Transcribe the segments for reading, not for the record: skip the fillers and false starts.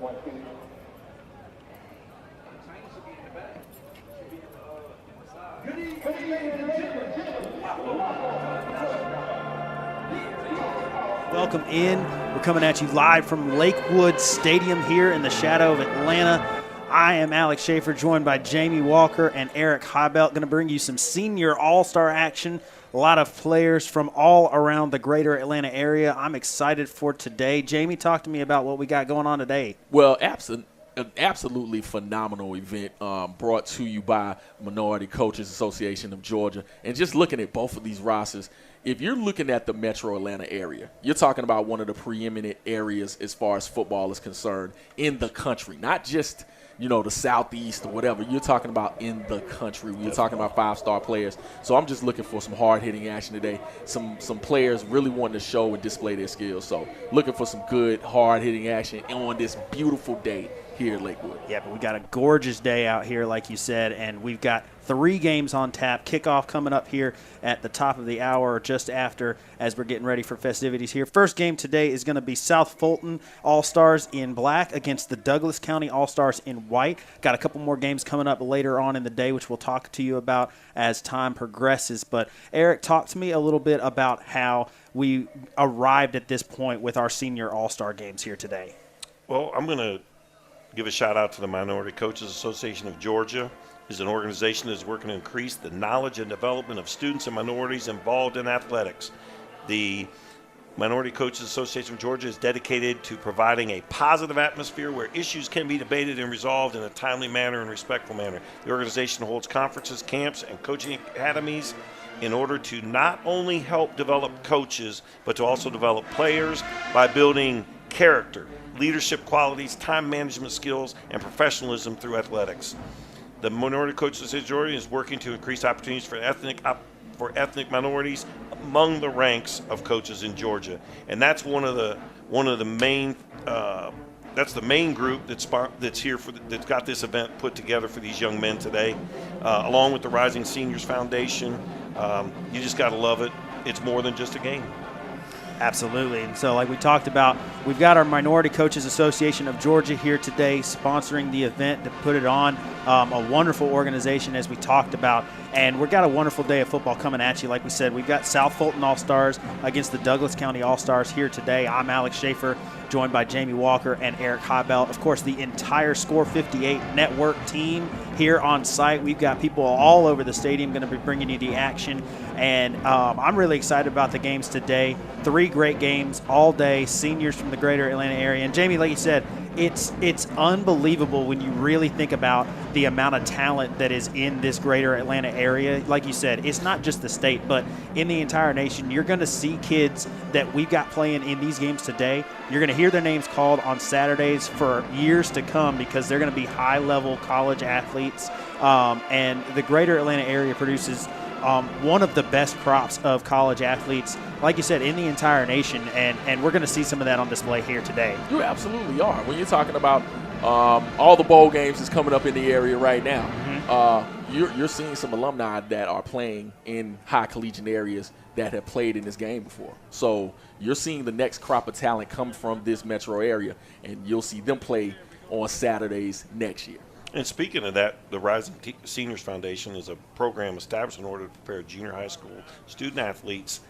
Welcome in. We're coming at you live from Lakewood Stadium here in the shadow of Atlanta. I am Alex Schaefer, joined by Jamie Walker and Eric Hybelt. Going to bring you some senior all-star action. A lot of players from all around the greater Atlanta area. I'm excited for today. Jamie, talk to me about what we got going on today. Well, an absolutely phenomenal event brought to you by Minority Coaches Association of Georgia. And just looking at both of these rosters, if you're looking at the metro Atlanta area, you're talking about one of the preeminent areas as far as football is concerned in the country, not just – the Southeast or whatever. You're talking about in the country. You're talking about five-star players. So I'm just looking for some hard-hitting action today. Some players really wanting to show and display their skills. So looking for some good, hard-hitting action on this beautiful day here at Lakewood. Yeah, but we got a gorgeous day out here, like you said, and we've got 3 games on tap. Kickoff coming up here at the top of the hour or just after as we're getting ready for festivities here. First game today is going to be South Fulton All-Stars in black against the Douglas County All-Stars in white. Got a couple more games coming up later on in the day, which we'll talk to you about as time progresses. But, Eric, talk to me a little bit about how we arrived at this point with our senior All-Star games here today. Well, I'm going to give a shout-out to the Minority Coaches Association of Georgia. Is an organization that is working to increase the knowledge and development of students and minorities involved in athletics. The Minority Coaches Association of Georgia is dedicated to providing a positive atmosphere where issues can be debated and resolved in a timely manner and respectful manner. The organization holds conferences, camps, and coaching academies in order to not only help develop coaches, but to also develop players by building character, leadership qualities, time management skills, and professionalism through athletics. The Minority Coaches Association of Georgia is working to increase opportunities for ethnic minorities among the ranks of coaches in Georgia, and that's one of the main. That's the main group that's here that's got this event put together for these young men today, along with the Rising Seniors Foundation. You just got to love it. It's more than just a game. Absolutely. And so like we talked about, we've got our Minority Coaches Association of Georgia here today sponsoring the event to put it on. A wonderful organization, as we talked about. And we've got a wonderful day of football coming at you. Like we said, we've got South Fulton All-Stars against the Douglas County All-Stars here today. I'm Alex Schaefer, joined by Jamie Walker and Eric Hybelt. Of course, the entire Score 58 network team here on site. We've got people all over the stadium going to be bringing you the action. And I'm really excited about the games today. 3 great games all day, seniors from the greater Atlanta area. And Jamie, like you said, it's unbelievable when you really think about the amount of talent that is in this greater Atlanta area. Like you said, it's not just the state, but in the entire nation. You're going to see kids that we've got playing in these games today. You're going to hear their names called on Saturdays for years to come because they're going to be high-level college athletes. And the greater Atlanta area produces one of the best crops of college athletes, like you said, in the entire nation, and we're going to see some of that on display here today. You absolutely are. When you're talking about all the bowl games that's coming up in the area right now, you're seeing some alumni that are playing in high collegiate areas that have played in this game before. So you're seeing the next crop of talent come from this metro area, and you'll see them play on Saturdays next year. And speaking of that, the Rising Seniors Foundation is a program established in order to prepare junior high school student athletes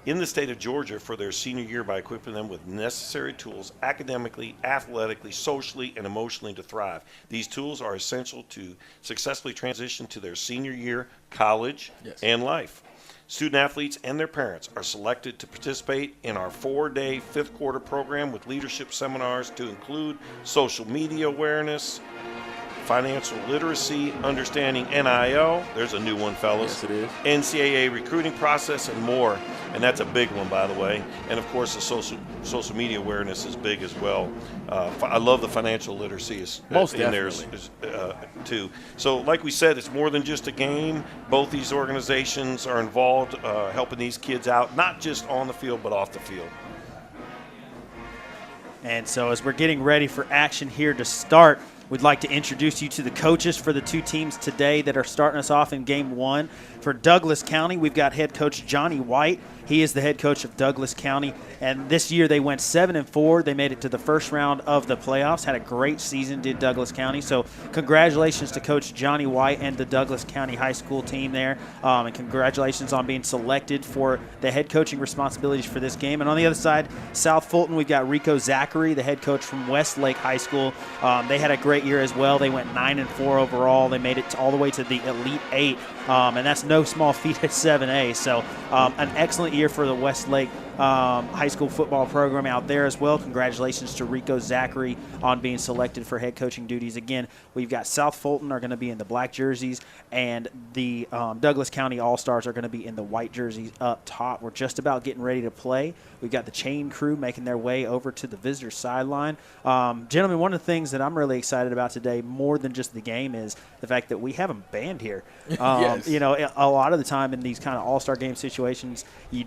in the state of Georgia for their senior year by equipping them with necessary tools academically, athletically, socially, and emotionally to thrive. These tools are essential to successfully transition to their senior year, college, and life. Student athletes and their parents are selected to participate in our 4-day fifth quarter program with leadership seminars to include social media awareness, financial literacy, understanding NIL, there's a new one, fellas. Yes, it is. NCAA recruiting process and more, and that's a big one, by the way. And, of course, the social media awareness is big as well. I love the financial literacy in there too. So, like we said, it's more than just a game. Both these organizations are involved helping these kids out, not just on the field but off the field. And so as we're getting ready for action here to start, We'd like to introduce you to the coaches for the two teams today that are starting us off in Game 1. For Douglas County, we've got head coach Johnny White. He is the head coach of Douglas County, and this year they went 7-4. They made it to the first round of the playoffs. Had a great season, did Douglas County. So congratulations to Coach Johnny White and the Douglas County High School team there, and congratulations on being selected for the head coaching responsibilities for this game. And on the other side, South Fulton, we've got Rico Zachary, the head coach from Westlake High School. They had a great year as well. They went 9-4 overall. They made it all the way to the Elite 8, and that's no small feat at 7A. So an excellent year for the Westlake high school football program out there as well. Congratulations to Rico Zachary on being selected for head coaching duties. Again, we've got South Fulton are going to be in the black jerseys, and the Douglas County All-Stars are going to be in the white jerseys up top. We're just about getting ready to play. We've got the chain crew making their way over to the visitor sideline. Gentlemen, one of the things that I'm really excited about today, more than just the game, is the fact that we have a band here. Yes. You know, a lot of the time in these kind of all-star game situations, you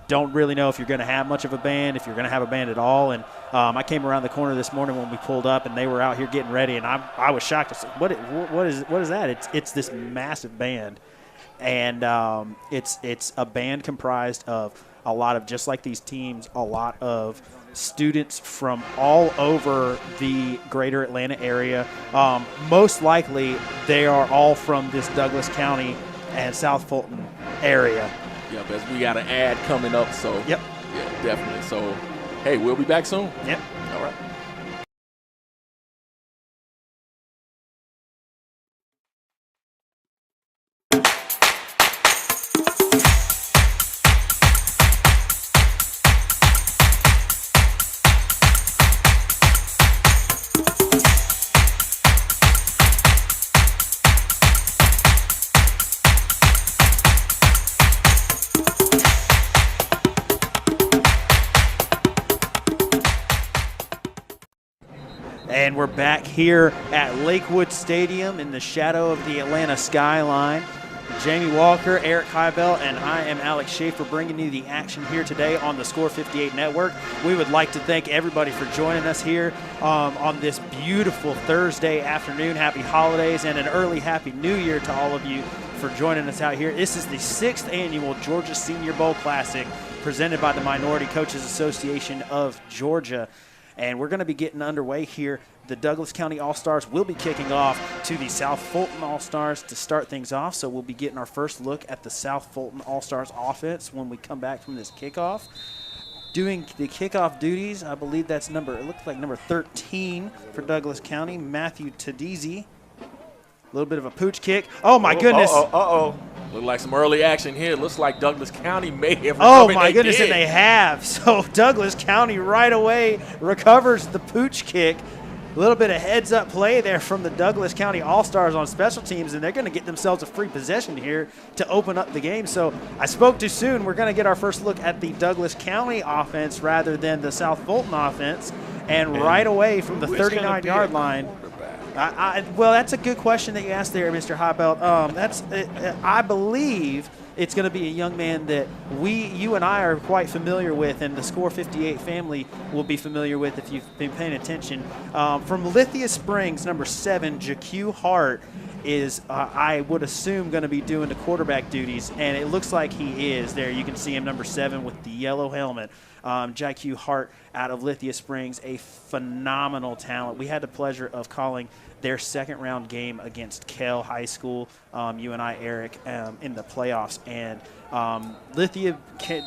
don't really know if you're going to have much of a band, if you're going to have a band at all. And I came around the corner this morning when we pulled up, and they were out here getting ready, and I was shocked. I said, what is that? It's this massive band, and it's a band comprised of a lot of, just like these teams, a lot of students from all over the greater Atlanta area. Most likely they are all from this Douglas County and South Fulton area. Yep, as we got an ad coming up, so Yep. Yeah, definitely. So, hey, we'll be back soon. Yep. All right. And we're back here at Lakewood Stadium in the shadow of the Atlanta skyline. Jamie Walker, Eric Hybel, and I am Alex Schaefer bringing you the action here today on the Score 58 Network. We would like to thank everybody for joining us here on this beautiful Thursday afternoon. Happy holidays and an early Happy New Year to all of you for joining us out here. This is the 6th annual Georgia Senior Bowl Classic presented by the Minority Coaches Association of Georgia. And we're going to be getting underway here. The Douglas County All-Stars will be kicking off to the South Fulton All-Stars to start things off. So we'll be getting our first look at the South Fulton All-Stars offense when we come back from this kickoff. Doing the kickoff duties, I believe that's it looks like number 13 for Douglas County, Matthew Tadezi. A little bit of a pooch kick. Oh, my goodness. Look like some early action here. Looks like Douglas County may have recovered. Oh, my goodness, and they have. So Douglas County right away recovers the pooch kick. A little bit of heads-up play there from the Douglas County All-Stars on special teams, and they're going to get themselves a free possession here to open up the game. So I spoke too soon. We're going to get our first look at the Douglas County offense rather than the South Fulton offense. And right away from the 39-yard line. Well, that's a good question that you asked there, Mr. Highbelt. I believe it's going to be a young man that you and I are quite familiar with, and the Score 58 family will be familiar with if you've been paying attention. From Lithia Springs, number 7, JQ Hart is, I would assume, going to be doing the quarterback duties, and it looks like he is. There you can see him, number 7, with the yellow helmet. JQ Hart out of Lithia Springs, a phenomenal talent. We had the pleasure of calling their second-round game against Kell High School, you and I, Eric, in the playoffs. And Lithia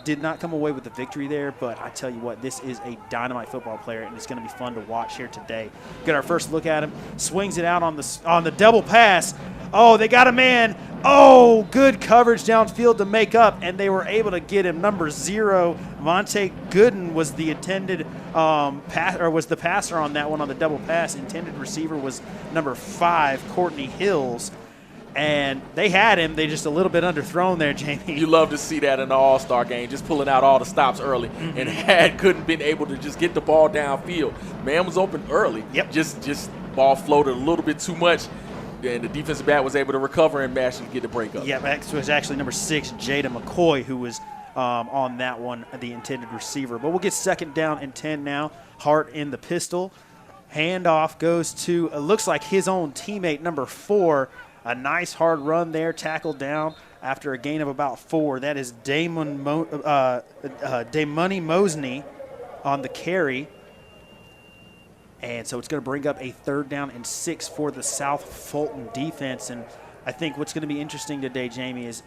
did not come away with the victory there, but I tell you what, this is a dynamite football player, and it's going to be fun to watch here today. Get our first look at him. Swings it out on the double pass. Oh, they got a man. Oh, good coverage downfield to make up, and they were able to get him. Number 0, Monte Gooden was the intended was the passer on that one on the double pass. Intended receiver was number 5, Courtney Hills. And they had him. They just a little bit underthrown there, Jamie. You love to see that in the All-Star game, just pulling out all the stops early. Mm-hmm. And couldn't been able to just get the ball downfield. Man was open early. Yep. Just ball floated a little bit too much. And the defensive back was able to recover and match and get the break up. Yeah, that was actually number 6, Jada McCoy, who was on that one, the intended receiver. But we'll get second down and 10 now. Hart in the pistol. Handoff goes to, it looks like his own teammate, number 4. A nice hard run there, tackled down after a gain of about 4. That is Damoni Mosney on the carry. And so it's going to bring up a 3rd down and 6 for the South Fulton defense. And I think what's going to be interesting today, Jamie, is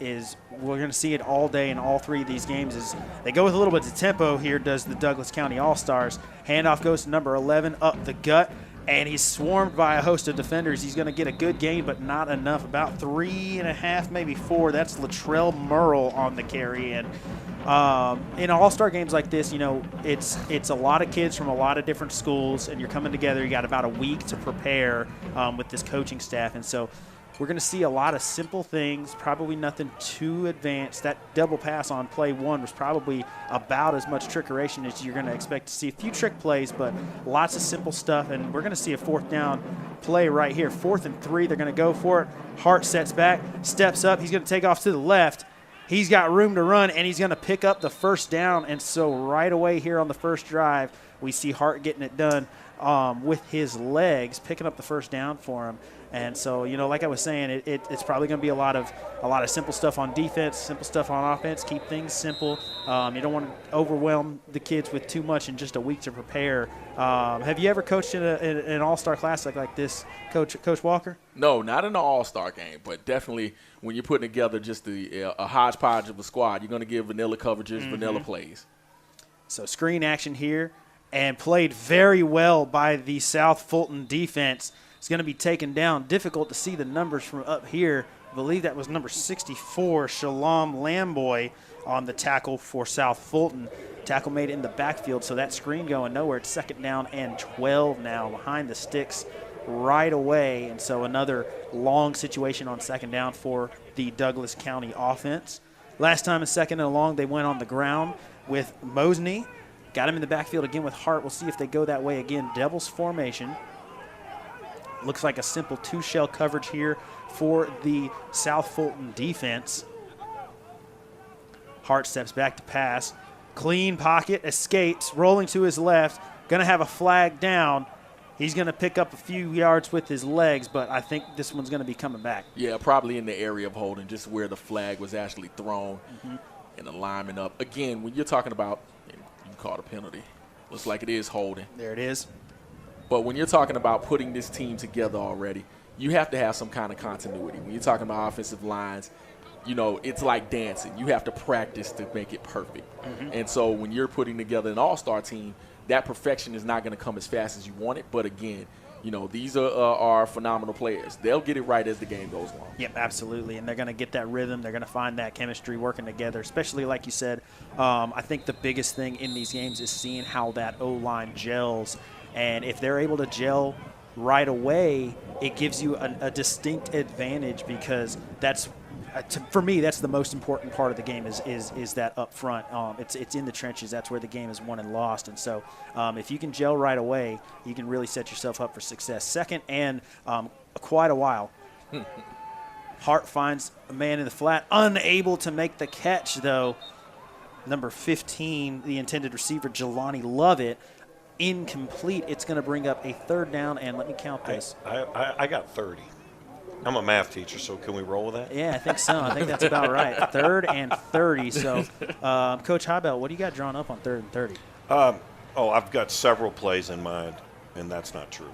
we're going to see it all day in all 3 of these games. Is they go with a little bit of tempo here, does the Douglas County All-Stars. Handoff goes to number 11 up the gut, and he's swarmed by a host of defenders. He's going to get a good gain, but not enough. About 3.5, maybe 4. That's Latrell Merle on the carry. And in all-star games like this, you know, it's a lot of kids from a lot of different schools, and you're coming together. You got about a week to prepare with this coaching staff, and so we're going to see a lot of simple things, probably nothing too advanced. That double pass on play 1 was probably about as much trickeration as you're going to expect to see. A few trick plays, but lots of simple stuff, and we're going to see a 4th down play right here. 4th and 3, they're going to go for it. Hart sets back, steps up. He's going to take off to the left. He's got room to run, and he's going to pick up the 1st down, and so right away here on the first drive, we see Hart getting it done with his legs, picking up the 1st down for him. And so, you know, like I was saying, it's probably going to be a lot of simple stuff on defense, simple stuff on offense. Keep things simple. You don't want to overwhelm the kids with too much in just a week to prepare. Have you ever coached in an all-star class like this, Coach Walker? No, not in the all-star game, but definitely when you're putting together just a hodgepodge of a squad, you're going to give vanilla coverages, vanilla plays. So screen action here, and played very well by the South Fulton defense. It's going to be taken down. Difficult to see the numbers from up here. I believe that was number 64, Shalom Lamboy, on the tackle for South Fulton. Tackle made in the backfield, so that screen going nowhere. It's 2nd down and 12 now, behind the sticks right away. And so another long situation on 2nd down for the Douglas County offense. Last time in 2nd and long, they went on the ground with Mosney. Got him in the backfield again with Hart. We'll see if they go that way again. Devils formation. Looks like a simple 2-shell coverage here for the South Fulton defense. Hart steps back to pass. Clean pocket, escapes, rolling to his left. Going to have a flag down. He's going to pick up a few yards with his legs, but I think this one's going to be coming back. Yeah, probably in the area of holding, just where the flag was actually thrown and the lineman up. Again, when you're talking about, you called a penalty. Looks like it is holding. There it is. But when you're talking about putting this team together already, you have to have some kind of continuity. When you're talking about offensive lines, you know, it's like dancing. You have to practice to make it perfect. And so when you're putting together an all-star team, that perfection is not going to come as fast as you want it. But, again, you know, these are phenomenal players. They'll get it right as the game goes along. Yep, absolutely. And they're going to get that rhythm. They're going to find that chemistry working together, especially like you said. I think the biggest thing in these games is seeing how that O-line gels. And if they're able to gel right away, it gives you a distinct advantage, because that's for me, that's the most important part of the game is that up front. It's in the trenches. That's where the game is won and lost. And so if you can gel right away, you can really set yourself up for success. 2nd and quite a while. Hart finds a man in the flat, unable to make the catch, though. Number 15, the intended receiver, Jelani Lovett, incomplete. It's going to bring up a 3rd down, and let me count this. I got 30. I'm a math teacher, so can we roll with that? Yeah, I think so. I think that's about right. 3rd and 30. So, Coach Hybel, what do you got drawn up on 3rd and 30? I've got several plays in mind, and that's not true.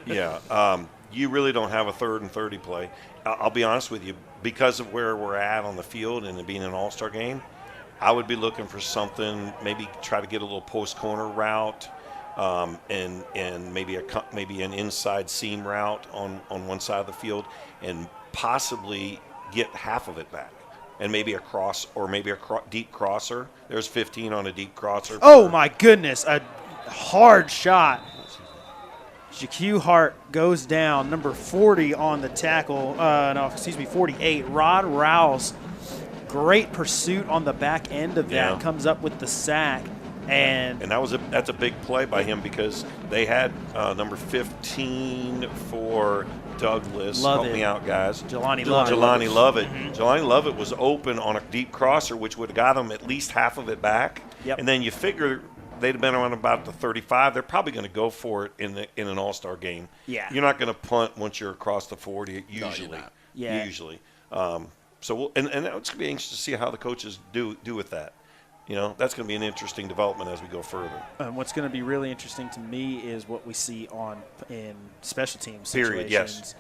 Yeah, you really don't have a 3rd and 30 play. I'll be honest with you. Because of where we're at on the field and it being an all-star game, I would be looking for something, maybe try to get a little post-corner route, and maybe an inside seam route on one side of the field, and possibly get half of it back, and maybe a cross or maybe a deep crosser. There's 15 on a deep crosser. Oh, my goodness, a hard shot. JQ Hart goes down, number 40 on the tackle. 48, Rod Rouse. Great pursuit on the back end of that. Comes up with the sack. And that's a big play by him, because they had number 15 for Douglas. Lovett. Help me out, guys. Jelani Lovett. Jelani Lovett was open on a deep crosser, which would have got him at least half of it back. Yep. And then you figure they'd have been around about the 35. They're probably going to go for it in an All-Star game. Yeah. You're not going to punt once you're across the 40 usually. No, you're not. Yeah. Usually. So we'll, and it's going to be anxious to see how the coaches do with that. That's going to be an interesting development as we go further. What's going to be really interesting to me is what we see in special teams Period, situations.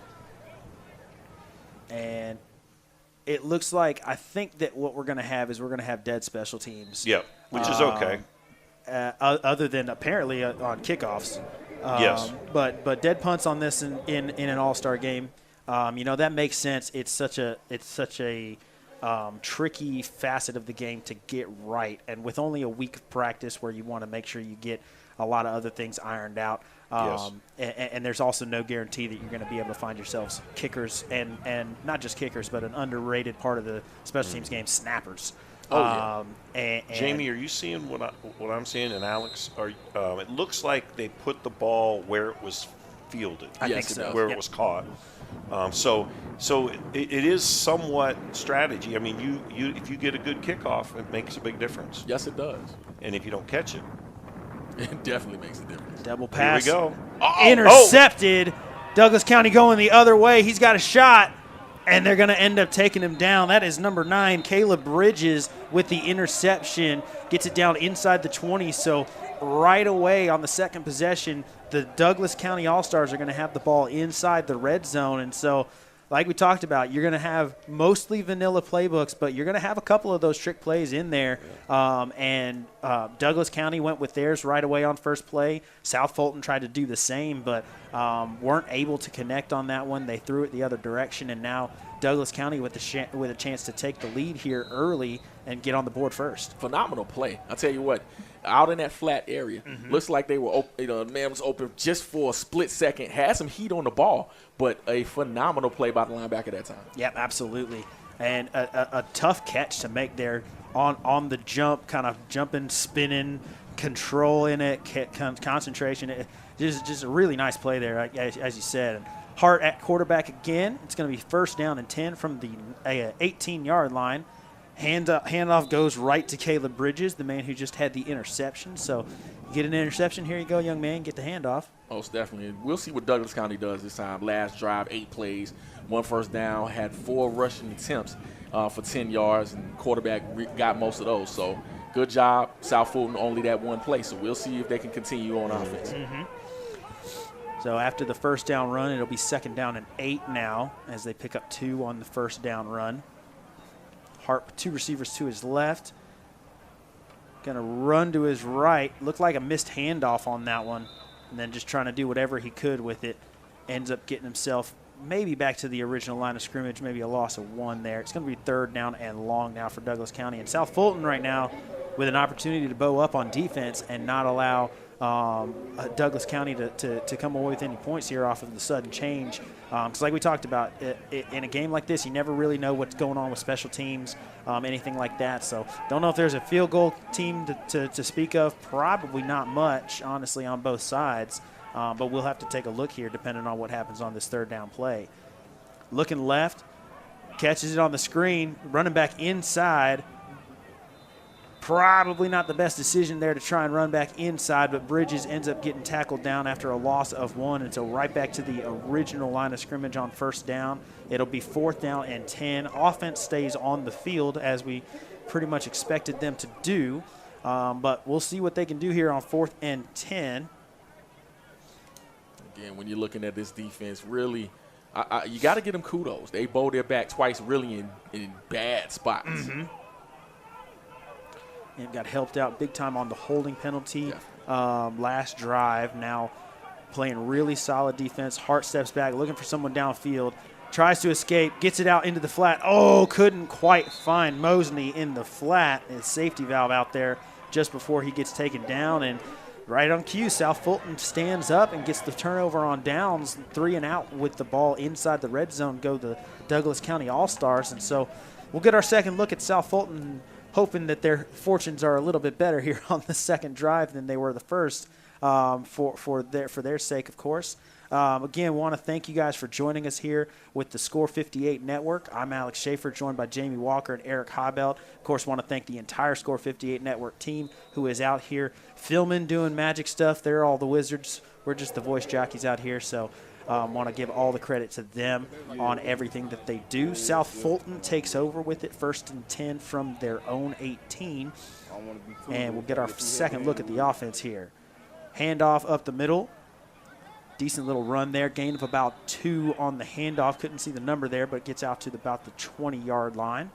yes. And it looks like, I think that what we're going to have is we're going to have dead special teams. Yeah, which is okay. Other than apparently on kickoffs. Yes. But dead punts on this in an all-star game, that makes sense. It's such a tricky facet of the game to get right. And with only a week of practice where you want to make sure you get a lot of other things ironed out. Yes. And there's also no guarantee that you're going to be able to find yourselves kickers and not just kickers, but an underrated part of the special teams game, snappers. Oh, and Jamie, are you seeing what I'm seeing? And Alex, it looks like they put the ball where it was fielded. I Yes, think it so. does. Where Yep. it was caught. So it is somewhat strategy. I mean, you if you get a good kickoff, it makes a big difference. Yes, it does. And if you don't catch it, It definitely makes a difference. Double here pass. we go. Intercepted. Douglas County going the other way. He's got a shot, and they're going to end up taking him down. That is number 9, Caleb Bridges, with the interception. Gets it down inside the 20. So right away on the second possession, the Douglas County All-Stars are going to have the ball inside the red zone. And so, like we talked about, you're going to have mostly vanilla playbooks, but you're going to have a couple of those trick plays in there. Douglas County went with theirs right away on first play. South Fulton tried to do the same, but weren't able to connect on that one. They threw it the other direction, and now Douglas County with a chance to take the lead here early and get on the board first. Phenomenal play. I'll tell you what, out in that flat area, looks like they were open, the man was open just for a split second, had some heat on the ball, but a phenomenal play by the linebacker that time. Yep, absolutely. And a tough catch to make there on the jump, kind of jumping, spinning, controlling it, concentration. Just a really nice play there, as you said. And Hart at quarterback again. It's going to be first down and 10 from the 18-yard line. Handoff goes right to Caleb Bridges, the man who just had the interception. So you get an interception. Here you go, young man. Get the handoff. Most definitely. We'll see what Douglas County does this time. Last drive, 8 plays, 1 first down, had 4 rushing attempts for 10 yards, and quarterback got most of those. So good job. South Fulton only that 1 play. So we'll see if they can continue on offense. So after the first down run, it'll be second down and 8 now as they pick up 2 on the first down run. Hart, 2 receivers to his left. Going to run to his right. Looked like a missed handoff on that one. And then just trying to do whatever he could with it. Ends up getting himself maybe back to the original line of scrimmage, maybe a loss of 1 there. It's going to be third down and long now for Douglas County. And South Fulton right now with an opportunity to bow up on defense and not allow Douglas County to come away with any points here off of the sudden change. Because like we talked about, in a game like this, you never really know what's going on with special teams, anything like that. So don't know if there's a field goal team to speak of. Probably not much, honestly, on both sides. But we'll have to take a look here depending on what happens on this third down play. Looking left, catches it on the screen, running back inside. Probably not the best decision there to try and run back inside, but Bridges ends up getting tackled down after a loss of 1, and so right back to the original line of scrimmage on first down. It'll be fourth down and 10. Offense stays on the field as we pretty much expected them to do, but we'll see what they can do here on 4th and 10. Again, when you're looking at this defense, really, you got to give them kudos. They bowled their back twice really in bad spots. And got helped out big time on the holding penalty Yeah. last drive. Now playing really solid defense. Hart steps back, looking for someone downfield. Tries to escape, gets it out into the flat. Oh, couldn't quite find Mosley in the flat. His safety valve out there just before he gets taken down. And right on cue, South Fulton stands up and gets the turnover on downs. 3 and out with the ball inside the red zone go the Douglas County All-Stars. And so we'll get our second look at South Fulton, hoping that their fortunes are a little bit better here on the second drive than they were the first, for their sake, of course. Again, want to thank you guys for joining us here with the Score 58 Network. I'm Alex Schaefer, joined by Jamie Walker and Eric Hobelt. Of course, want to thank the entire Score 58 Network team who is out here filming, doing magic stuff. They're all the wizards. We're just the voice jockeys out here, so want to give all the credit to them on everything that they do. South Fulton takes over with it, 1st and 10 from their own 18. And we'll get our second look at the offense here. Handoff up the middle. Decent little run there. Gain of about 2 on the handoff. Couldn't see the number there, but gets out to about the 20-yard line.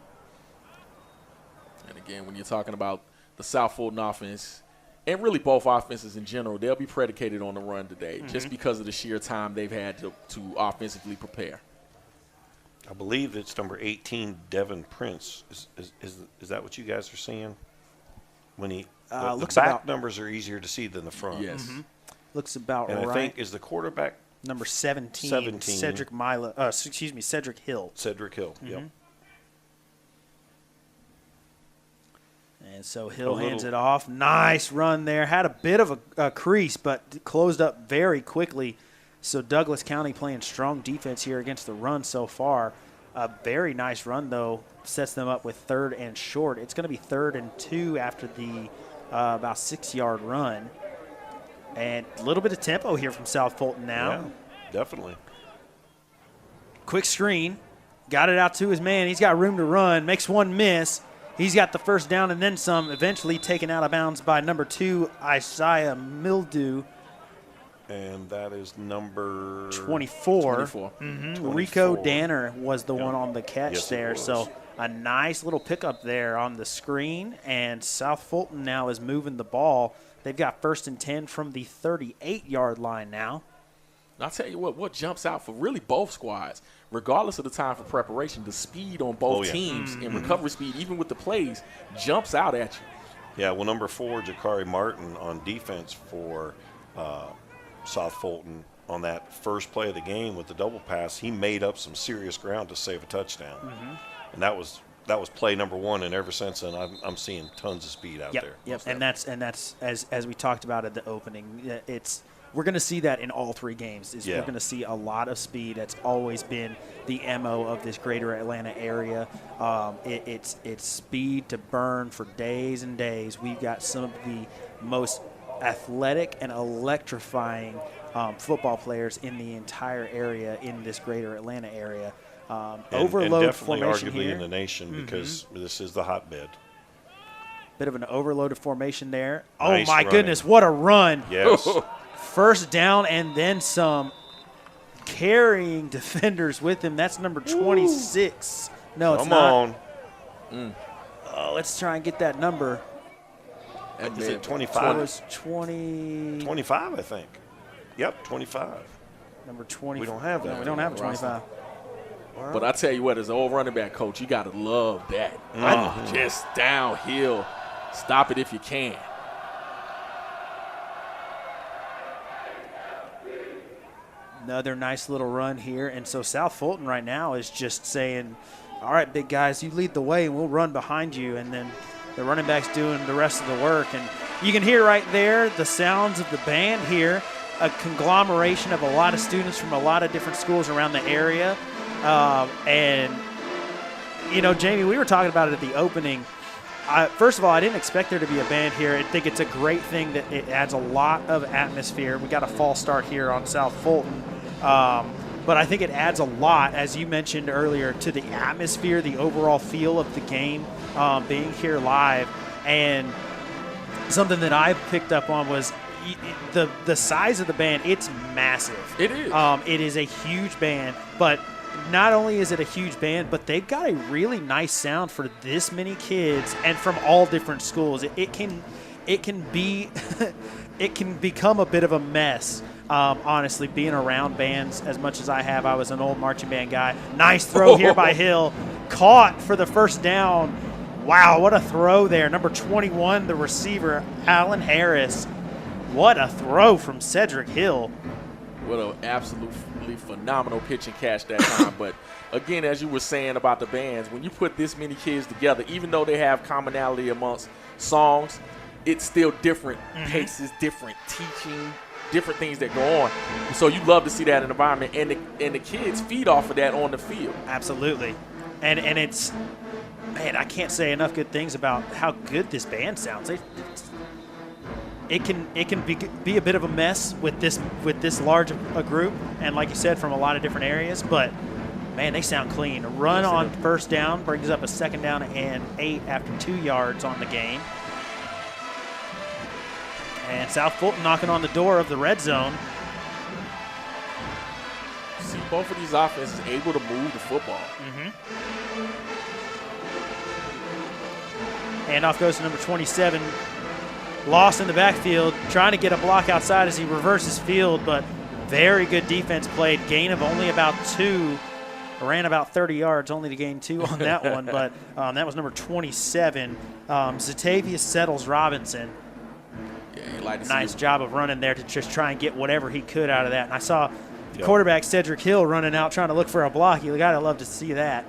And again, when you're talking about the South Fulton offense, and really both offenses in general, they'll be predicated on the run today just because of the sheer time they've had to offensively prepare. I believe it's number 18, Devin Prince. Is that what you guys are seeing? When the back numbers are easier to see than the front. Yes. Looks about and right. I think is the quarterback number 17. Cedric Hill. Cedric Hill. Yep. And so Hill hands it off. Nice run there. Had a bit of a crease, but closed up very quickly. So Douglas County playing strong defense here against the run so far. A very nice run, though, sets them up with 3rd and short. It's going to be 3rd and 2 after the about 6-yard run. And a little bit of tempo here from South Fulton now. Yeah, definitely. Quick screen. Got it out to his man. He's got room to run. Makes one miss. He's got the first down and then some, eventually taken out of bounds by number 2, Isaiah Mildew. And that is number 24. 24. 24. Rico Danner was the one on the catch Yes, there. So a nice little pickup there on the screen. And South Fulton now is moving the ball. They've got 1st and 10 from the 38-yard line now. I'll tell you what jumps out for really both squads, regardless of the time for preparation, the speed on both teams and recovery speed, even with the plays, jumps out at you. Yeah, well, number 4, Jakari Martin on defense for South Fulton on that first play of the game with the double pass. He made up some serious ground to save a touchdown. And that was play number 1, and ever since then I'm seeing tons of speed out there. Yep, and that's as we talked about at the opening, we're going to see that in all 3 games. We're going to see a lot of speed. That's always been the MO of this greater Atlanta area. It's speed to burn for days and days. We've got some of the most athletic and electrifying football players in the entire area in this greater Atlanta area. Overload and definitely formation arguably here in the nation because this is the hotbed. Bit of an overloaded formation there. Nice oh, my running. goodness, what a run. Yes. First down and then some, carrying defenders with him. That's number 26. No, it's Come not. on. Oh, let's try and get that number. Is it 25? It was 20. 25, I think. Yep, 25. Number 20. We don't have that. No, we don't have a 25. But I tell you what, as an old running back coach, you got to love that. Just downhill. Stop it if you can. Another nice little run here. And so South Fulton right now is just saying, all right, big guys, you lead the way and we'll run behind you. And then the running back's doing the rest of the work. And you can hear right there the sounds of the band here, a conglomeration of a lot of students from a lot of different schools around the area. And, you know, Jamie, we were talking about it at the opening. First of all, I didn't expect there to be a band here. I think it's a great thing that it adds a lot of atmosphere. We got a false start here on South Fulton. But I think it adds a lot, as you mentioned earlier, to the atmosphere, the overall feel of the game, being here live. And something that I picked up on was the size of the band. It's massive. It is. It is a huge band, but not only is it a huge band, but they've got a really nice sound for this many kids and from all different schools. It can be it can become a bit of a mess. Honestly, being around bands as much as I have. I was an old marching band guy. Nice throw here by Hill. Caught for the first down. Wow, what a throw there. Number 21, the receiver, Alan Harris. What a throw from Cedric Hill. What an absolutely phenomenal pitch and catch that time. But, again, as you were saying about the bands, when you put this many kids together, even though they have commonality amongst songs, it's still different paces, different teaching different things that go on. So you love to see that environment, and the kids feed off of that on the field. Absolutely. And it's, man, I can't say enough good things about how good this band sounds. It can be a bit of a mess with this large a group, and like you said, from a lot of different areas, but man, they sound clean. A run on first down brings up a 2nd down and 8 after 2 yards on the game. And South Fulton knocking on the door of the red zone. See, both of these offenses able to move the football. Handoff goes to number 27. Lost in the backfield, trying to get a block outside as he reverses field, but very good defense played. Gain of only about 2. Ran about 30 yards, only to gain 2 on that one, but that was number 27. Zatavius Settles Robinson. Yeah, like to nice job of running there to just try and get whatever he could out of that. And I saw quarterback Cedric Hill running out trying to look for a block. You got to love to see that.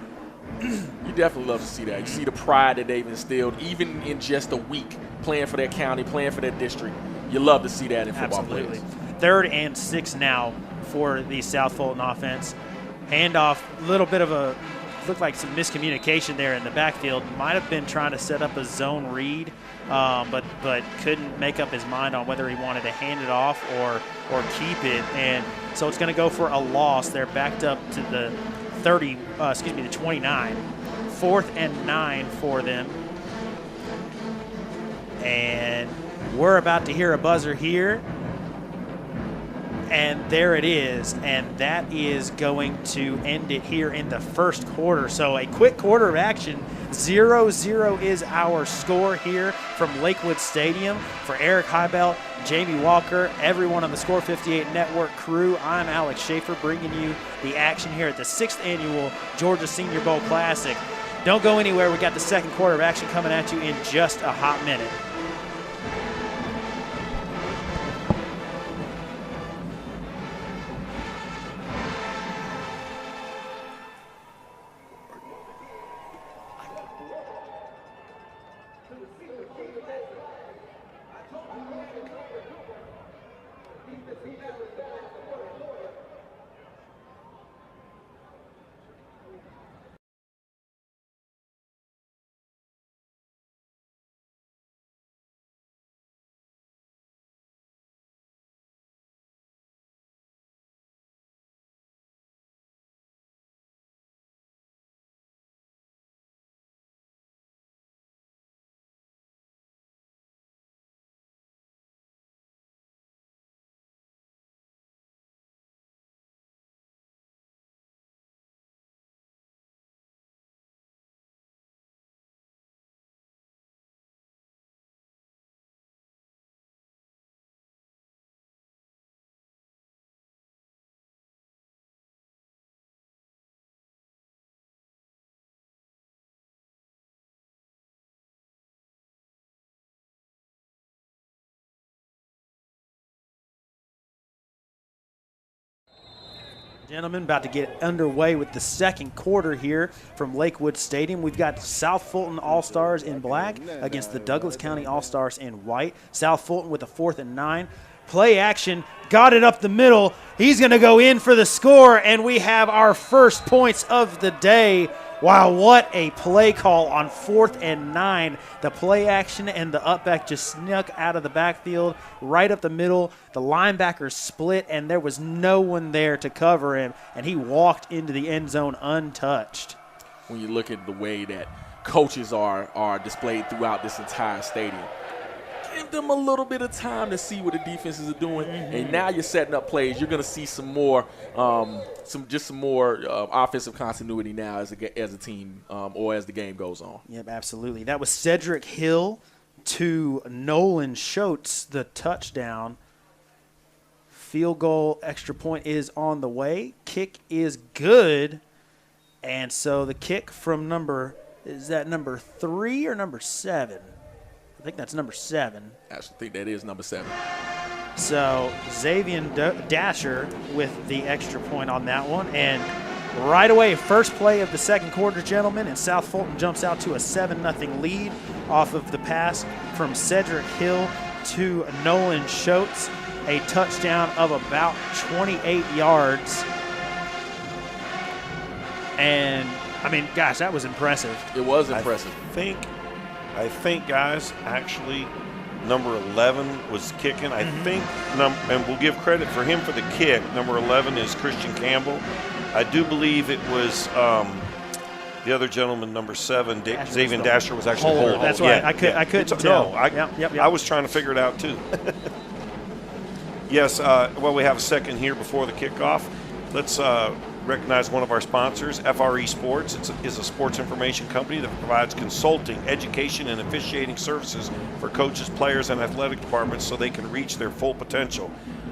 You definitely love to see that. You see the pride that they've instilled, even in just a week, playing for their county, playing for their district. You love to see that in football Absolutely. players. 3rd and 6 now for the South Fulton offense. Handoff, little bit of a, looked like some miscommunication there in the backfield. Might have been trying to set up a zone read, but couldn't make up his mind on whether he wanted to hand it off or keep it. And so it's going to go for a loss. They're backed up to the 29. 4th and 9 for them. And we're about to hear a buzzer here. And there it is, and that is going to end it here in the first quarter. So a quick quarter of action. 0-0 is our score here from Lakewood Stadium. For Eric Heibelt, Jamie Walker, everyone on the Score 58 Network crew, I'm Alex Schaefer bringing you the action here at the 6th Annual Georgia Senior Bowl Classic. Don't go anywhere. We got the second quarter of action coming at you in just a hot minute. Gentlemen, about to get underway with the second quarter here from Lakewood Stadium. We've got South Fulton All-Stars in black against the Douglas County All-Stars in white. South Fulton with a 4th and 9. Play action, got it up the middle. He's going to go in for the score, and we have our first points of the day. Wow, what a play call on 4th and 9. The play action and the up back just snuck out of the backfield, right up the middle. The linebackers split, and there was no one there to cover him, and he walked into the end zone untouched. When you look at the way that coaches are displayed throughout this entire stadium, give them a little bit of time to see what the defenses are doing, and now you're setting up plays. You're going to see some more offensive continuity now as a team or as the game goes on. Yep, absolutely. That was Cedric Hill to Nolan Schultz, the touchdown. Field goal, extra point is on the way. Kick is good, and so the kick from is that number 3 or number 7? I think that's number 7. I actually think that is number 7. So Xavier Dasher with the extra point on that one. And right away, first play of the second quarter, gentlemen, and South Fulton jumps out to a 7-0 lead off of the pass from Cedric Hill to Nolan Schultz, a touchdown of about 28 yards. And, I mean, gosh, that was impressive. It was impressive. I think, guys, actually, number 11 was kicking. I think, and we'll give credit for him for the kick. Number 11 is Christian Campbell. I do believe it was the other gentleman, number 7, Xavier Dasher, was actually holding. That's right. I couldn't tell. No, I was trying to figure it out, too. Yes, well, we have a second here before the kickoff. Let's recognize one of our sponsors, FRE Sports. It's a sports information company that provides consulting, education, and officiating services for coaches, players, and athletic departments so they can reach their full potential.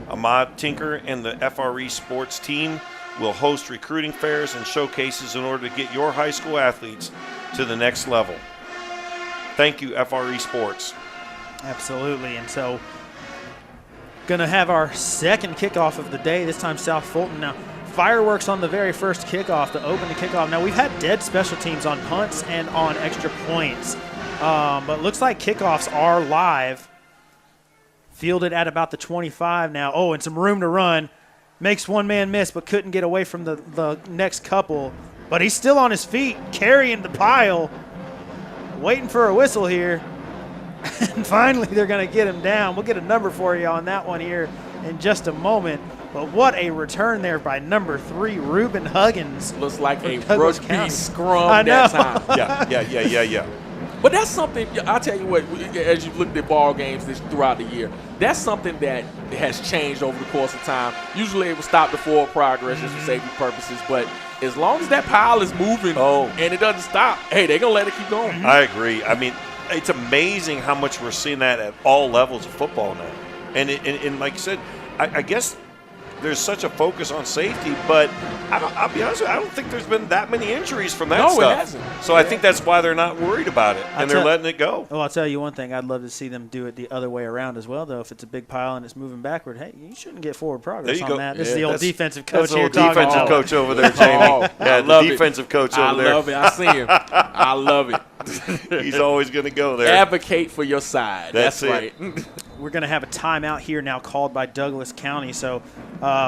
Ahmad Tinker and the FRE Sports team will host recruiting fairs and showcases in order to get your high school athletes to the next level. Thank you, FRE Sports. Absolutely. And so, going to have our second kickoff of the day, this time South Fulton. Now, fireworks on the very first kickoff to open the kickoff. Now, we've had dead special teams on punts and on extra points, but looks like kickoffs are live. Fielded at about the 25 now. Oh, and some room to run. Makes one man miss, but couldn't get away from the next couple. But he's still on his feet, carrying the pile, waiting for a whistle here. And finally, they're going to get him down. We'll get a number for you on that one here in just a moment. But what a return there by number 3, Reuben Huggins. Looks like a Douglas rugby County. scrum that time. Yeah. But that's something, I'll tell you what, as you've looked at ball games throughout the year, that's something that has changed over the course of time. Usually it will stop the forward progress just for safety purposes, but as long as that pile is moving and it doesn't stop, hey, they're going to let it keep going. I agree. I mean, it's amazing how much we're seeing that at all levels of football now. And like you said, I guess there's such a focus on safety, but I'll be honest with you, I don't think there's been that many injuries from that stuff. No, it hasn't. So I think that's why they're not worried about it, and they're letting it go. Well, I'll tell you one thing. I'd love to see them do it the other way around as well, though. If it's a big pile and it's moving backward, hey, you shouldn't get forward progress on that. This is the old defensive coach here talking about. Defensive coach over there, Jamie. The defensive coach over there. I love it. I see him. I love it. He's always going to go there. Advocate for your side. That's right. We're going to have a timeout here now called by Douglas County, so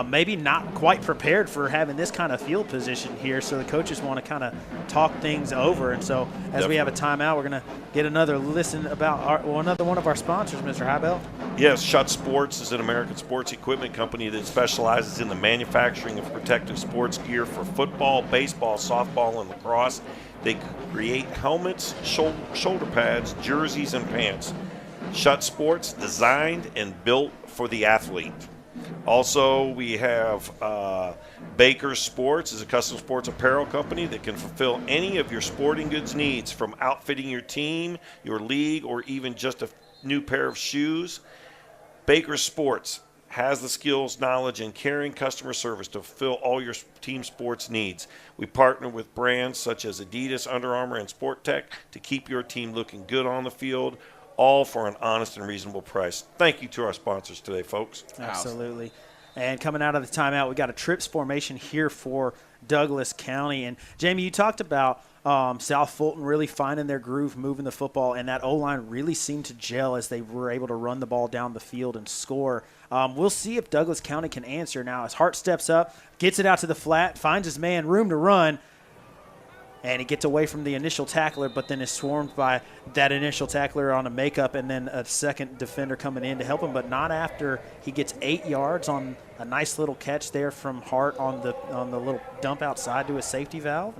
maybe not quite prepared for having this kind of field position here, so the coaches want to kind of talk things over. And so as we have a timeout, we're going to get another listen about another one of our sponsors, Mr. Highbell. Yes, Schutt Sports is an American sports equipment company that specializes in the manufacturing of protective sports gear for football, baseball, softball, and lacrosse. They create helmets, shoulder pads, jerseys, and pants. Schutt Sports, designed and built for the athlete. Also, we have Baker Sports is a custom sports apparel company that can fulfill any of your sporting goods needs, from outfitting your team, your league, or even just a new pair of shoes. Baker Sports has the skills, knowledge, and caring customer service to fulfill all your team sports needs. We partner with brands such as Adidas, Under Armour, and Sport Tech to keep your team looking good on the field, all for an honest and reasonable price. Thank you to our sponsors today, folks. Absolutely. And coming out of the timeout, we got a trips formation here for Douglas County. And, Jamie, you talked about South Fulton really finding their groove, moving the football, and that O-line really seemed to gel as they were able to run the ball down the field and score. We'll see if Douglas County can answer now. As Hart steps up, gets it out to the flat, finds his man, room to run, and he gets away from the initial tackler, but then is swarmed by that initial tackler on a makeup and then a second defender coming in to help him, but not after he gets 8 yards on a nice little catch there from Hart on the little dump outside to a safety valve.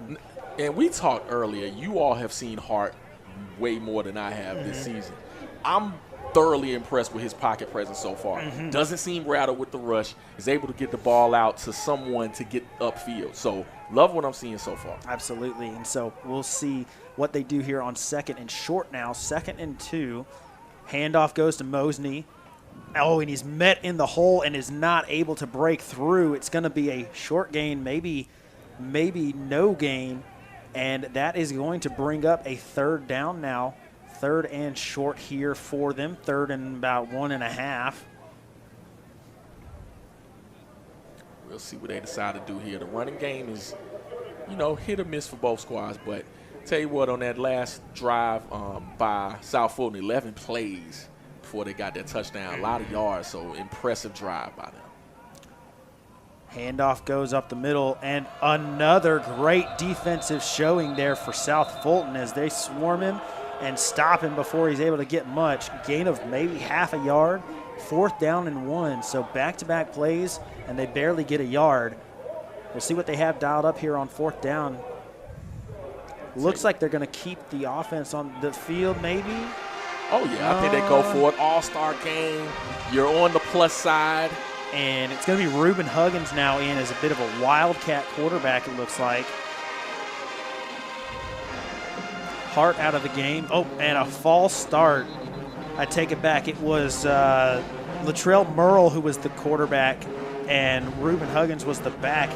And we talked earlier, you all have seen Hart way more than I have this season. I'm thoroughly impressed with his pocket presence so far. Doesn't seem rattled with the rush. Is able to get the ball out to someone to get upfield. So love what I'm seeing so far. Absolutely. And so we'll see what they do here on second and short now. 2nd and 2. Handoff goes to Mosney. Oh, and he's met in the hole and is not able to break through. It's going to be a short gain, maybe no gain. And that is going to bring up a 3rd down now. 3rd and short here for them. 3rd and about 1.5. We'll see what they decide to do here. The running game is, hit or miss for both squads. But tell you what, on that last drive by South Fulton, 11 plays before they got that touchdown. A lot of yards, so impressive drive by them. Handoff goes up the middle, and another great defensive showing there for South Fulton as they swarm him and stop him before he's able to get much. Gain of maybe half a yard, 4th down and 1. So back-to-back plays, and they barely get a yard. We'll see what they have dialed up here on 4th down. Looks like they're going to keep the offense on the field maybe. Oh, yeah, I think they go for it. All-star game. You're on the plus side. And it's going to be Reuben Huggins now in as a bit of a wildcat quarterback, it looks like. Hart out of the game. Oh, and a false start. I take it back. It was Latrell Merle who was the quarterback, and Reuben Huggins was the back.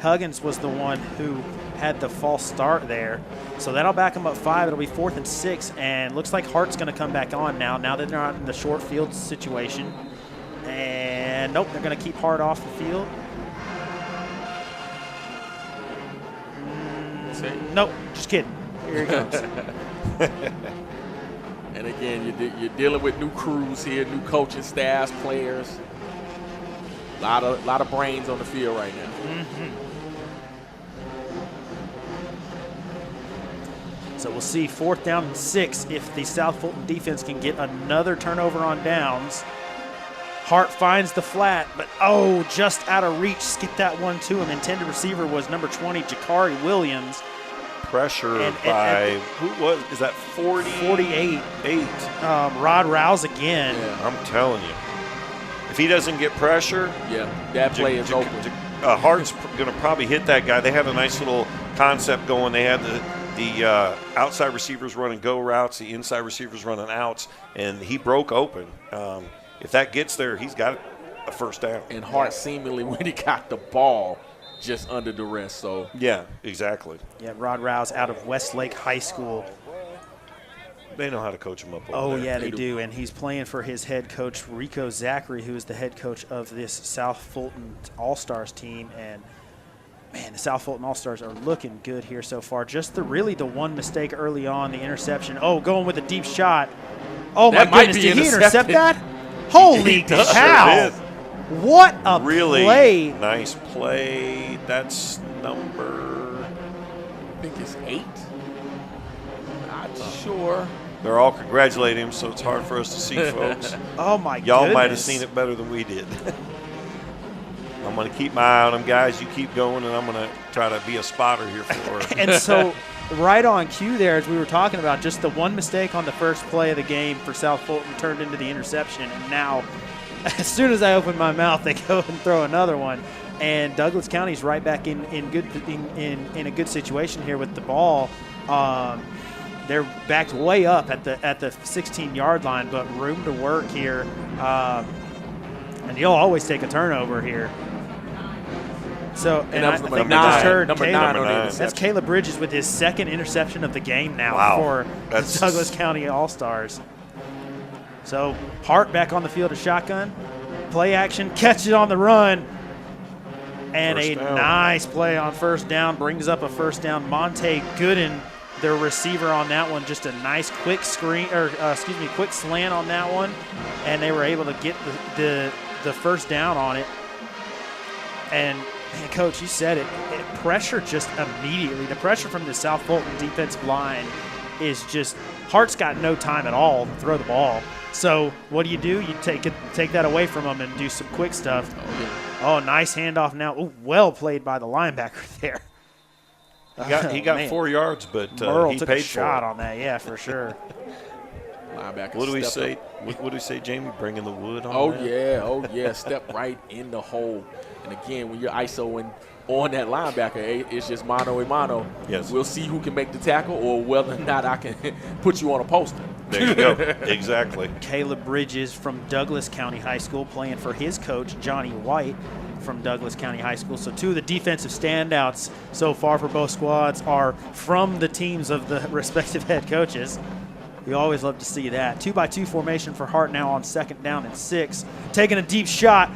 Huggins was the one who had the false start there. So that'll back them up 5. It'll be 4th and 6, and looks like Hart's going to come back on now that they're not in the short field situation. And nope, they're going to keep Hart off the field. Nope, just kidding. Here he comes. And again, you're dealing with new crews here, new coaching staffs, players. A lot of brains on the field right now. So we'll see 4th down and 6 if the South Fulton defense can get another turnover on downs. Hart finds the flat, but just out of reach. Skip that one to him. Intended receiver was number 20, Jakari Williams. Pressure by, who was, is that 40? 48. 8. Rod Rouse again. Yeah. I'm telling you. If he doesn't get pressure. Yeah, that play is open. Hart's going to probably hit that guy. They had a nice little concept going. They had the outside receivers running go routes, the inside receivers running outs, and he broke open. If that gets there, he's got a 1st down. And Hart seemingly, when he got the ball, just under duress. So yeah, exactly. Yeah, Rod Rouse out of Westlake High School. They know how to coach him up over there. Yeah, they do. And he's playing for his head coach, Rico Zachary, who is the head coach of this South Fulton All-Stars team. And, man, the South Fulton All-Stars are looking good here so far. Just the one mistake early on, the interception. Oh, going with a deep shot. Oh, that my goodness, did he intercept that? Holy cow. What a really play. Nice play. That's number, I think it's 8. Not sure. They're all congratulating him, so it's hard for us to see, folks. Oh, my goodness. Y'all might have seen it better than we did. I'm going to keep my eye on them, guys. You keep going, and I'm going to try to be a spotter here for her. And so right on cue there, as we were talking about, just the one mistake on the first play of the game for South Fulton turned into the interception. And now, as soon as I open my mouth, they go and throw another one. And Douglas County's right back in a good situation here with the ball. They're backed way up at the 16-yard line, but room to work here. And you'll always take a turnover here. So, and that was I think we just heard number Caleb, 9 on the interception. That's Caleb Bridges with his 2nd interception of the game now for the Douglas County All-Stars. So Hart back on the field of shotgun. Play action, catch it on the run. And nice play on 1st down, brings up a 1st down. Monte Gooden, their receiver on that one, just a nice quick quick slant on that one. And they were able to get the 1st down on it. And man, Coach, you said it. Pressure just immediately. The pressure from the South Fulton defensive line is just – Hart's got no time at all to throw the ball. So what do? You take that away from them and do some quick stuff. Oh, nice handoff now. Ooh, well played by the linebacker there. He got 4 yards, but Merle he took paid a shot for it. on that, yeah, for sure. What do we say? What do we say, Jamie? Bringing the wood on Oh, yeah. Step right in the hole. And, again, when you're ISOing on that linebacker, it's just mano a mano. Yes. We'll see who can make the tackle or whether or not I can put you on a poster. There you go. Exactly. Caleb Bridges from Douglas County High School playing for his coach, Johnny White, from Douglas County High School. So 2 of the defensive standouts so far for both squads are from the teams of the respective head coaches. We always love to see that. 2-by-2 formation for Hart now on 2nd down and 6. Taking a deep shot.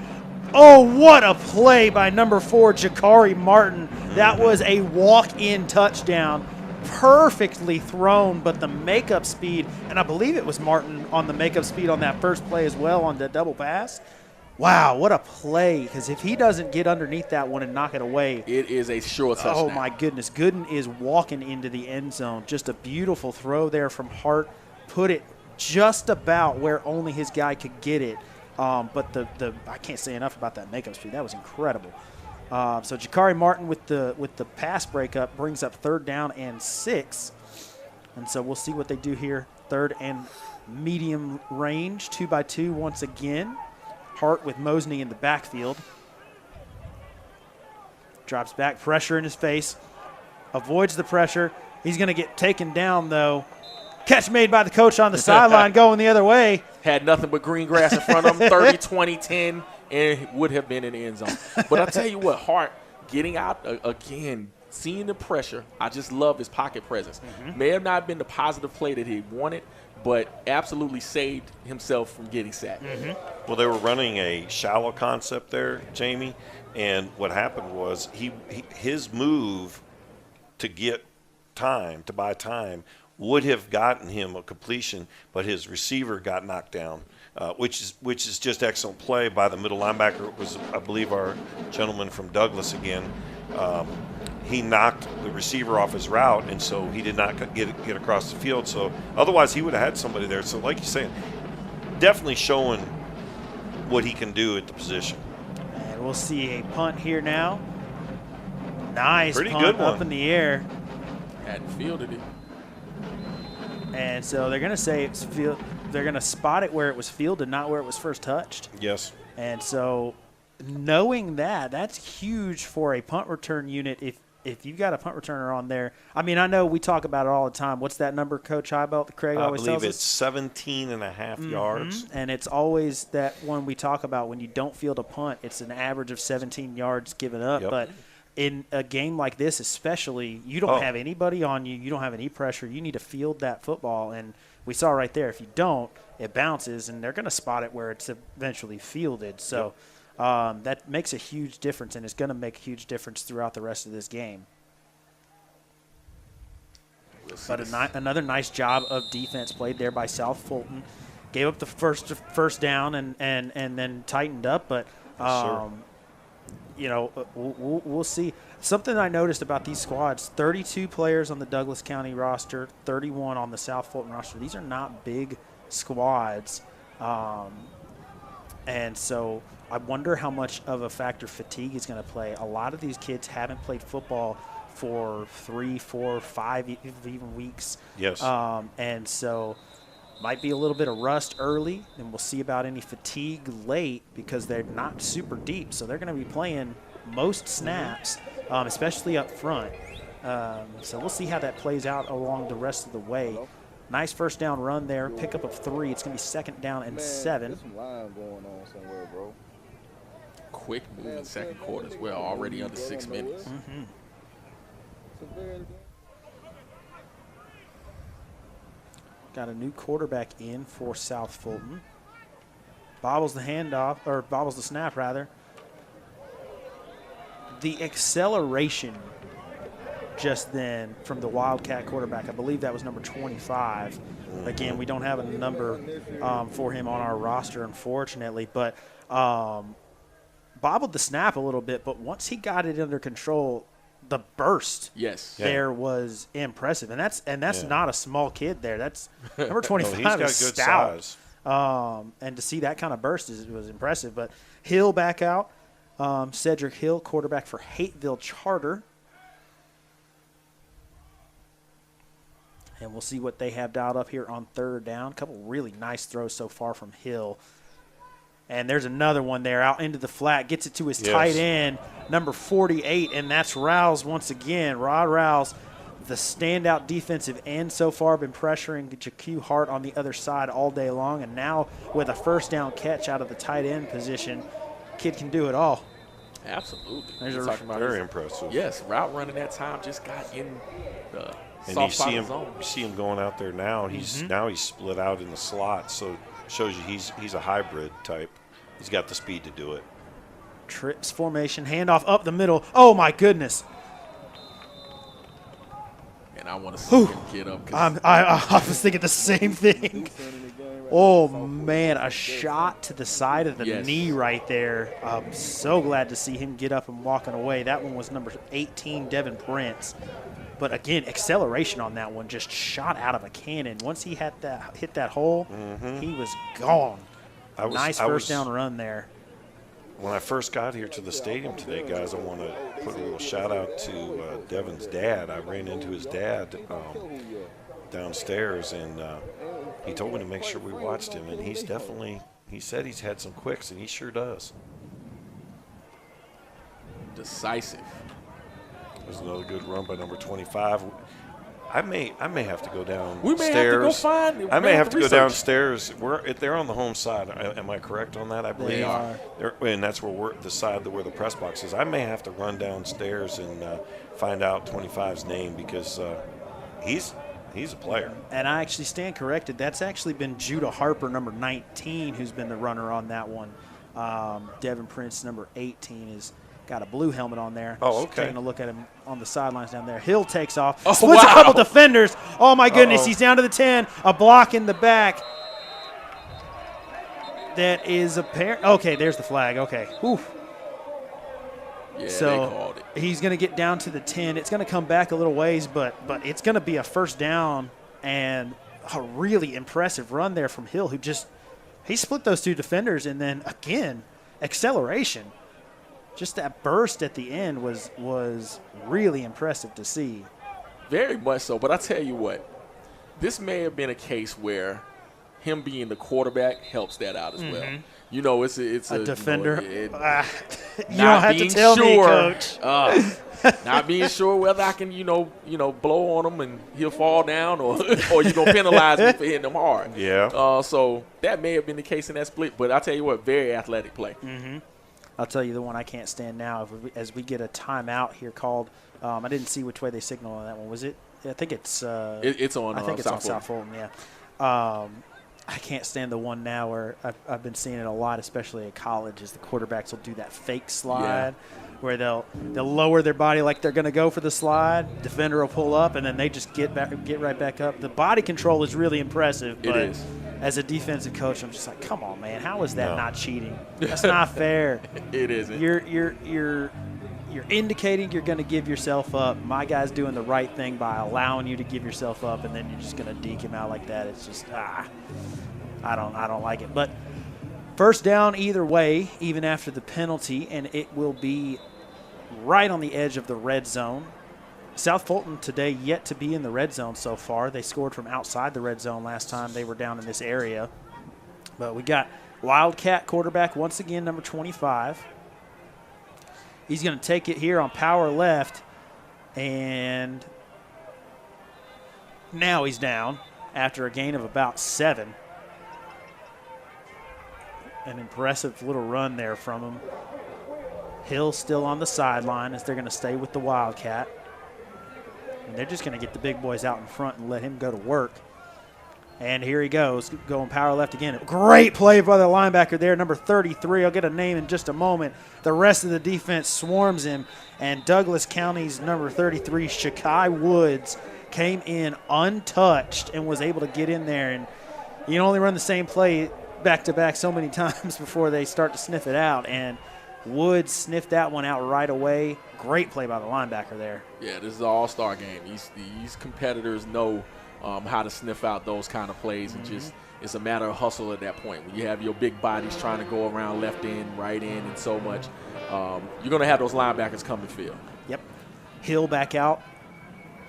Oh, what a play by number 4, Jakari Martin. That was a walk-in touchdown. perfectly thrown, but the makeup speed, and I believe it was Martin on the makeup speed on that first play as well on the double pass. Wow, what a play, because if he doesn't get underneath that one and knock it away. It is a sure touchdown. Oh, my goodness. Gooden is walking into the end zone. Just a beautiful throw there from Hart. Put it just about where only his guy could get it. But I can't say enough about that makeup speed. That was incredible. So Jakari Martin with the pass breakup brings up 3rd down and 6. And so we'll see what they do here. 3rd and medium range, 2-by-2 once again. Hart with Mosney in the backfield. Drops back, pressure in his face. Avoids the pressure. He's going to get taken down, though. Catch made by the coach on the sideline going the other way. Had nothing but green grass in front of him, 30, 20, 10, and would have been in the end zone. But I tell you what, Hart getting out again, seeing the pressure. I just love his pocket presence. May have not been the positive play that he wanted, but absolutely saved himself from getting sacked. Well, they were running a shallow concept there, Jamie, and what happened was his move to get time, to buy time, would have gotten him a completion, but his receiver got knocked down, which is just excellent play by the middle linebacker. It was, I believe, our gentleman from Douglas again. He knocked the receiver off his route, and so he did not get across the field. So otherwise, he would have had somebody there. So like you're saying, definitely showing what he can do at the position. And we'll see a punt here now. Nice Pretty punt good one. up in the air. Hadn't fielded it. And so they're going to say it's field. They're going to spot it where it was fielded, not where it was first touched. Yes. And so knowing that, that's huge for a punt return unit if you've got a punt returner on there. I mean, I know we talk about it all the time. What's that number, Coach Highbelt, that Craig always tells us? I believe it's 17 and a half yards. And it's always that one we talk about when you don't field a punt, it's an average of 17 yards given up. Yep. But in a game like this especially, you don't have anybody on you. You don't have any pressure. You need to field that football. And we saw right there, if you don't, it bounces, and they're going to spot it where it's eventually fielded. So that makes a huge difference, and it's going to make a huge difference throughout the rest of this game. But another nice job of defense played there by South Fulton. Gave up the first down and then tightened up. But, we'll see. Something I noticed about these squads, 32 players on the Douglas County roster, 31 on the South Fulton roster. These are not big squads. And so I wonder how much of a factor fatigue is going to play. A lot of these kids haven't played football for 3, 4, 5 even weeks. Yes. And so might be a little bit of rust early, and we'll see about any fatigue late because they're not super deep. So they're going to be playing most snaps, especially up front. So we'll see how that plays out along the rest of the way. Nice first down run there, pickup of 3. It's going to be 2nd down and 7. There's some line going on somewhere, bro. Quick move in second quarter as well, already under 6 minutes. Got a new quarterback in for South Fulton. Bobbles the handoff, or bobbles the snap, rather. The acceleration just then from the Wildcat quarterback, I believe that was number 25. Again, we don't have a number for him on our roster, unfortunately, but bobbled the snap a little bit, but once he got it under control, the burst there was impressive. And that's not a small kid there. That's number 25 he's got is good stout. size. And to see that kind of burst was impressive. But Hill back out. Cedric Hill, quarterback for Hateville Charter. And we'll see what they have dialed up here on 3rd down. A couple really nice throws so far from Hill. And there's another one there out into the flat. Gets it to his tight end, number 48, and that's Rouse once again. Rod Rouse, the standout defensive end so far, been pressuring JQ Hart on the other side all day long. And now with a first down catch out of the tight end position, kid can do it all. Absolutely. Very impressive. Yes, route running that time just got in the and soft spot of the zone. You see him going out there now. He's split out in the slot, so shows you he's a hybrid type. He's got the speed to do it. Trips formation, handoff up the middle. Oh, my goodness. And I want to see him get up. 'Cause I was thinking the same thing. Oh, man, a shot to the side of the knee right there. I'm so glad to see him get up and walking away. That one was number 18, Devin Prince. But, again, acceleration on that one, just shot out of a cannon. Once he had hit that hole, he was gone. Nice first down run there. When I first got here to the stadium today, guys, I want to put a little shout-out to Devin's dad. I ran into his dad downstairs, and he told me to make sure we watched him, and he's definitely – he said he's had some quicks, and he sure does. Decisive. There's another good run by number 25. I may have to go downstairs. We may have to go find. I may have to go downstairs. They're on the home side. Am I correct on that? I believe they are. And that's where the side where the press box is. I may have to run downstairs and find out 25's name because he's a player. And I actually stand corrected. That's actually been Judah Harper, number 19, who's been the runner on that one. Devin Prince, number 18, is got a blue helmet on there. Oh, Just okay. taking a look at him on the sidelines down there. Hill takes off. Oh, Splits a wow. couple defenders. Oh, my goodness. He's down to the 10. A block in the back. That is apparent. Okay, there's the flag. Okay. Whew. Yeah, So they called it. he's going to get down to the 10. It's going to come back a little ways, but it's going to be a first down and a really impressive run there from Hill, who he split those two defenders, and then again, acceleration. Just that burst at the end was really impressive to see. Very much so. But I tell you what, this may have been a case where him being the quarterback helps that out as well. You know, it's a Defender. You know, You don't have to tell me, Coach. Not being sure whether I can, blow on him and he'll fall down, or you're gonna penalize me for hitting him hard. Yeah. So that may have been the case in that split. But I tell you what, very athletic play. I'll tell you the one I can't stand now. As we get a timeout here called, I didn't see which way they signaled on that one. Was it? I think it's. It's on. I think it's on South South Fulton. Yeah. I can't stand the one now where I've been seeing it a lot, especially at college, is the quarterbacks will do that fake slide, where they'll lower their body like they're going to go for the slide. Defender will pull up, and then they just get right back up. The body control is really impressive, but It is. as a defensive coach, I'm just like, come on, man, how is that not cheating? That's not fair. It isn't. You're indicating you're going to give yourself up. My guy's doing the right thing by allowing you to give yourself up, and then you're just going to deke him out like that. It's just I don't like it. But first down either way, even after the penalty, and it will be right on the edge of the red zone. South Fulton today yet to be in the red zone so far. They scored from outside the red zone last time they were down in this area. But we got Wildcat quarterback once again, number 25. He's going to take it here on power left, and now he's down after a gain of about 7. An impressive little run there from him. Hill still on the sideline as they're going to stay with the Wildcat. And they're just going to get the big boys out in front and let him go to work. And here he goes, going power left again. Great play by the linebacker there, number 33. I'll get a name in just a moment. The rest of the defense swarms him, and Douglas County's number 33, Shakai Woods, came in untouched and was able to get in there. And you can only run the same play back-to-back so many times before they start to sniff it out. And Woods sniffed that one out right away. Great play by the linebacker there. Yeah, this is an all-star game. These competitors know how to sniff out those kind of plays, and just it's a matter of hustle at that point. When you have your big bodies trying to go around left end, right end, and so much, you're going to have those linebackers come to field. Yep. Hill back out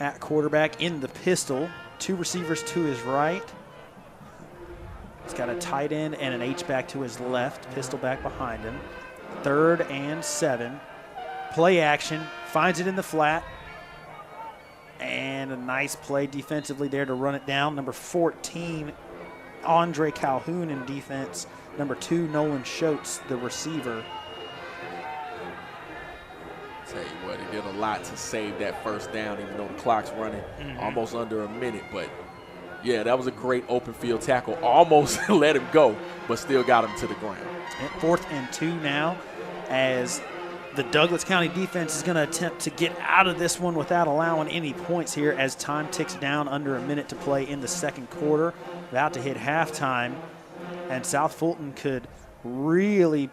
at quarterback in the pistol. 2 receivers to his right. He's got a tight end and an H-back to his left, pistol back behind him. 3rd and 7. Play action, finds it in the flat. And a nice play defensively there to run it down. Number 14, Andre Calhoun in defense. Number 2, Nolan Schultz, the receiver. Tell you what, he did a lot to save that first down, even though the clock's running almost under a minute. But, yeah, that was a great open field tackle. Almost let him go, but still got him to the ground. 4th and 2 now as The Douglas County defense is going to attempt to get out of this one without allowing any points here as time ticks down under a minute to play in the second quarter. About to hit halftime, and South Fulton could really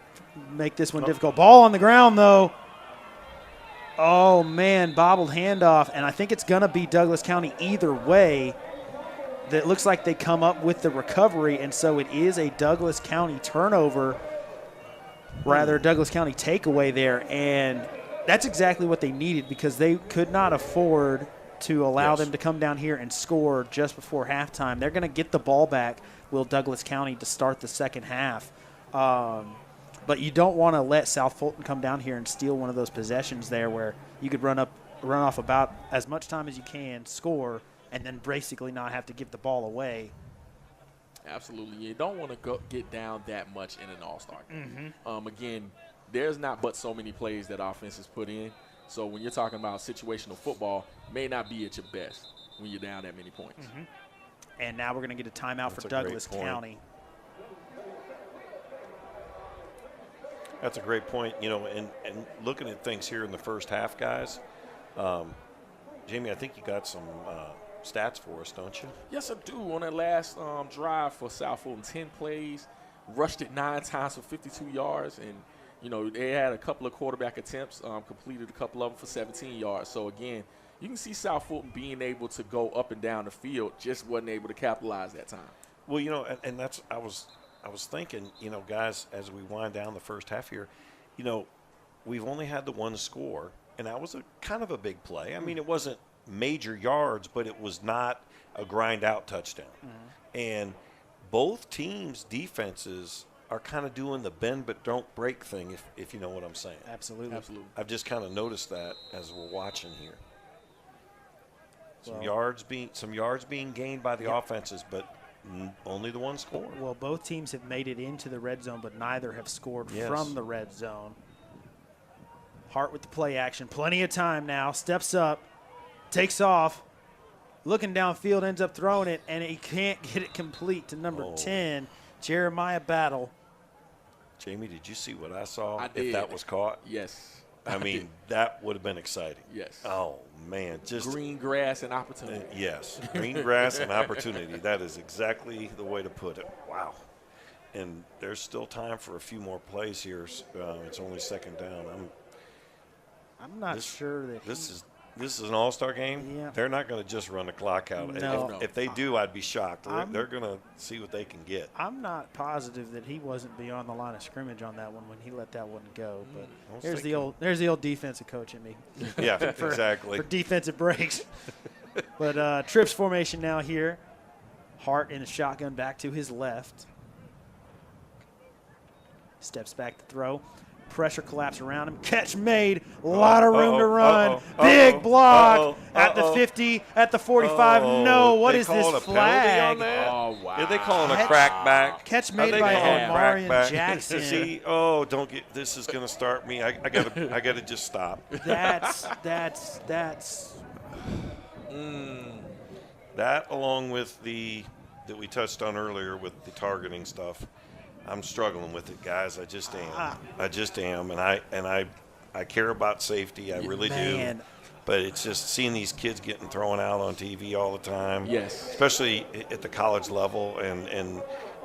make this one difficult. Ball on the ground, though. Oh, man, bobbled handoff, and I think it's going to be Douglas County either way. That looks like they come up with the recovery, and so it is a Douglas County turnover, rather Douglas County takeaway there, and that's exactly what they needed because they could not afford to allow them to come down here and score just before halftime. They're going to get the ball back, will Douglas County, to start the second half. But you don't want to let South Fulton come down here and steal one of those possessions there where you could run off about as much time as you can, score, and then basically not have to give the ball away. Absolutely. You don't want to get down that much in an all-star game. Again, there's not but so many plays that offenses put in. So when you're talking about situational football, may not be at your best when you're down that many points. And now we're going to get a timeout for Douglas County. That's a great point. You know, and looking at things here in the first half, guys, Jamie, I think you got some stats for us, don't you? Yes, I do. On that last drive for South Fulton, 10 plays, rushed it 9 times for 52 yards, and, you know, they had a couple of quarterback attempts, completed a couple of them for 17 yards. So, again, you can see South Fulton being able to go up and down the field, just wasn't able to capitalize that time. Well, you know, and that's I was thinking, you know, guys, as we wind down the first half here, you know, we've only had the one score, and that was a kind of a big play. I mean, it wasn't major yards, but it was not a grind-out touchdown. And both teams' defenses are kind of doing the bend but don't break thing, if you know what I'm saying. Absolutely. I've just kind of noticed that as we're watching here. Some yards being gained by the offenses, but only the one score. Well, both teams have made it into the red zone, but neither have scored from the red zone. Hart with the play action. Plenty of time now. Steps up. Takes off. Looking downfield, ends up throwing it, and he can't get it complete to number 10, Jeremiah Battle. Jamie, did you see what I saw? I did. If that was caught? Yes. I mean, that would have been exciting. Yes. Oh, man. Just green grass and opportunity. Yes. Green grass and opportunity. That is exactly the way to put it. Wow. And there's still time for a few more plays here. It's only second down. I'm not sure that this is an all-star game. Yeah. They're not going to just run the clock out. No. If they do, I'd be shocked. They're going to see what they can get. I'm not positive that he wasn't beyond the line of scrimmage on that one when he let that one go. But there's the old defensive coach in me. Yeah, exactly. For defensive breaks. But trips formation now here. Hart in the shotgun back to his left. Steps back to throw. Pressure collapse around him. Catch made. A lot of room to run. Big block at the 50, at the 45. No, what is this flag? On that? Oh, wow. Are they calling a crackback? Catch made by Omarion Jackson. See, don't get. This is going to start me. I gotta just stop. That's. That along with that we touched on earlier with the targeting stuff. I'm struggling with it, guys. I just am. And I care about safety. I really do. But it's just seeing these kids getting thrown out on TV all the time. Yes. Especially at the college level. And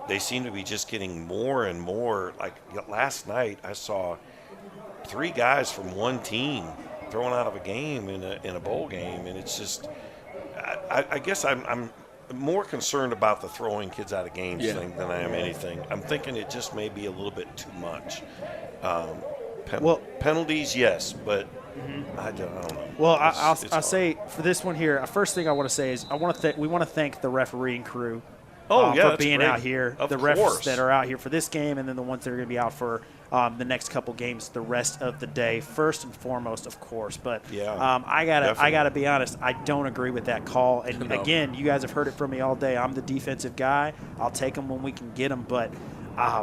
they seem to be just getting more and more. Like last night, I saw 3 guys from one team thrown out of a game in a bowl game. And it's just I guess I'm more concerned about the throwing kids out of games thing than I am anything. I'm thinking it just may be a little bit too much. Penalties, yes, but I don't know. Well, I'll say for this one here, first thing I want to say is we want to thank the refereeing crew for being out here. The refs that are out here for this game, and then the ones that are going to be out for the next couple games the rest of the day. First and foremost, of course. But I gotta be honest. I don't agree with that call. And again, you guys have heard it from me all day. I'm the defensive guy. I'll take them when we can get them. But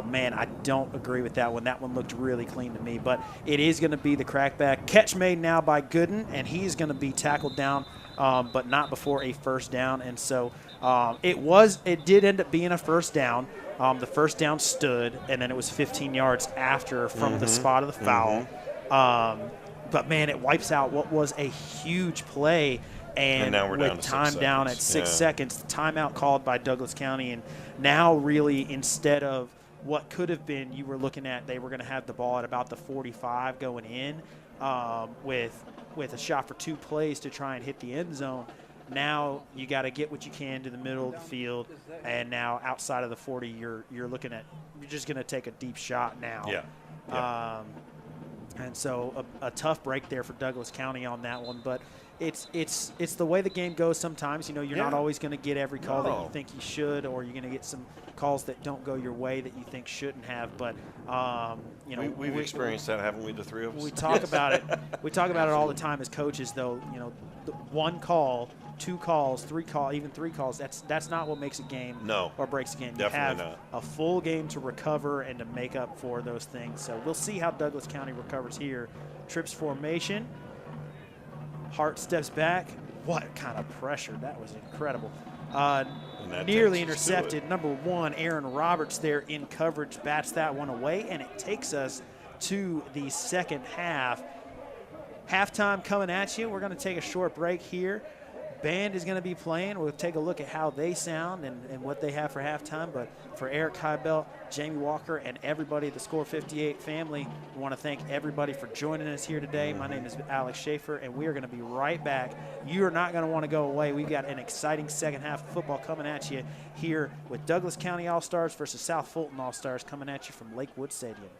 man, I don't agree with that one. That one looked really clean to me. But it is going to be the crackback. Catch made now by Gooden, and he's going to be tackled down, but not before a first down. And so it did end up being a first down. The first down stood, and then it was 15 yards after from the spot of the foul. But man, it wipes out what was a huge play. And now we're with down to 6 time down at seconds. 6 Yeah. seconds, the timeout called by Douglas County. And now really instead of what could have been, you were looking at they were going to have the ball at about the 45 going in with a shot for 2 plays to try and hit the end zone. Now you got to get what you can to the middle of the field, and now outside of the 40, you're looking at you're just going to take a deep shot now. Yeah. And so a tough break there for Douglas County on that one, but it's the way the game goes sometimes. You know, you're not always going to get every call that you think you should, or you're going to get some calls that don't go your way that you think shouldn't have. But you know, We've experienced that, haven't we, the three of us? we talk about it. We talk about it all the time as coaches, though. You know, one call, 2 calls, 3 calls, even 3 calls. That's not what makes a game or breaks a game. Definitely you have a full game to recover and to make up for those things. So we'll see how Douglas County recovers here. Trips formation. Hart steps back. What kind of pressure? That was incredible. Nearly intercepted. Number 1, Aaron Roberts there in coverage, bats that one away, and it takes us to the second half. Halftime coming at you. We're going to take a short break here. Band is going to be playing. We'll take a look at how they sound and what they have for halftime. But for Eric Kybell, Jamie Walker, and everybody at the Score 58 family, we want to thank everybody for joining us here today. My name is Alex Schaefer, and we are going to be right back. You are not going to want to go away. We've got an exciting second half of football coming at you here with Douglas County All-Stars versus South Fulton All-Stars coming at you from Lakewood Stadium.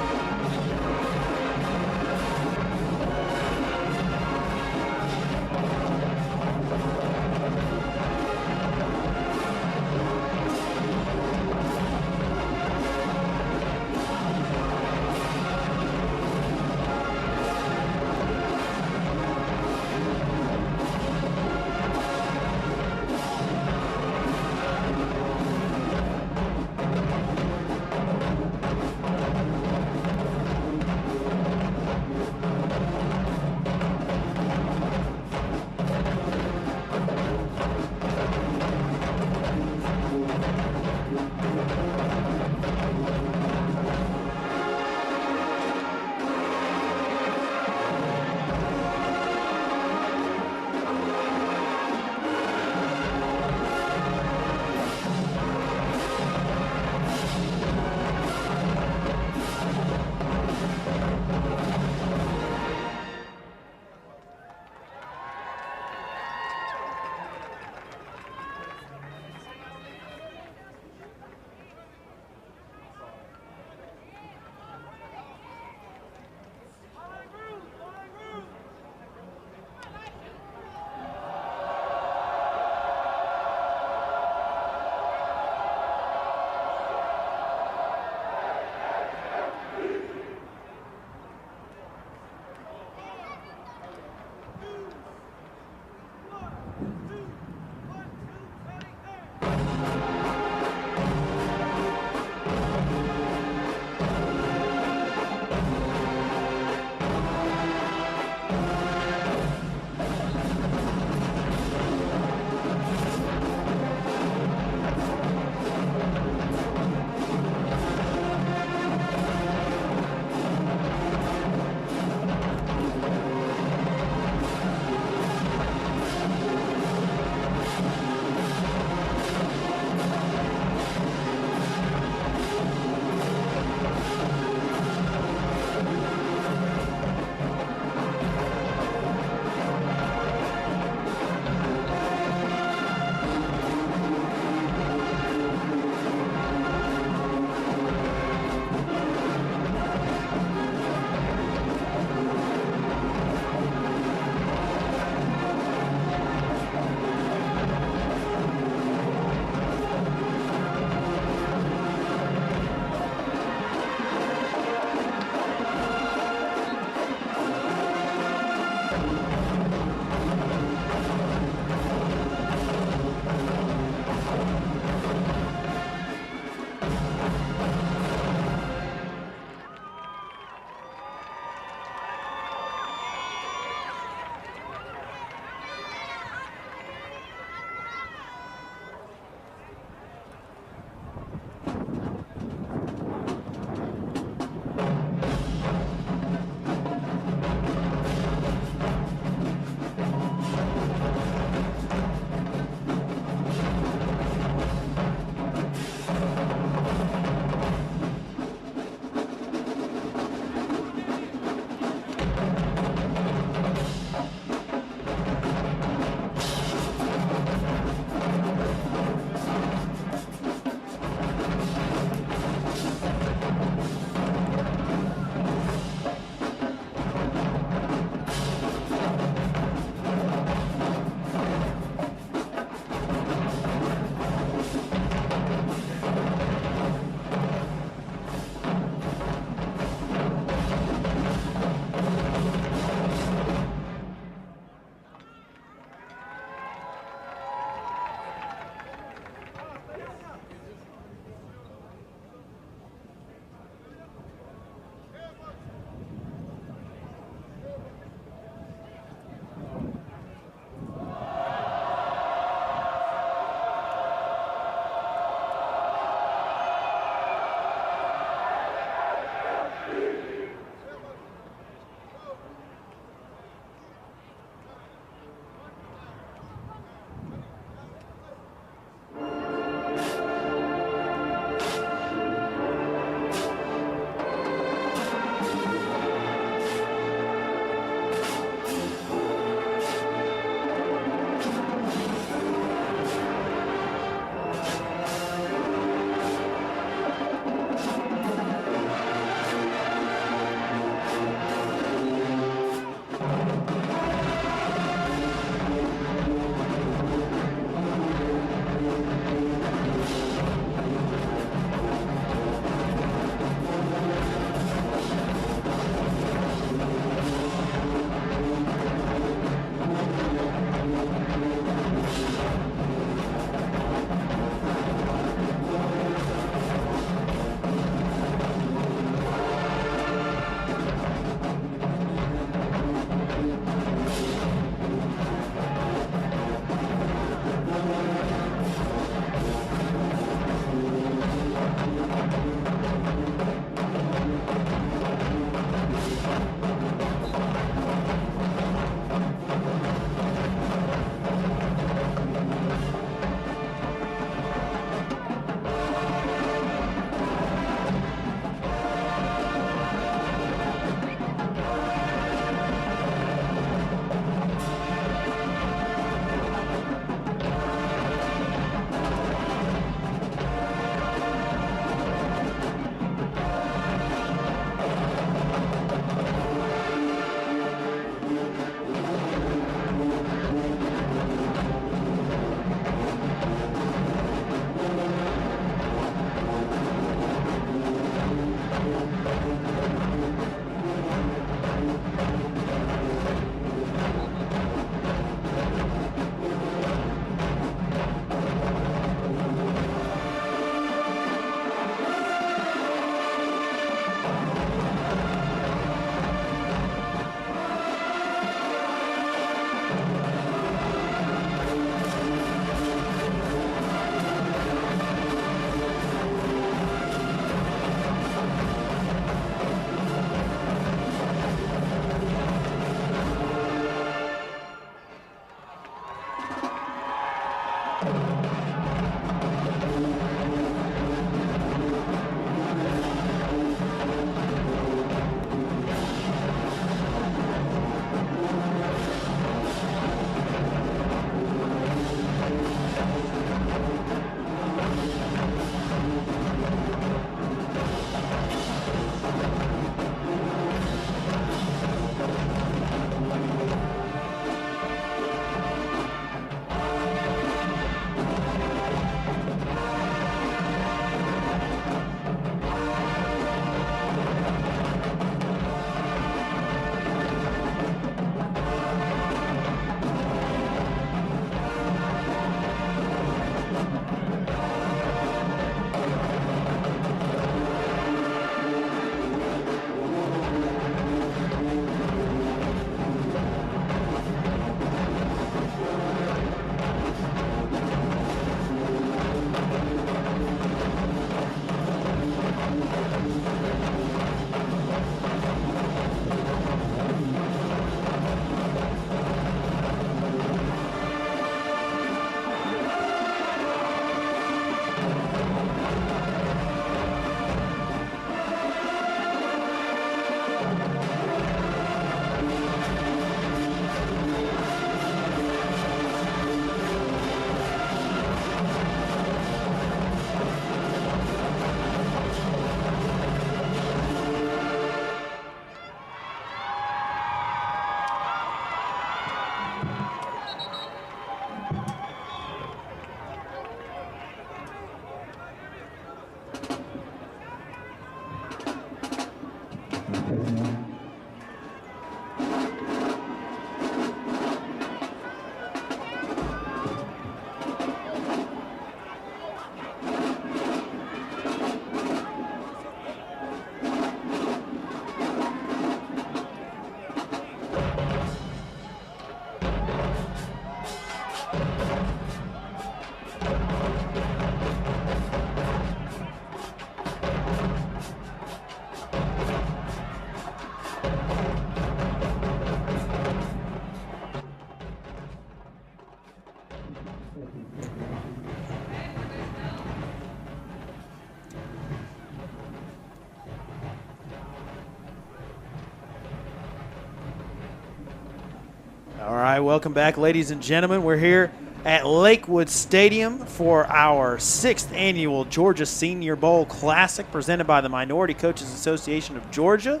All right, welcome back, ladies and gentlemen. We're here at Lakewood Stadium for our 6th annual Georgia Senior Bowl Classic presented by the Minority Coaches Association of Georgia.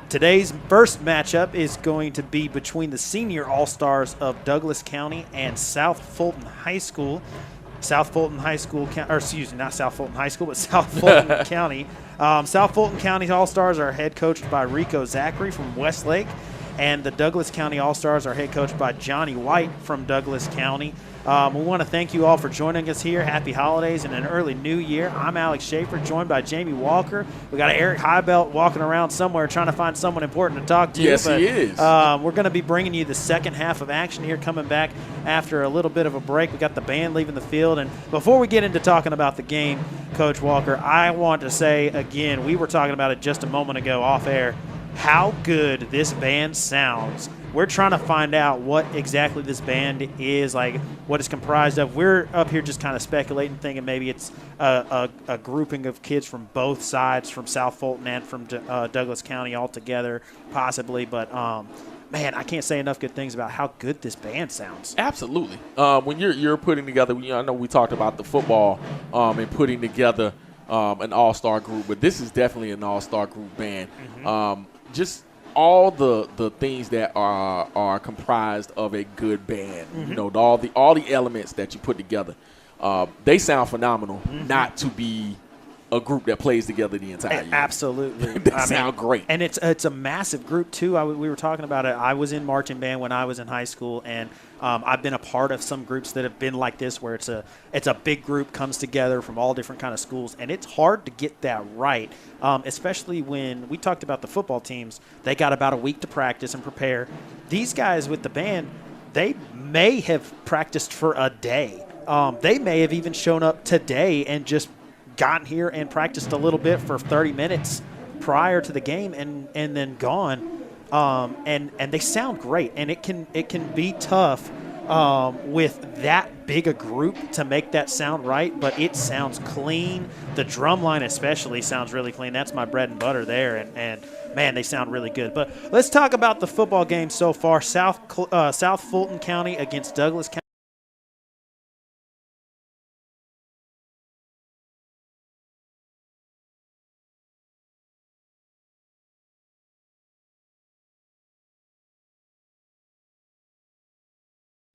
Today's first matchup is going to be between the senior All-Stars of Douglas County and South Fulton High School. South Fulton High School, or excuse me, not South Fulton High School, but South Fulton County. South Fulton County All-Stars are head coached by Rico Zachary from Westlake, and the Douglas County All-Stars are head coached by Johnny White from Douglas County. We want to thank you all for joining us here. Happy holidays and an early new year. I'm Alex Schaefer, joined by Jamie Walker. We got Eric Highbelt walking around somewhere trying to find someone important to talk to. Yes, he is. We're going to be bringing you the second half of action here, coming back after a little bit of a break. We got the band leaving the field. And before we get into talking about the game, Coach Walker, I want to say again, we were talking about it just a moment ago off air, how good this band sounds. We're trying to find out what exactly this band is, like what it's comprised of. We're up here just kind of speculating, thinking maybe it's a grouping of kids from both sides, from South Fulton and from Douglas County all together, possibly. But, man, I can't say enough good things about how good this band sounds. Absolutely. When you're putting together, I know we talked about the football and putting together an all-star group, but this is definitely an all-star group band. Mm-hmm. Just all the things that are comprised of a good band, mm-hmm. All the elements that you put together, they sound phenomenal. Mm-hmm. Not to be a group that plays together the entire year. Absolutely, they sound great, and it's a massive group too. We were talking about it. I was in marching band when I was in high school, and I've been a part of some groups that have been like this, where it's a big group comes together from all different kind of schools, and it's hard to get that right, especially when we talked about the football teams. They got about a week to practice and prepare. These guys with the band, they may have practiced for a day. They may have even shown up today and just gotten here and practiced a little bit for 30 minutes prior to the game and then gone. And they sound great, and it can be tough with that big a group to make that sound right, but it sounds clean. The drum line especially sounds really clean. That's my bread and butter there, and man, they sound really good. But let's talk about the football game so far. South Fulton County against Douglas County.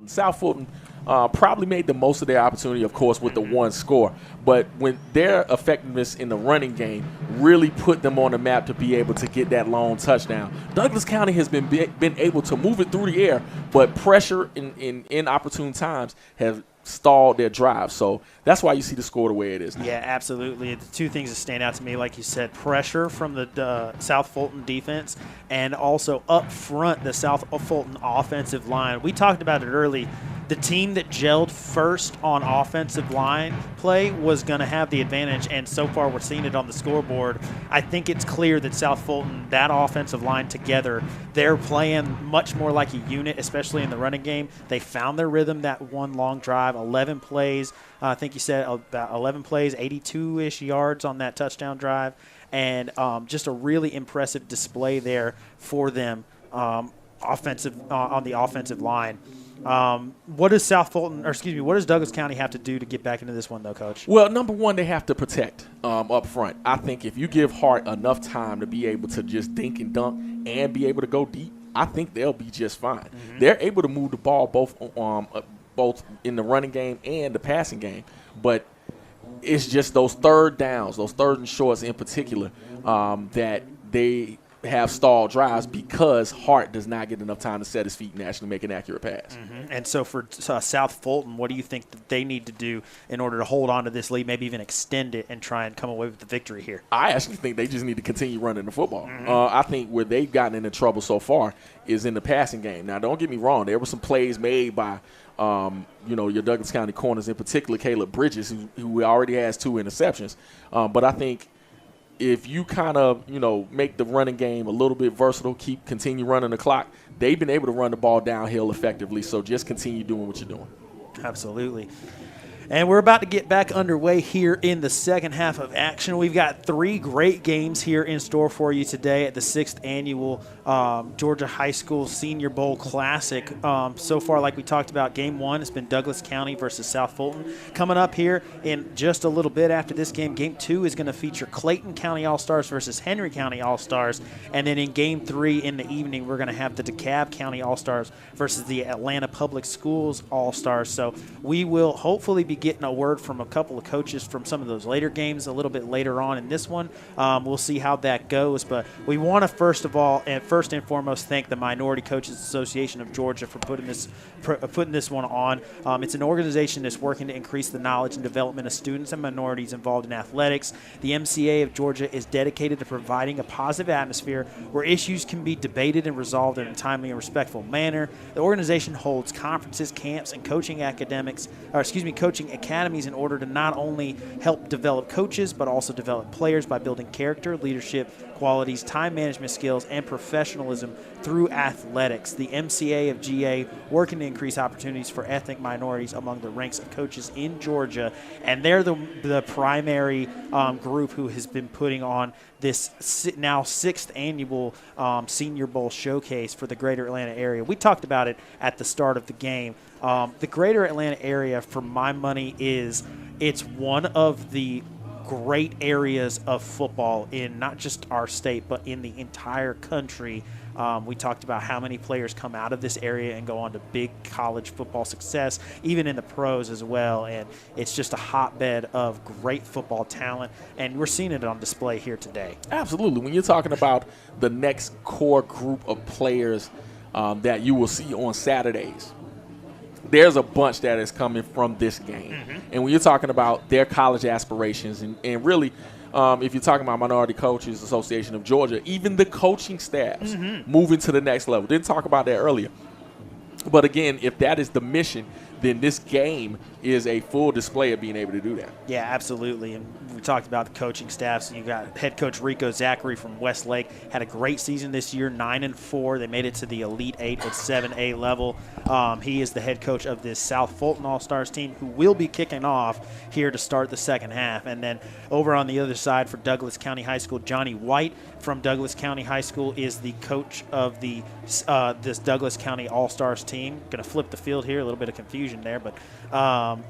South Fulton probably made the most of their opportunity, of course, with the one score. But when their effectiveness in the running game really put them on the map to be able to get that long touchdown. Douglas County has been able to move it through the air, but pressure in inopportune times have stalled their drive. So that's why you see the score the way it is now. Yeah, absolutely. The two things that stand out to me, like you said, pressure from the South Fulton defense, and also up front the South Fulton offensive line. We talked about it early. The team that gelled first on offensive line play was going to have the advantage, and so far we're seeing it on the scoreboard. I think it's clear that South Fulton, that offensive line together, they're playing much more like a unit, especially in the running game. They found their rhythm that one long drive, 11 plays. I think you said about 11 plays, 82-ish yards on that touchdown drive, and just a really impressive display there for them on the offensive line. What does what does Douglas County have to do to get back into this one, though, Coach? Well, number one, they have to protect up front. I think if you give Hart enough time to be able to just dink and dunk and be able to go deep, I think they'll be just fine. Mm-hmm. They're able to move the ball both in the running game and the passing game, but it's just those third downs, those third and shorts in particular, that they have stalled drives because Hart does not get enough time to set his feet and actually make an accurate pass. Mm-hmm. And so for South Fulton, what do you think that they need to do in order to hold on to this lead, maybe even extend it and try and come away with the victory here? I actually think they just need to continue running the football. Mm-hmm. I think where they've gotten into trouble so far is in the passing game. Now, don't get me wrong. There were some plays made by your Douglas County corners, in particular Caleb Bridges, who already has 2 interceptions. But I think if you kind of, make the running game a little bit versatile, continue running the clock, they've been able to run the ball downhill effectively. So just continue doing what you're doing. Absolutely. And we're about to get back underway here in the second half of action. We've got 3 great games here in store for you today at the 6th annual Georgia High School Senior Bowl Classic. So far, like we talked about, game 1 has been Douglas County versus South Fulton. Coming up here in just a little bit after this game, game 2 is going to feature Clayton County All-Stars versus Henry County All-Stars. And then in game 3 in the evening, we're going to have the Dekalb County All-Stars versus the Atlanta Public Schools All-Stars. So we will hopefully be getting a word from a couple of coaches from some of those later games a little bit later on in this one. We'll see how that goes, but we want to first and foremost thank the Minority Coaches Association of Georgia for putting this one on. It's an organization that's working to increase the knowledge and development of students and minorities involved in athletics. The MCA of Georgia is dedicated to providing a positive atmosphere where issues can be debated and resolved in a timely and respectful manner. The organization holds conferences, camps, and coaching academies in order to not only help develop coaches but also develop players by building character, leadership qualities, time management skills, and professionalism through athletics. The MCA of GA working to increase opportunities for ethnic minorities among the ranks of coaches in Georgia, and they're the primary group who has been putting on this now 6th annual Senior Bowl showcase for the greater Atlanta area. We talked about it at the start of the game. The greater Atlanta area, for my money, it's one of the great areas of football in not just our state but in the entire country. We talked about how many players come out of this area and go on to big college football success, even in the pros as well, and it's just a hotbed of great football talent, and we're seeing it on display here today. Absolutely. When you're talking about the next core group of players that you will see on Saturdays, there's a bunch that is coming from this game. Mm-hmm. And when you're talking about their college aspirations and really if you're talking about Minority Coaches Association of Georgia, even the coaching staffs moving to the next level. Didn't talk about that earlier. But again, if that is the mission, then this game is a full display of being able to do that. Yeah, absolutely. And we talked about the coaching staffs. You got head coach Rico Zachary from Westlake, had a great season this year, 9-4. They made it to the Elite 8 at 7A level. He is the head coach of this South Fulton All-Stars team, who will be kicking off here to start the second half. And then over on the other side for Douglas County High School, Johnny White from Douglas County High School is the coach of this Douglas County All-Stars team. Going to flip the field here, a little bit of confusion there, but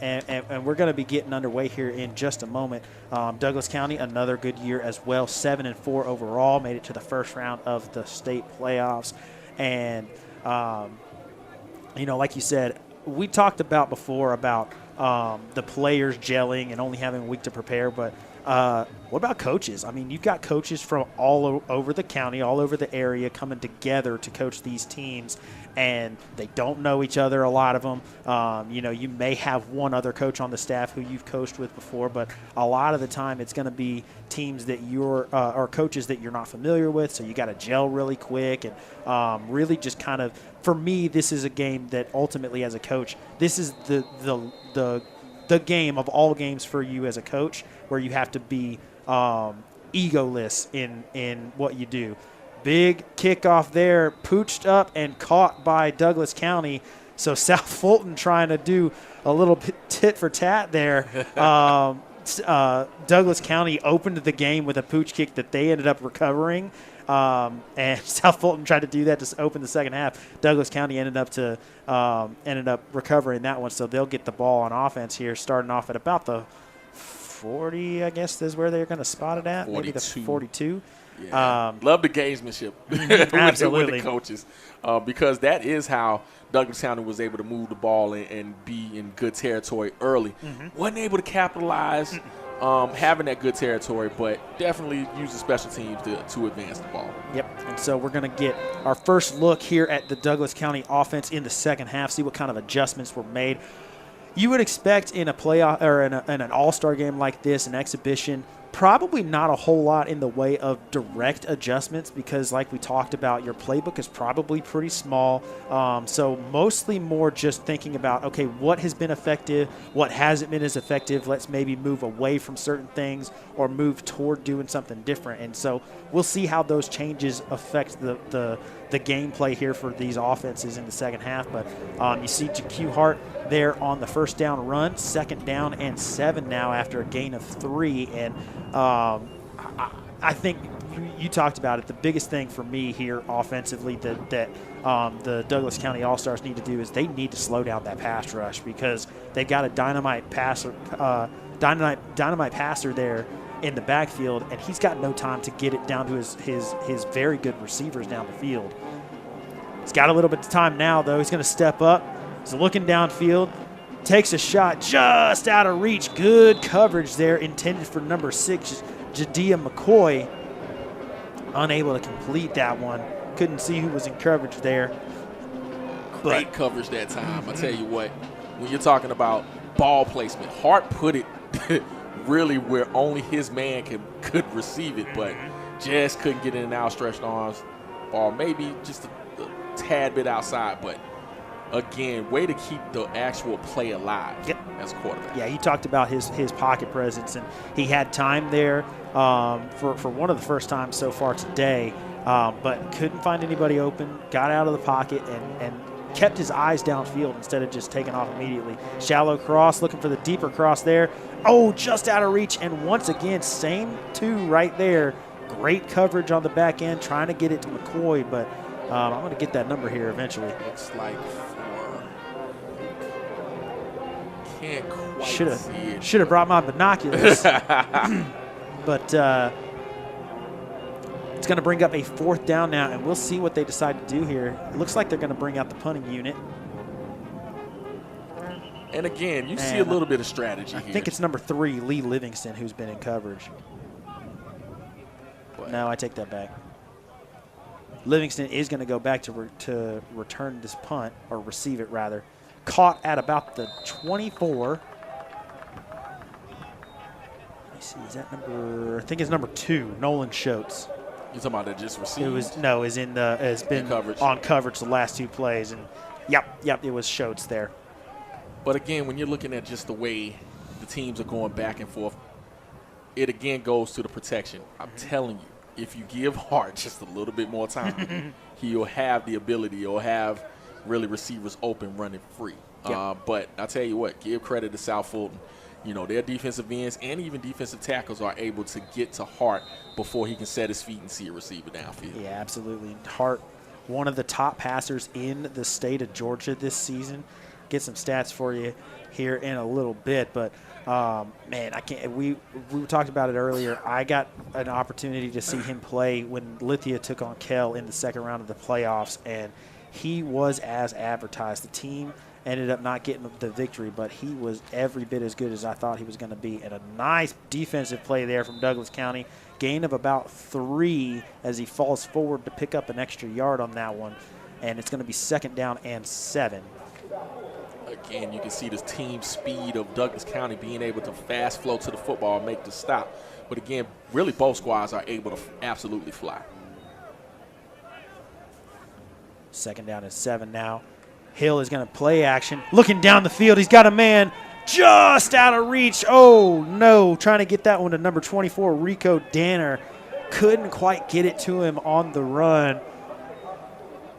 and we're going to be getting underway here in just a moment. Douglas County, another good year as well, 7-4 overall, made it to the first round of the state playoffs. And like you said, we talked about before about the players gelling and only having a week to prepare, but what about coaches? I mean, you've got coaches from all over the county, all over the area coming together to coach these teams, and they don't know each other, a lot of them. You may have one other coach on the staff who you've coached with before, but a lot of the time it's going to be teams that or coaches that you're not familiar with, so you got to gel really quick and really just kind of, for me, this is a game that ultimately as a coach, this is the game of all games for you as a coach, where you have to be egoless in what you do. Big kickoff there, pooched up and caught by Douglas County. So South Fulton trying to do a little bit tit for tat there. Douglas County opened the game with a pooch kick that they ended up recovering. And South Fulton tried to do that to open the second half. Douglas County ended up recovering that one, so they'll get the ball on offense here, starting off at about the 40, I guess is where they're going to spot it at. 42. Maybe the 42. Yeah. Love the gamesmanship Absolutely. with the coaches, because that is how Douglas County was able to move the ball and be in good territory early. Wasn't able to capitalize having that good territory, but definitely use the special teams to advance the ball. Yep, and so we're going to get our first look here at the Douglas County offense in the second half, see what kind of adjustments were made. You would expect in a playoff or in an all-star game like this, an exhibition, probably not a whole lot in the way of direct adjustments because, like we talked about, your playbook is probably pretty small. So mostly more just thinking about, okay, what has been effective, what hasn't been as effective. Let's maybe move away from certain things or move toward doing something different. And so we'll see how those changes affect the the gameplay here for these offenses in the second half. But you see JQ Hart there on the first down run, 2nd down and 7 now after a gain of 3. And I think you talked about it. The biggest thing for me here offensively that the Douglas County All-Stars need to do is they need to slow down that pass rush, because they've got a dynamite passer there in the backfield, and he's got no time to get it down to his very good receivers down the field. He's got a little bit of time now, though. He's going to step up. He's looking downfield, takes a shot just out of reach. Good coverage there, intended for number 6, Jadiah McCoy. Unable to complete that one. Couldn't see who was in coverage there. Great coverage that time. I tell you what, when you're talking about ball placement, Hart put it really where only his man could receive it, but just couldn't get in and outstretched arms. Ball maybe just a tad bit outside, but again, way to keep the actual play alive as a quarterback. Yeah, he talked about his pocket presence, and he had time there for one of the first times so far today, but couldn't find anybody open, got out of the pocket, and kept his eyes downfield instead of just taking off immediately. Shallow cross, looking for the deeper cross there. Oh, just out of reach, and once again, same 2 right there. Great coverage on the back end, trying to get it to McCoy, but I'm going to get that number here eventually. Looks like 4. Can't quite see it. Should have brought my binoculars. But it's going to bring up a 4th down now, and we'll see what they decide to do here. It looks like they're going to bring out the punting unit. And again, you see a little bit of strategy here. I think it's number 3, Lee Livingston, who's been in coverage. But no, I take that back. Livingston is going to go back to return this punt, or receive it rather. Caught at about the 24. Let me see, is that number? I think it's number 2, Nolan Schultz. You talking about that just received? Has been on coverage the last 2 plays, and yep, it was Schultz there. But again, when you're looking at just the way the teams are going back and forth, it again goes to the protection. I'm telling you, if you give Hart just a little bit more time, he'll have the ability, he'll have really receivers open, running free. Yep. But I tell you what, give credit to South Fulton. You know, their defensive ends and even defensive tackles are able to get to Hart before he can set his feet and see a receiver downfield. Yeah, absolutely. Hart, one of the top passers in the state of Georgia this season. Get some stats for you here in a little bit, but man, I can't. We talked about it earlier. I got an opportunity to see him play when Lithia took on Kell in the 2nd round of the playoffs, and he was as advertised. The team ended up not getting the victory, but he was every bit as good as I thought he was going to be. And a nice defensive play there from Douglas County. Gain of about 3 as he falls forward to pick up an extra yard on that one, and it's going to be 2nd down and 7. Again, you can see this team speed of Douglas County being able to fast flow to the football and make the stop. But again, really both squads are able to absolutely fly. 2nd down and 7 now. Hill is going to play action. Looking down the field, he's got a man just out of reach. Oh, no, trying to get that one to number 24, Rico Danner. Couldn't quite get it to him on the run.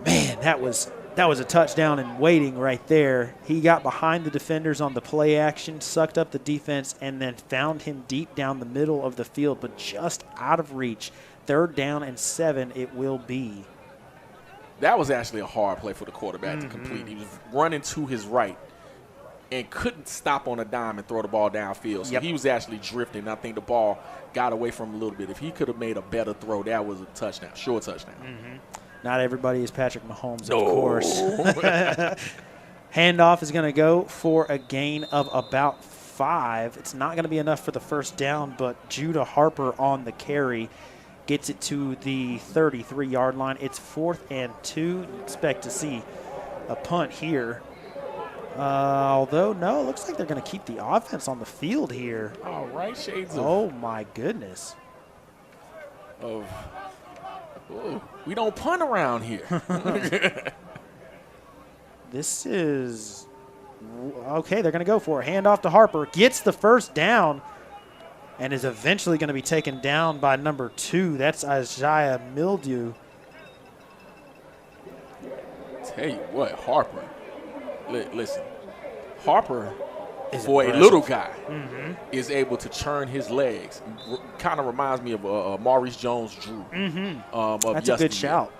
Man, that was a touchdown in waiting right there. He got behind the defenders on the play action, sucked up the defense, and then found him deep down the middle of the field, but just out of reach. 3rd down and 7 it will be. That was actually a hard play for the quarterback to complete. He was running to his right and couldn't stop on a dime and throw the ball downfield. So he was actually drifting. I think the ball got away from him a little bit. If he could have made a better throw, that was a touchdown, sure touchdown. Not everybody is Patrick Mahomes, of course. Handoff is going to go for a gain of about 5. It's not going to be enough for the 1st down, but Judah Harper on the carry gets it to the 33-yard line. It's 4th and 2. Expect to see a punt here. Although, no, it looks like they're going to keep the offense on the field here. All right, shades of. Oh, my goodness. We don't punt around here. This is okay. They're going to go for it. Handoff to Harper. Gets the 1st down and is eventually going to be taken down by number 2. That's Isaiah Mildew. Tell you what, Harper. Listen, Harper, Is for a impressive. little guy, is able to churn his legs. Kind of reminds me of Maurice Jones-Drew. That's a good shout.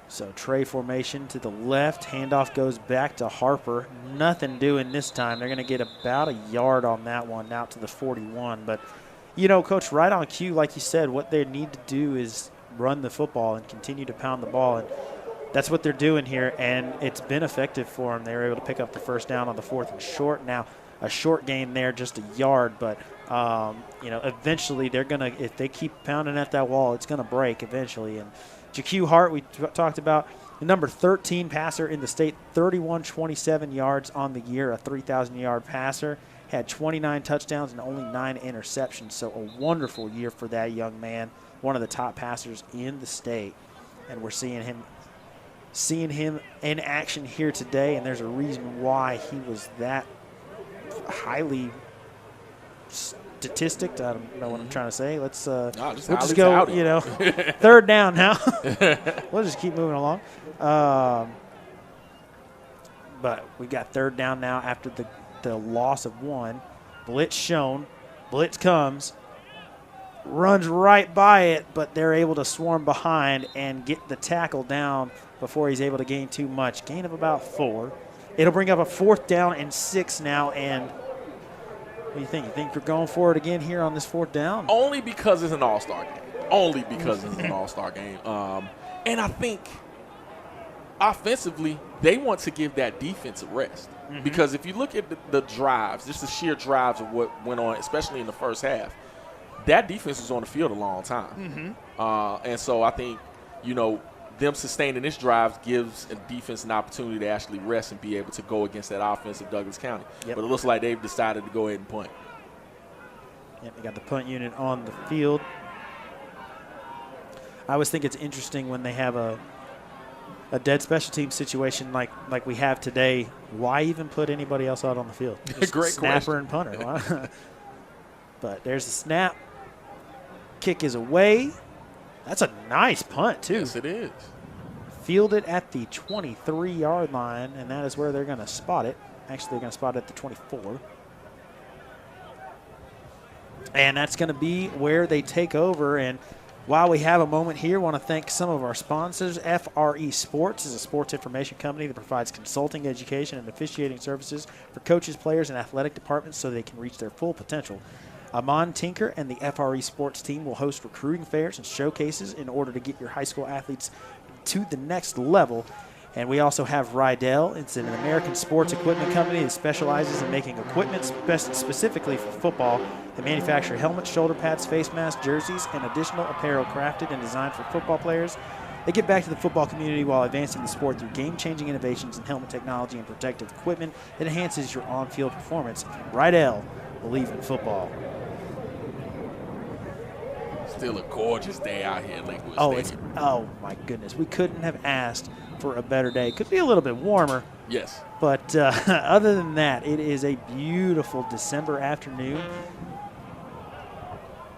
So tray formation to the left. Handoff goes back to Harper. Nothing doing this time. They're going to get about a yard on that one out to the 41. But, you know, Coach, right on cue, like you said, what they need to do is run the football and continue to pound the ball. And that's what they're doing here, and it's been effective for them. They were able to pick up the first down on the 4th and short. Now, a short gain there, just a yard, but, you know, eventually they're going to, if they keep pounding at that wall, it's going to break eventually. And JQ Hart, we talked about, the number 13 passer in the state, 31-27 yards on the year, a 3,000-yard passer, had 29 touchdowns and only 9 interceptions. So a wonderful year for that young man, one of the top passers in the state. And we're seeing him in action here today, and there's a reason why he was that highly statistic. I don't know what I'm trying to say. Let's we'll just go, touted. you know, third down now. We'll just keep moving along. But we got third down now after the loss of 1. Blitz shown. Blitz comes. Runs right by it, but they're able to swarm behind and get the tackle down before he's able to gain too much. Gain of about 4. It'll bring up a 4th down and 6 now. And what do you think? You think you're going for it again here on this 4th down? Only because it's an all-star game. Only because it's an all-star game. And I think offensively, they want to give that defense a rest. Because if you look at the drives, just the sheer drives of what went on, especially in the first half, that defense was on the field a long time. And so I think, you know, them sustaining this drive gives a defense an opportunity to actually rest and be able to go against that offense of Douglas County. But it looks like they've decided to go ahead and punt. Yep, they got the punt unit on the field. I always think it's interesting when they have a dead special team situation like we have today. Why even put anybody else out on the field? Just Great snapper and punter. But there's the snap. Kick is away. That's a nice punt, too. Yes, it is. Fielded at the 23-yard line, and that is where they're going to spot it. Actually, they're going to spot it at the 24. And that's going to be where they take over. And while we have a moment here, I want to thank some of our sponsors. FRE Sports is a sports information company that provides consulting, education, and officiating services for coaches, players, and athletic departments so they can reach their full potential. Amon Tinker and the FRE Sports team will host recruiting fairs and showcases in order to get your high school athletes to the next level. And we also have Rydell. It's an American sports equipment company that specializes in making equipment specifically for football. They manufacture helmets, shoulder pads, face masks, jerseys, and additional apparel crafted and designed for football players. They give back to the football community while advancing the sport through game-changing innovations in helmet technology and protective equipment that enhances your on-field performance. Rydell, believe in football. Still a gorgeous day out here at Lakewood Stadium. Oh, my goodness. We couldn't have asked for a better day. Could be a little bit warmer. Yes. But other than that, it is a beautiful December afternoon.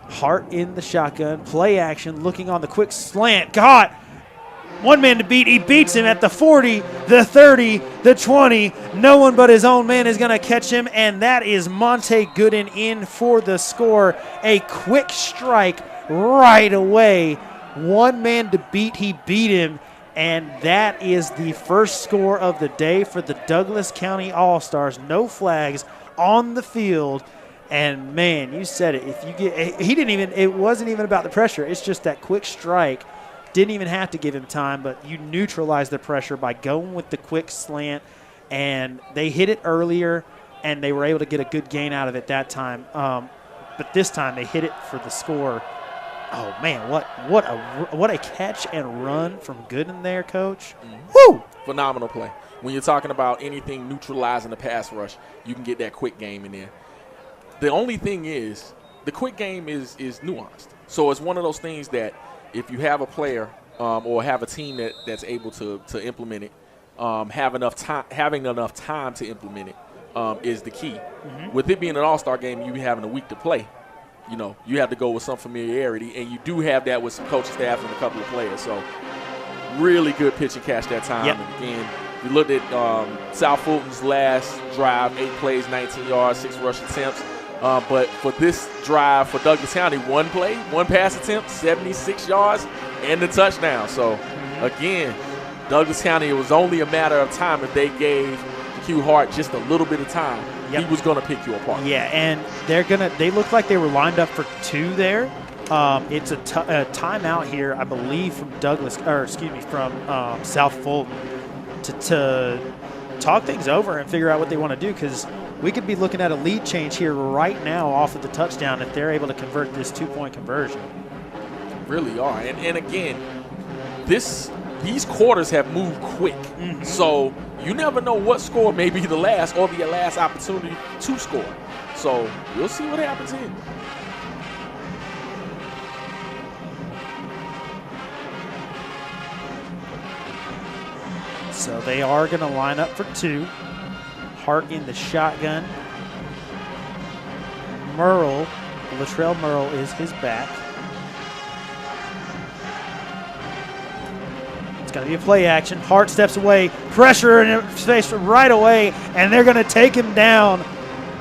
Hart in the shotgun. Play action. Looking on the quick slant. Got one man to beat. He beats him at the 40, the 30, the 20. No one but his own man is going to catch him, and that is Monte Gooden in for the score. A quick strike right away. One man to beat. He beat him. And that is the first score of the day for the Douglas County All-Stars. No flags on the field. And, man, you said it. If you get, he didn't even – it wasn't even about the pressure. It's just that quick strike. Didn't even have to give him time, but you neutralized the pressure by going with the quick slant. And they hit it earlier, and they were able to get a good gain out of it that time. But this time they hit it for the score. Oh, man, what a catch and run from Gooden there, Coach. Woo! Phenomenal play. When you're talking about anything neutralizing the pass rush, you can get that quick game in there. The only thing is the quick game is nuanced. So it's one of those things that if you have a player or have a team that's able to implement it, having enough time to implement it is the key. With it being an all-star game, you having a week to play. You know, you have to go with some familiarity, and you do have that with some coaching staff and a couple of players. So really good pitch and catch that time. Yep. And again, we looked at South Fulton's last drive, 8 plays, 19 yards, 6 rush attempts. But for this drive for Douglas County, 1 play, 1 pass attempt, 76 yards, and the touchdown. So, again, Douglas County, it was only a matter of time if they gave Q Hart just a little bit of time. Yep. He was going to pick you apart. Yeah, and they look like they were lined up for 2 there. It's a timeout here, I believe, from South Fulton to talk things over and figure out what they want to do, because we could be looking at a lead change here right now off of the touchdown if they're able to convert this 2-point conversion. Really are. And again, these quarters have moved quick. Mm-hmm. So you never know what score may be the last or be your last opportunity to score. So we'll see what happens here. So they are going to line up for 2. Hart in the shotgun. Latrell Merle is his back. It's going to be a play action. Hart steps away, pressure in his face right away, and they're going to take him down.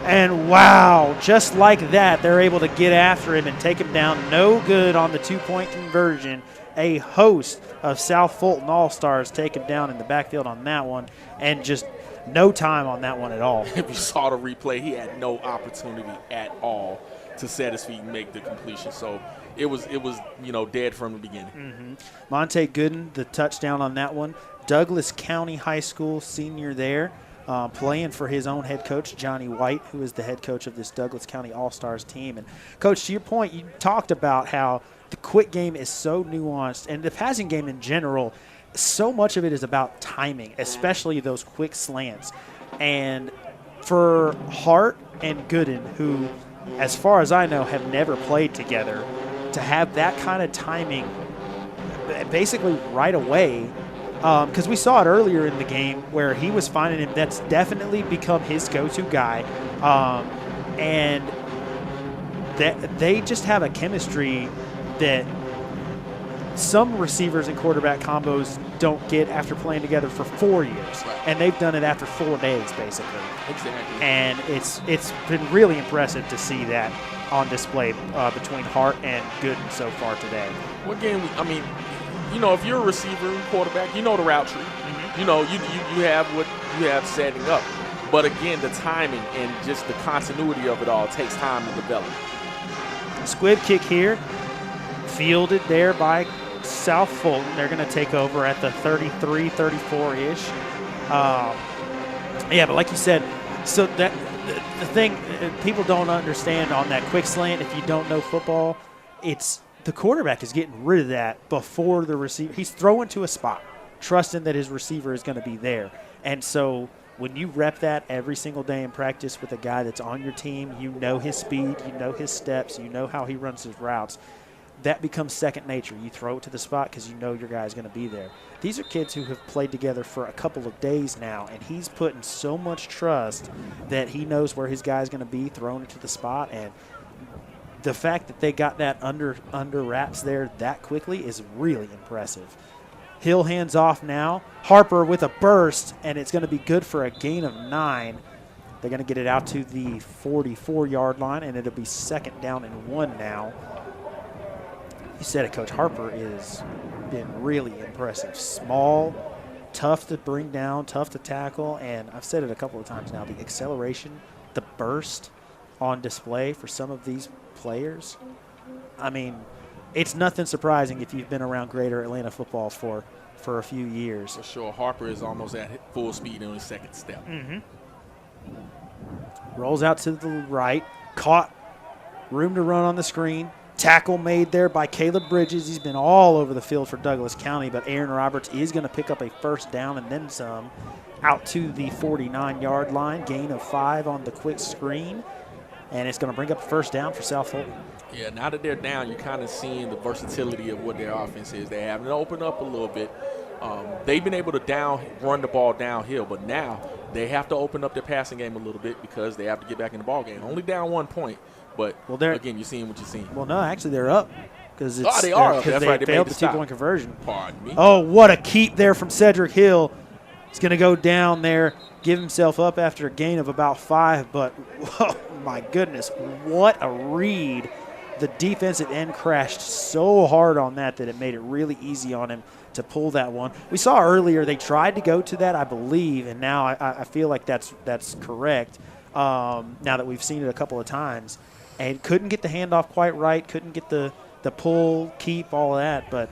And wow, just like that, they're able to get after him and take him down. No good on the 2-point conversion. A host of South Fulton All-Stars take him down in the backfield on that one, and just no time on that one at all. If you saw the replay, he had no opportunity at all to set his feet and make the completion. So it was dead from the beginning. Mm-hmm. Monte Gooden, the touchdown on that one. Douglas County High School senior there, playing for his own head coach, Johnny White, who is the head coach of this Douglas County All-Stars team. And, Coach, to your point, you talked about how the quick game is so nuanced, and the passing game in general, so much of it is about timing, especially those quick slants. And for Hart and Gooden, who, as far as I know, have never played together, to have that kind of timing basically right away, because we saw it earlier in the game where he was finding him. That's definitely become his go-to guy. And they just have a chemistry that some receivers and quarterback combos don't get after playing together for 4 years. Right. And they've done it after 4 days, basically. Exactly. And it's been really impressive to see that on display between Hart and Gooden so far today. What game? If you're a receiver, quarterback, you know the route tree. Mm-hmm. You have what you have setting up. But again, the timing and just the continuity of it all takes time to develop. Squib kick here, fielded there by South Fulton. They're going to take over at the 33, 34-ish. But like you said, so that the thing people don't understand on that quick slant, if you don't know football, it's the quarterback is getting rid of that before the receiver. He's throwing to a spot, trusting that his receiver is going to be there. And so when you rep that every single day in practice with a guy that's on your team, you know his speed, you know his steps, you know how he runs his routes. That becomes second nature. You throw it to the spot because you know your guy's going to be there. These are kids who have played together for a couple of days now, and he's putting so much trust that he knows where his guy's going to be, throwing it to the spot. And the fact that they got that under wraps there that quickly is really impressive. Hill hands off now. Harper with a burst, and it's going to be good for a gain of 9. They're going to get it out to the 44-yard line, and it'll be 2nd down and 1 now. You said it, Coach. Harper has been really impressive. Small, tough to bring down, tough to tackle, and I've said it a couple of times now, the acceleration, the burst on display for some of these players. I mean, it's nothing surprising if you've been around Greater Atlanta football for a few years. For sure. Harper is almost at full speed on his second step. Mm-hmm. Rolls out to the right. Caught. Room to run on the screen. Tackle made there by Caleb Bridges. He's been all over the field for Douglas County, but Aaron Roberts is going to pick up a first down and then some out to the 49-yard line. Gain of 5 on the quick screen, and it's going to bring up a first down for South Fulton. Yeah, now that they're down, you're kind of seeing the versatility of what their offense is. They have to open up a little bit. They've been able to run the ball downhill, but now they have to open up their passing game a little bit because they have to get back in the ball game. Only down 1 point, but again, you're seeing what you're seeing. Well, no, actually they're up because it's they are up. because That's they right. They failed made the the stop. 2-point conversion. Pardon me. Oh, what a keep there from Cedric Hill. He's going to go down there, give himself up after a gain of about 5, but oh, my goodness, what a read. The defensive end crashed so hard on that it made it really easy on him to pull that one. We saw earlier they tried to go to that, I believe, and now I feel like that's correct now that we've seen it a couple of times. And couldn't get the handoff quite right, couldn't get the pull, keep, all of that. But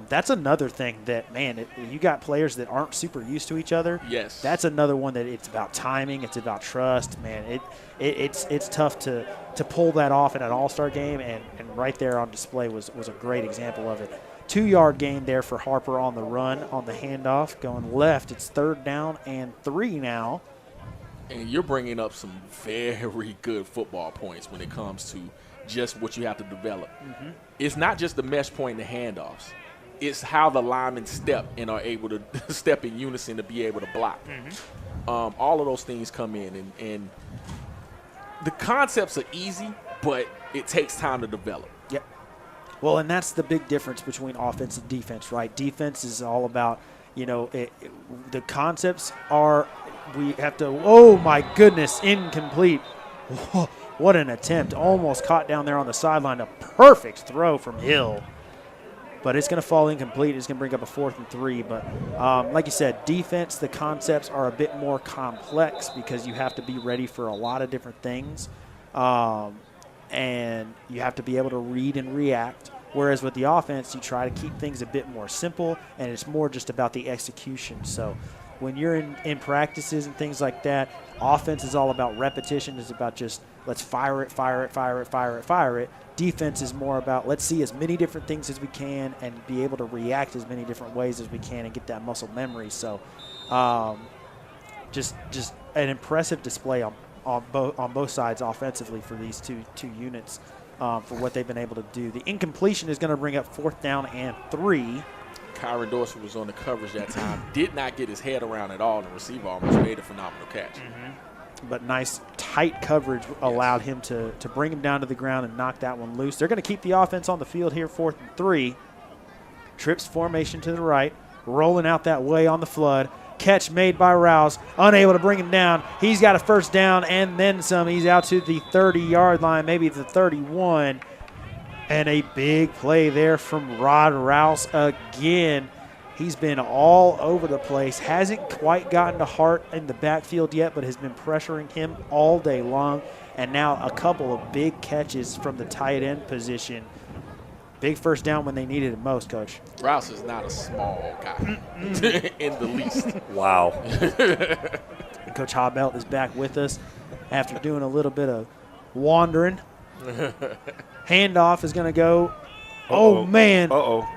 that's another thing that, man, you got players that aren't super used to each other. Yes. That's another one that it's about timing, it's about trust. Man, it's tough to pull that off in an all-star game, and right there on display was a great example of it. 2-yard gain there for Harper on the run, on the handoff. Going left, it's 3rd down and 3 now. And you're bringing up some very good football points when it comes to just what you have to develop. Mm-hmm. It's not just the mesh point and the handoffs. It's how the linemen step and are able to step in unison to be able to block. Mm-hmm. All of those things come in. And the concepts are easy, but it takes time to develop. Yep. Well, and that's the big difference between offense and defense, right? Defense is all about, the concepts are – we have to, oh my goodness, incomplete. What an attempt. Almost caught down there on the sideline. A perfect throw from Hill. But it's going to fall incomplete. It's going to bring up a 4th and 3. But like you said, defense, the concepts are a bit more complex because you have to be ready for a lot of different things. And you have to be able to read and react. Whereas with the offense, you try to keep things a bit more simple, and it's more just about the execution. So when you're in practices and things like that, offense is all about repetition. It's about just let's fire it, fire it, fire it, fire it, fire it. Defense is more about let's see as many different things as we can and be able to react as many different ways as we can and get that muscle memory. So just an impressive display on both sides offensively for these two units for what they've been able to do. The incompletion is going to bring up 4th down and 3. Kyron Dorsey was on the coverage that time, did not get his head around at all. The receiver almost made a phenomenal catch. Mm-hmm. But nice, tight coverage allowed him to bring him down to the ground and knock that one loose. They're going to keep the offense on the field here, 4th and 3. Trips formation to the right, rolling out that way on the flood. Catch made by Rouse, unable to bring him down. He's got a 1st down and then some. He's out to the 30-yard line, maybe the 31. And a big play there from Rod Rouse again. He's been all over the place. Hasn't quite gotten to Hart in the backfield yet, but has been pressuring him all day long. And now a couple of big catches from the tight end position. Big 1st down when they needed it most, Coach. Rouse is not a small guy in the least. Wow. Coach Hobelt is back with us after doing a little bit of wandering. Handoff is going to go. Oh, man.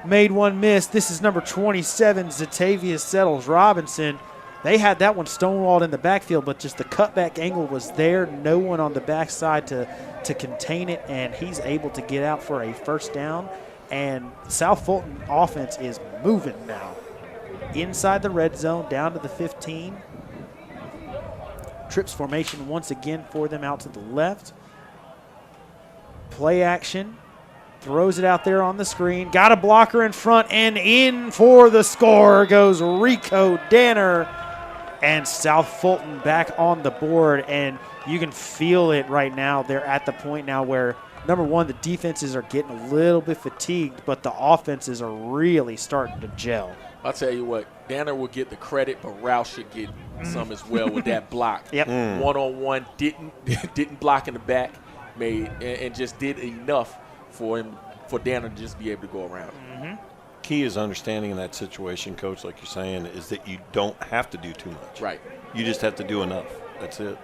Made one miss. This is number 27, Zatavius Settles Robinson. They had that one stonewalled in the backfield, but just the cutback angle was there. No one on the backside to contain it, and he's able to get out for a 1st down. And South Fulton offense is moving now. Inside the red zone, down to the 15. Trips formation once again for them out to the left. Play action. Throws it out there on the screen. Got a blocker in front, and in for the score goes Rico Danner. And South Fulton back on the board, and you can feel it right now. They're at the point now where, number one, the defenses are getting a little bit fatigued, but the offenses are really starting to gel. I'll tell you what, Danner will get the credit, but Rouse should get some as well with that block. Yep. One-on-one, didn't block in the back, and just did enough for Danner to just be able to go around. Mm-hmm. Key is understanding in that situation, Coach, like you're saying, is that you don't have to do too much. Right. You just have to do enough. That's it.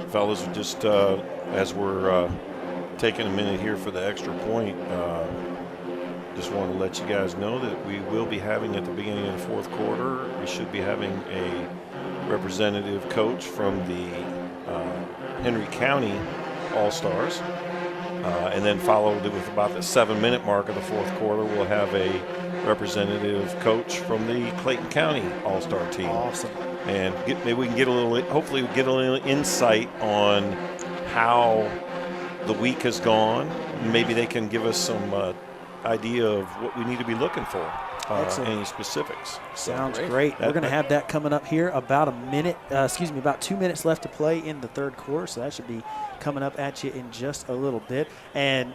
Fellas, just as we're taking a minute here for the extra point, just want to let you guys know that we will be having at the beginning of the 4th quarter, we should be having a representative coach from the Henry County All-Stars. And then followed with about the 7-minute mark of the 4th quarter, we'll have a representative coach from the Clayton County All-Star team. Awesome. And maybe we can get hopefully get a little insight on how the week has gone. Maybe they can give us some idea of what we need to be looking for. Any specifics. Sounds great. We're going to have that coming up here. About 2 minutes left to play in the third quarter, so that should be coming up at you in just a little bit. And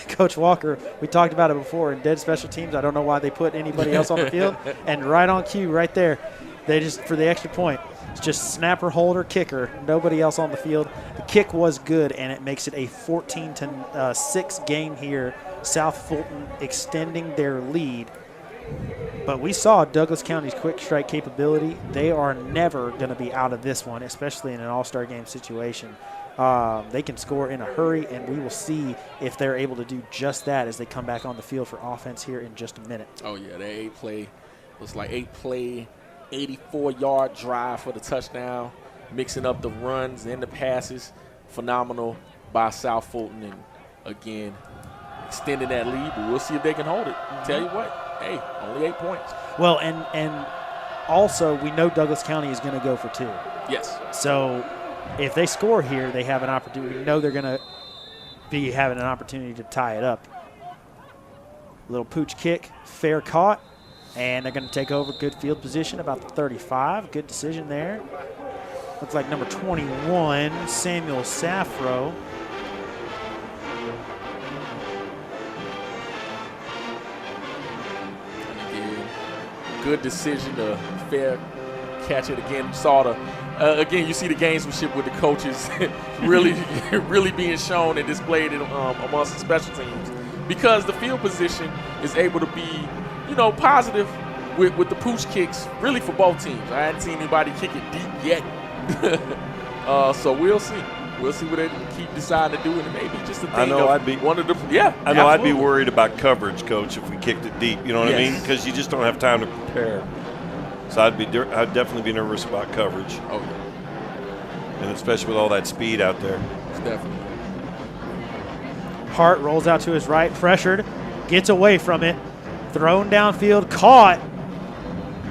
Coach Walker, we talked about it before, in dead special teams, I don't know why they put anybody else on the field. And right on cue, right there, they just, for the extra point, it's just snapper, holder, kicker, nobody else on the field. The kick was good, and it makes it a 14-6 game here. South Fulton extending their lead. But we saw Douglas County's quick strike capability. They are never going to be out of this one, especially in an all-star game situation. They can score in a hurry, and we will see if they're able to do just that as they come back on the field for offense here in just a minute. Oh, yeah, that 8-play, looks like 8-play, 84-yard drive for the touchdown, mixing up the runs and the passes. Phenomenal by South Fulton, and, again, extending that lead, but we'll see if they can hold it. Tell you what. Hey, only 8 points. Well, and also we know Douglas County is going to go for 2. Yes. So if they score here, they have an opportunity. We know they're going to be having an opportunity to tie it up. Little pooch kick, fair caught, and they're going to take over good field position about the 35. Good decision there. Looks like number 21, Samuel Safro. Good decision to fair catch it again. Saw the again. You see the gamesmanship with the coaches really being shown and displayed amongst the special teams, because the field position is able to be, positive with the pooch kicks really for both teams. I hadn't seen anybody kick it deep yet, so we'll see. We'll see what they keep deciding to do, and maybe just a thing. I'd be worried about coverage, Coach, if we kicked it deep. You know what I mean? Because you just don't have time to prepare. So I'd definitely be nervous about coverage. Oh yeah. And especially with all that speed out there. It's definitely. Hart rolls out to his right, pressured, gets away from it, thrown downfield, caught,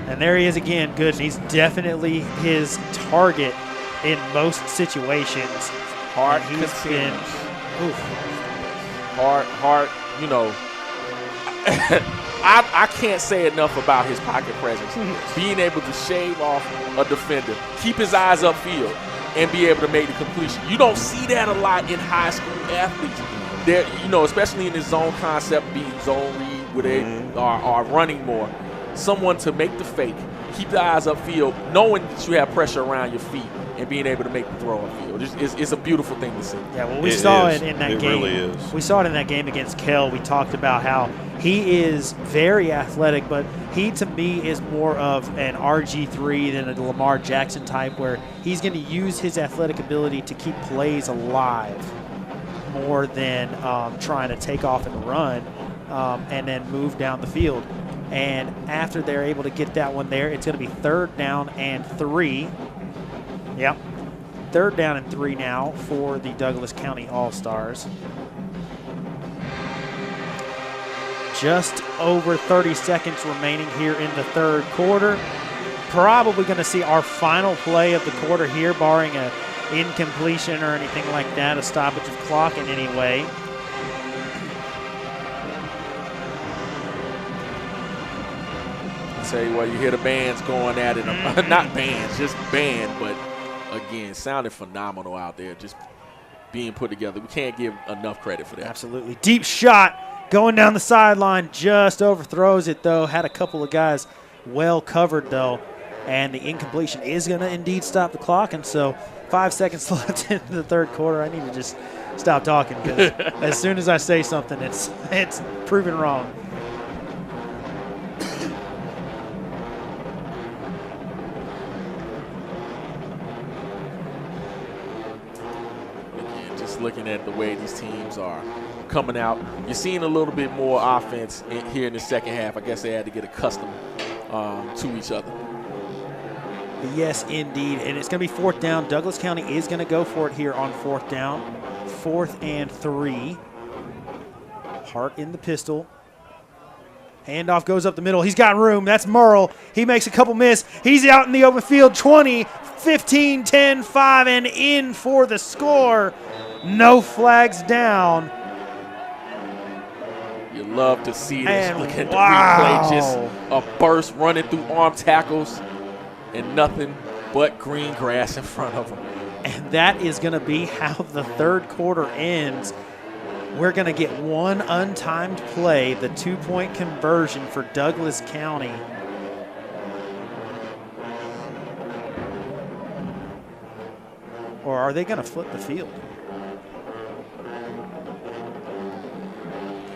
and there he is again. Good. He's definitely his target in most situations. Hart he's been Hart, I can't say enough about his pocket presence. Being able to shave off a defender, keep his eyes upfield, and be able to make the completion. You don't see that a lot in high school athletes. There, especially in this zone concept, being zone read, where they are running more. Someone to make the fake, keep the eyes upfield, knowing that you have pressure around your feet, and being able to make the throw on field. It's a beautiful thing to see. Yeah, well, we saw it in that game. It really is. We saw it in that game against Kell. We talked about how he is very athletic, but he, to me, is more of an RG3 than a Lamar Jackson type, where he's going to use his athletic ability to keep plays alive more than trying to take off and run and then move down the field. And after they're able to get that one there, it's going to be 3rd down and 3. Yep. 3rd down and 3 now for the Douglas County All-Stars. Just over 30 seconds remaining here in the third quarter. Probably going to see our final play of the quarter here, barring an incompletion or anything like that, a stoppage of clock in any way. Tell you what, you hear the bands going at it. Not bands, just band, but again, sounded phenomenal out there, just being put together. We can't give enough credit for that. Absolutely. Deep shot going down the sideline, just overthrows it, though. Had a couple of guys well covered, though, and the incompletion is going to indeed stop the clock. And so 5 seconds left in the third quarter. I need to just stop talking, because as soon as I say something, it's proven wrong. Looking at the way these teams are coming out, you're seeing a little bit more offense here in the second half. I guess they had to get accustomed to each other. Yes, indeed. And it's going to be 4th down. Douglas County is going to go for it here on 4th down. 4th and 3. Hart in the pistol. Handoff goes up the middle. He's got room. That's Merle. He makes a couple miss. He's out in the open field. 20, 15, 10, 5, and in for the score. No flags down. You love to see this. And Look at wow. the replay. Just a burst running through arm tackles and nothing but green grass in front of them. And that is going to be how the third quarter ends. We're going to get one untimed play, the 2-point conversion for Douglas County. Or are they going to flip the field?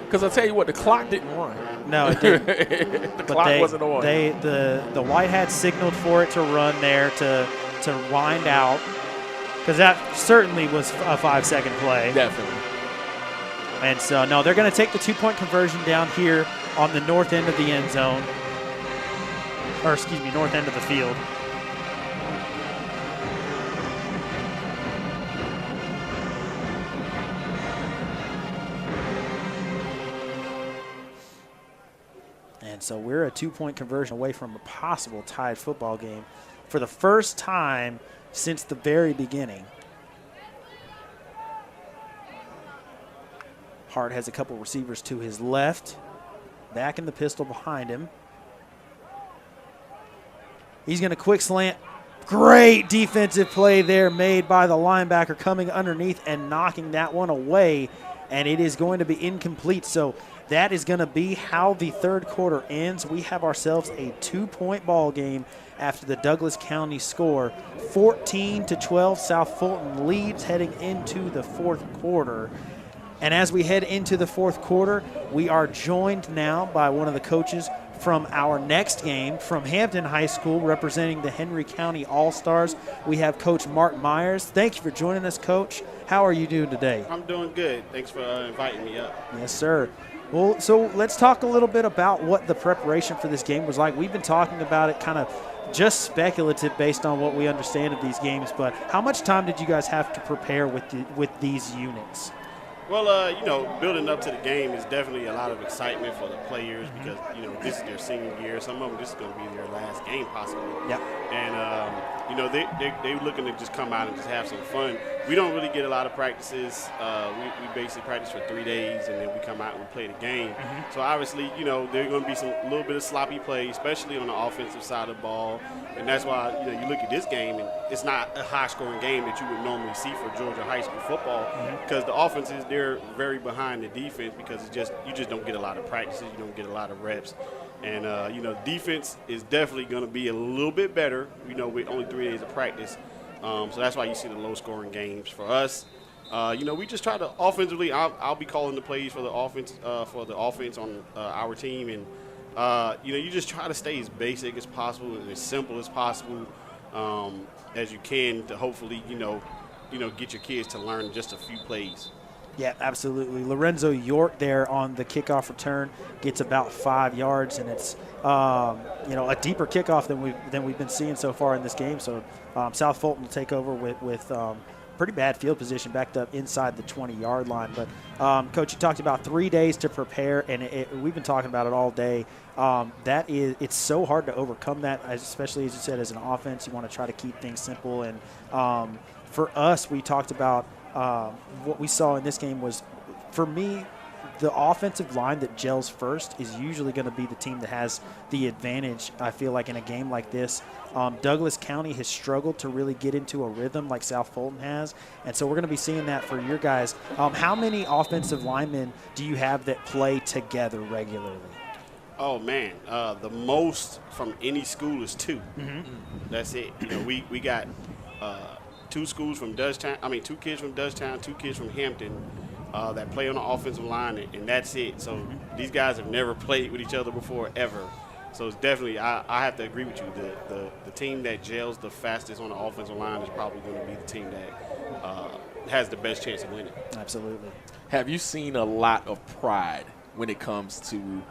Because I'll tell you what, the clock didn't run. No, it didn't. The clock wasn't on. The White Hats signaled for it to run there to wind out, because that certainly was a 5-second play. Definitely. And so, no, they're going to take the 2-point conversion down here on the north end of the end zone. Or, excuse me, north end of the field. And so we're a 2-point conversion away from a possible tied football game for the first time since the very beginning. Hart has a couple receivers to his left, back in the pistol behind him. He's going to quick slant. Great defensive play there made by the linebacker, coming underneath and knocking that one away, and it is going to be incomplete. So that is going to be how the third quarter ends. We have ourselves a 2-point ball game after the Douglas County score. 14-12, South Fulton leads heading into the fourth quarter. And as we head into the fourth quarter, we are joined now by one of the coaches from our next game from Hampton High School, representing the Henry County All-Stars. We have Coach Mark Myers. Thank you for joining us, Coach. How are you doing today? I'm doing good. Thanks for inviting me up. Yes, sir. Well, so let's talk a little bit about what the preparation for this game was like. We've been talking about it kind of just speculative based on what we understand of these games, but how much time did you guys have to prepare with these units? Well, building up to the game is definitely a lot of excitement for the players because, this is their senior year. Some of them, this is going to be their last game possibly. Yep. And, they're looking to just come out and just have some fun. We don't really get a lot of practices. We basically practice for 3 days, and then we come out and we play the game. So, obviously, there are going to be a little bit of sloppy play, especially on the offensive side of the ball. And that's why, you look at this game, and it's not a high-scoring game that you would normally see for Georgia high school football because the offenses, they're very behind the defense because you just don't get a lot of practices. You don't get a lot of reps. And, defense is definitely going to be a little bit better, with only 3 days of practice. So that's why you see the low-scoring games. For us, we just try to offensively. I'll be calling the plays for the offense on our team, and you just try to stay as basic as possible and as simple as possible as you can to hopefully get your kids to learn just a few plays. Yeah, absolutely. Lorenzo York there on the kickoff return gets about 5 yards, and it's a deeper kickoff than we've been seeing so far in this game. So South Fulton will take over with pretty bad field position, backed up inside the 20-yard line. But Coach, you talked about 3 days to prepare, and we've been talking about it all day. It's so hard to overcome that, especially as you said, as an offense, you want to try to keep things simple. And for us, we talked about. What we saw in this game was, for me, the offensive line that gels first is usually going to be the team that has the advantage, I feel like, in a game like this. Douglas County has struggled to really get into a rhythm like South Fulton has, and so we're going to be seeing that for your guys. How many offensive linemen do you have that play together regularly? Oh, man. The most from any school is 2. That's it. We got two kids from Dutchtown, 2 kids from Hampton that play on the offensive line, and that's it. So these guys have never played with each other before, ever. So it's definitely, I have to agree with you. The team that gels the fastest on the offensive line is probably going to be the team that has the best chance of winning. Absolutely. Have you seen a lot of pride when it comes to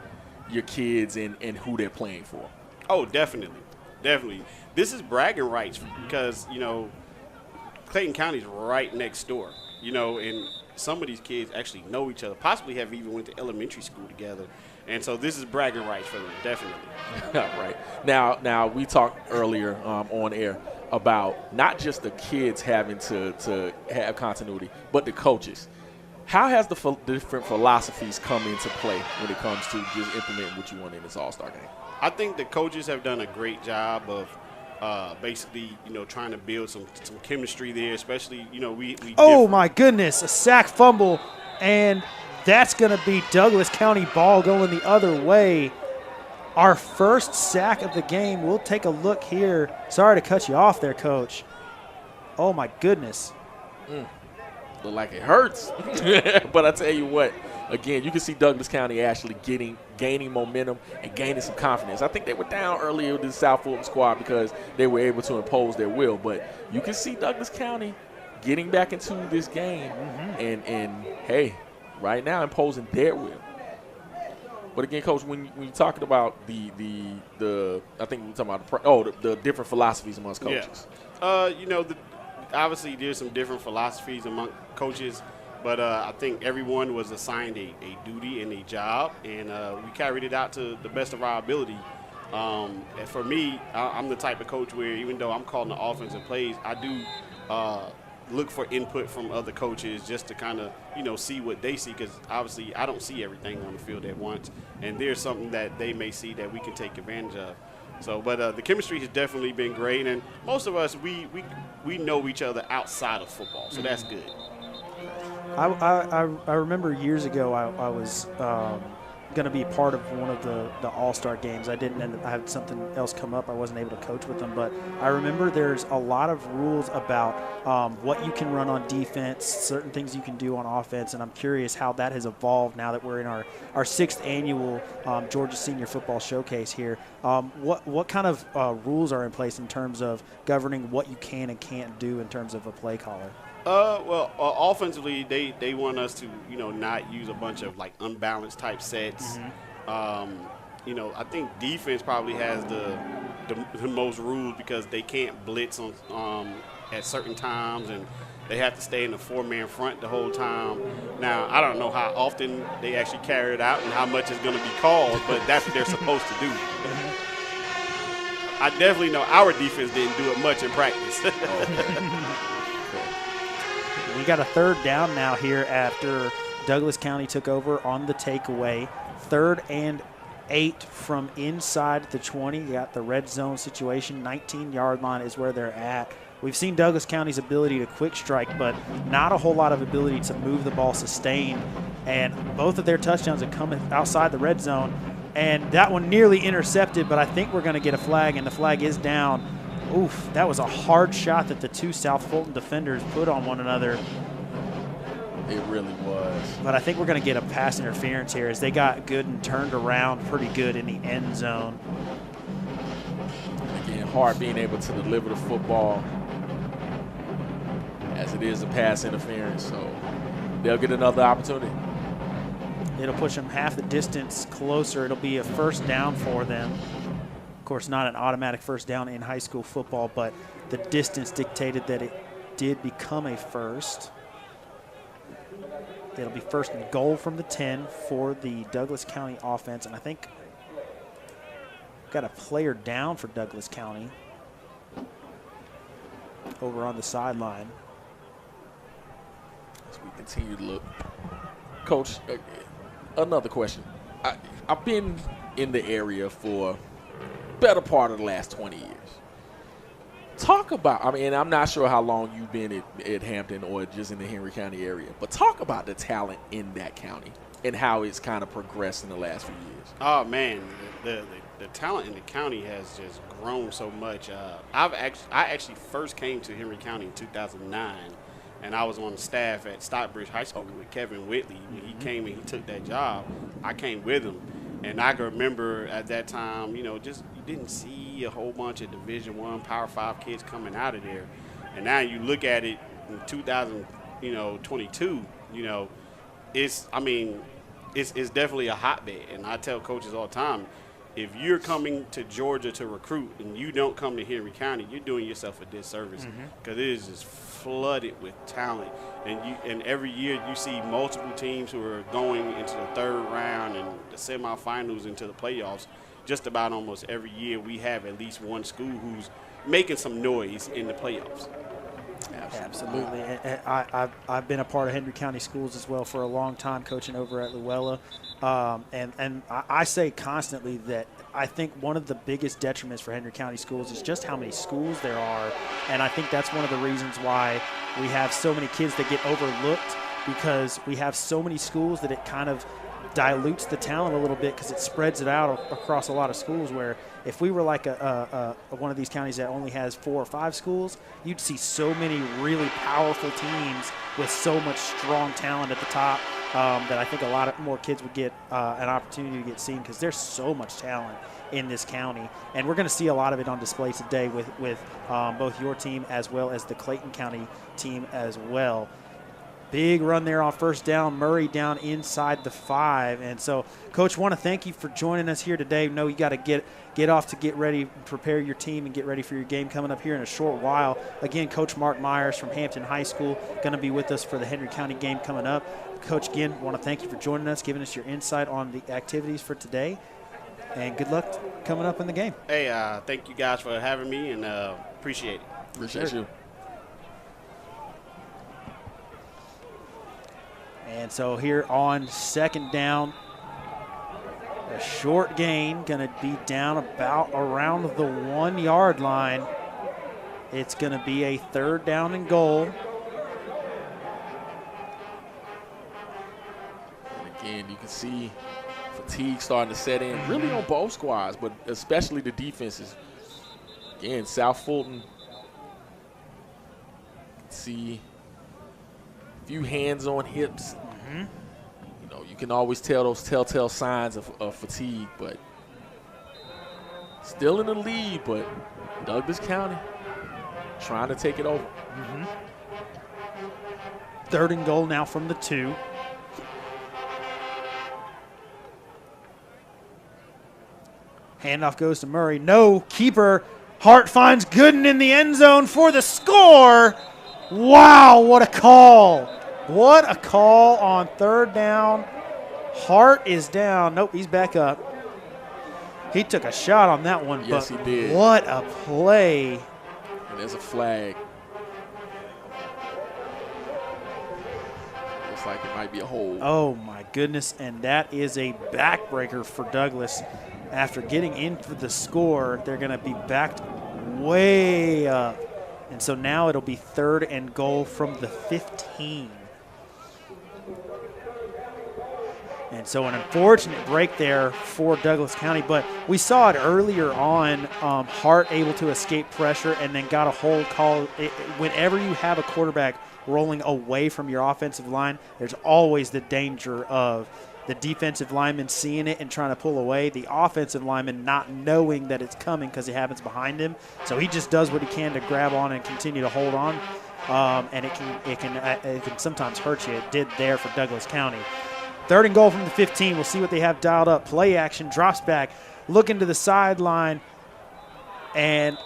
your kids and who they're playing for? Oh, definitely. Definitely. This is bragging rights because, Clayton County is right next door, and some of these kids actually know each other, possibly have even went to elementary school together. And so this is bragging rights for them, definitely. Right. Now we talked earlier on air about not just the kids having to have continuity, but the coaches. How has the different philosophies come into play when it comes to just implementing what you want in this All-Star game? I think the coaches have done a great job of basically, trying to build some chemistry there, especially, we Oh, my goodness, a sack fumble, and that's going to be Douglas County ball going the other way. Our first sack of the game. We'll take a look here. Sorry to cut you off there, Coach. Oh, my goodness. Look like it hurts. But I tell you what, again, you can see Douglas County actually gaining momentum and gaining some confidence. I think they were down earlier with the South Fulton squad because they were able to impose their will. But you can see Douglas County getting back into this game and hey, right now imposing their will. But again, Coach, when you're talking about the I think we're talking about the different philosophies amongst coaches. Yeah. Obviously there's some different philosophies among coaches, but I think everyone was assigned a duty and a job, and we carried it out to the best of our ability. And for me, I'm the type of coach where even though I'm calling the offensive plays, I do look for input from other coaches just to kind of, see what they see, because obviously I don't see everything on the field at once, and there's something that they may see that we can take advantage of. So, but the chemistry has definitely been great, and most of us, we know each other outside of football, so that's good. I remember years ago I was going to be part of one of the All-Star games. I had something else come up. I wasn't able to coach with them, but I remember there's a lot of rules about what you can run on defense, certain things you can do on offense, and I'm curious how that has evolved now that we're in our 6th annual Georgia Senior Football Showcase here. What kind of rules are in place in terms of governing what you can and can't do in terms of a play caller? Offensively, they want us to, not use a bunch of unbalanced type sets. I think defense probably has the most rules because they can't blitz on at certain times, and they have to stay in the 4-man front the whole time. Now, I don't know how often they actually carry it out and how much is going to be called, but that's what they're supposed to do. I definitely know our defense didn't do it much in practice. We got a 3rd down now here after Douglas County took over on the takeaway. 3rd and 8 from inside the 20. You got the red zone situation. 19-yard line is where they're at. We've seen Douglas County's ability to quick strike, but not a whole lot of ability to move the ball sustained. And both of their touchdowns have come outside the red zone. And that one nearly intercepted, but I think we're going to get a flag, and the flag is down. Oof, that was a hard shot that the two South Fulton defenders put on one another. It really was. But I think we're going to get a pass interference here as they got good and turned around pretty good in the end zone. Again, hard being able to deliver the football as it is a pass interference, so they'll get another opportunity. It'll push them half the distance closer. It'll be a 1st down for them. Of course, not an automatic 1st down in high school football, but the distance dictated that it did become a 1st. It'll be 1st and goal from the 10 for the Douglas County offense, and I think got a player down for Douglas County over on the sideline. As we continue to look. Coach, another question. I've been in the area for better part of the last 20 years. Talk about, I'm not sure how long you've been at Hampton or just in the Henry County area, but talk about the talent in that county and how it's kind of progressed in the last few years. Oh, man, the talent in the county has just grown so much. I actually first came to Henry County in 2009, and I was on the staff at Stockbridge High School with Kevin Whitley. When he came and he took that job, I came with him. And I can remember at that time, just you didn't see a whole bunch of Division I, Power 5 kids coming out of there. And now you look at it in 2022, it's definitely a hotbed. And I tell coaches all the time, if you're coming to Georgia to recruit and you don't come to Henry County, you're doing yourself a disservice because it is just flooded with talent. And every year you see multiple teams who are going into the 3rd round and the semifinals into the playoffs. Just about almost every year we have at least one school who's making some noise in the playoffs. Absolutely. And I've been a part of Henry County Schools as well for a long time, coaching over at Luella. And I say constantly that I think one of the biggest detriments for Henry County Schools is just how many schools there are. And I think that's one of the reasons why we have so many kids that get overlooked, because we have so many schools that it kind of dilutes the talent a little bit because it spreads it out across a lot of schools, where if we were like one of these counties that only has 4 or 5 schools, you'd see so many really powerful teams with so much strong talent at the top that I think a lot of more kids would get an opportunity to get seen, because there's so much talent in this county. And we're going to see a lot of it on display today with both your team as well as the Clayton County team as well. Big run there on first down. Murray down inside the 5. And so, Coach, want to thank you for joining us here today. We know you got to get off to get ready, prepare your team, and get ready for your game coming up here in a short while. Again, Coach Mark Myers from Hampton High School going to be with us for the Henry County game coming up. Coach, again, want to thank you for joining us, giving us your insight on the activities for today. And good luck coming up in the game. Hey, thank you guys for having me, and appreciate it. Appreciate you. And so here on second down, a short gain, going to be down about around the 1 yard line. It's going to be a third down and goal. And again, you can see fatigue starting to set in, really on both squads, but especially the defenses. Again, South Fulton, see a few hands on hips. You know, you can always tell those telltale signs of fatigue, but still in the lead, but Douglas County trying to take it over. Third and goal now from the 2. Handoff goes to Murray. No, keeper. Hart finds Gooden in the end zone for the score. Wow, what a call. What a call on third down. Hart is down. Nope, he's back up. He took a shot on that one. Yes, but he did. What a play. And there's a flag. Looks like it might be a hold. Oh, my goodness, and that is a backbreaker for Douglas. After getting in for the score, they're going to be backed way up. And so now it'll be third and goal from the 15. And so an unfortunate break there for Douglas County, but we saw it earlier on, Hart able to escape pressure and then got a hold call. Whenever you have a quarterback rolling away from your offensive line, there's always the danger of the defensive lineman seeing it and trying to pull away, the offensive lineman not knowing that it's coming because it happens behind him. So he just does what he can to grab on and continue to hold on, and it can sometimes hurt you. It did there for Douglas County. Third and goal from the 15. We'll see what they have dialed up. Play action, drops back, looking to the sideline. And,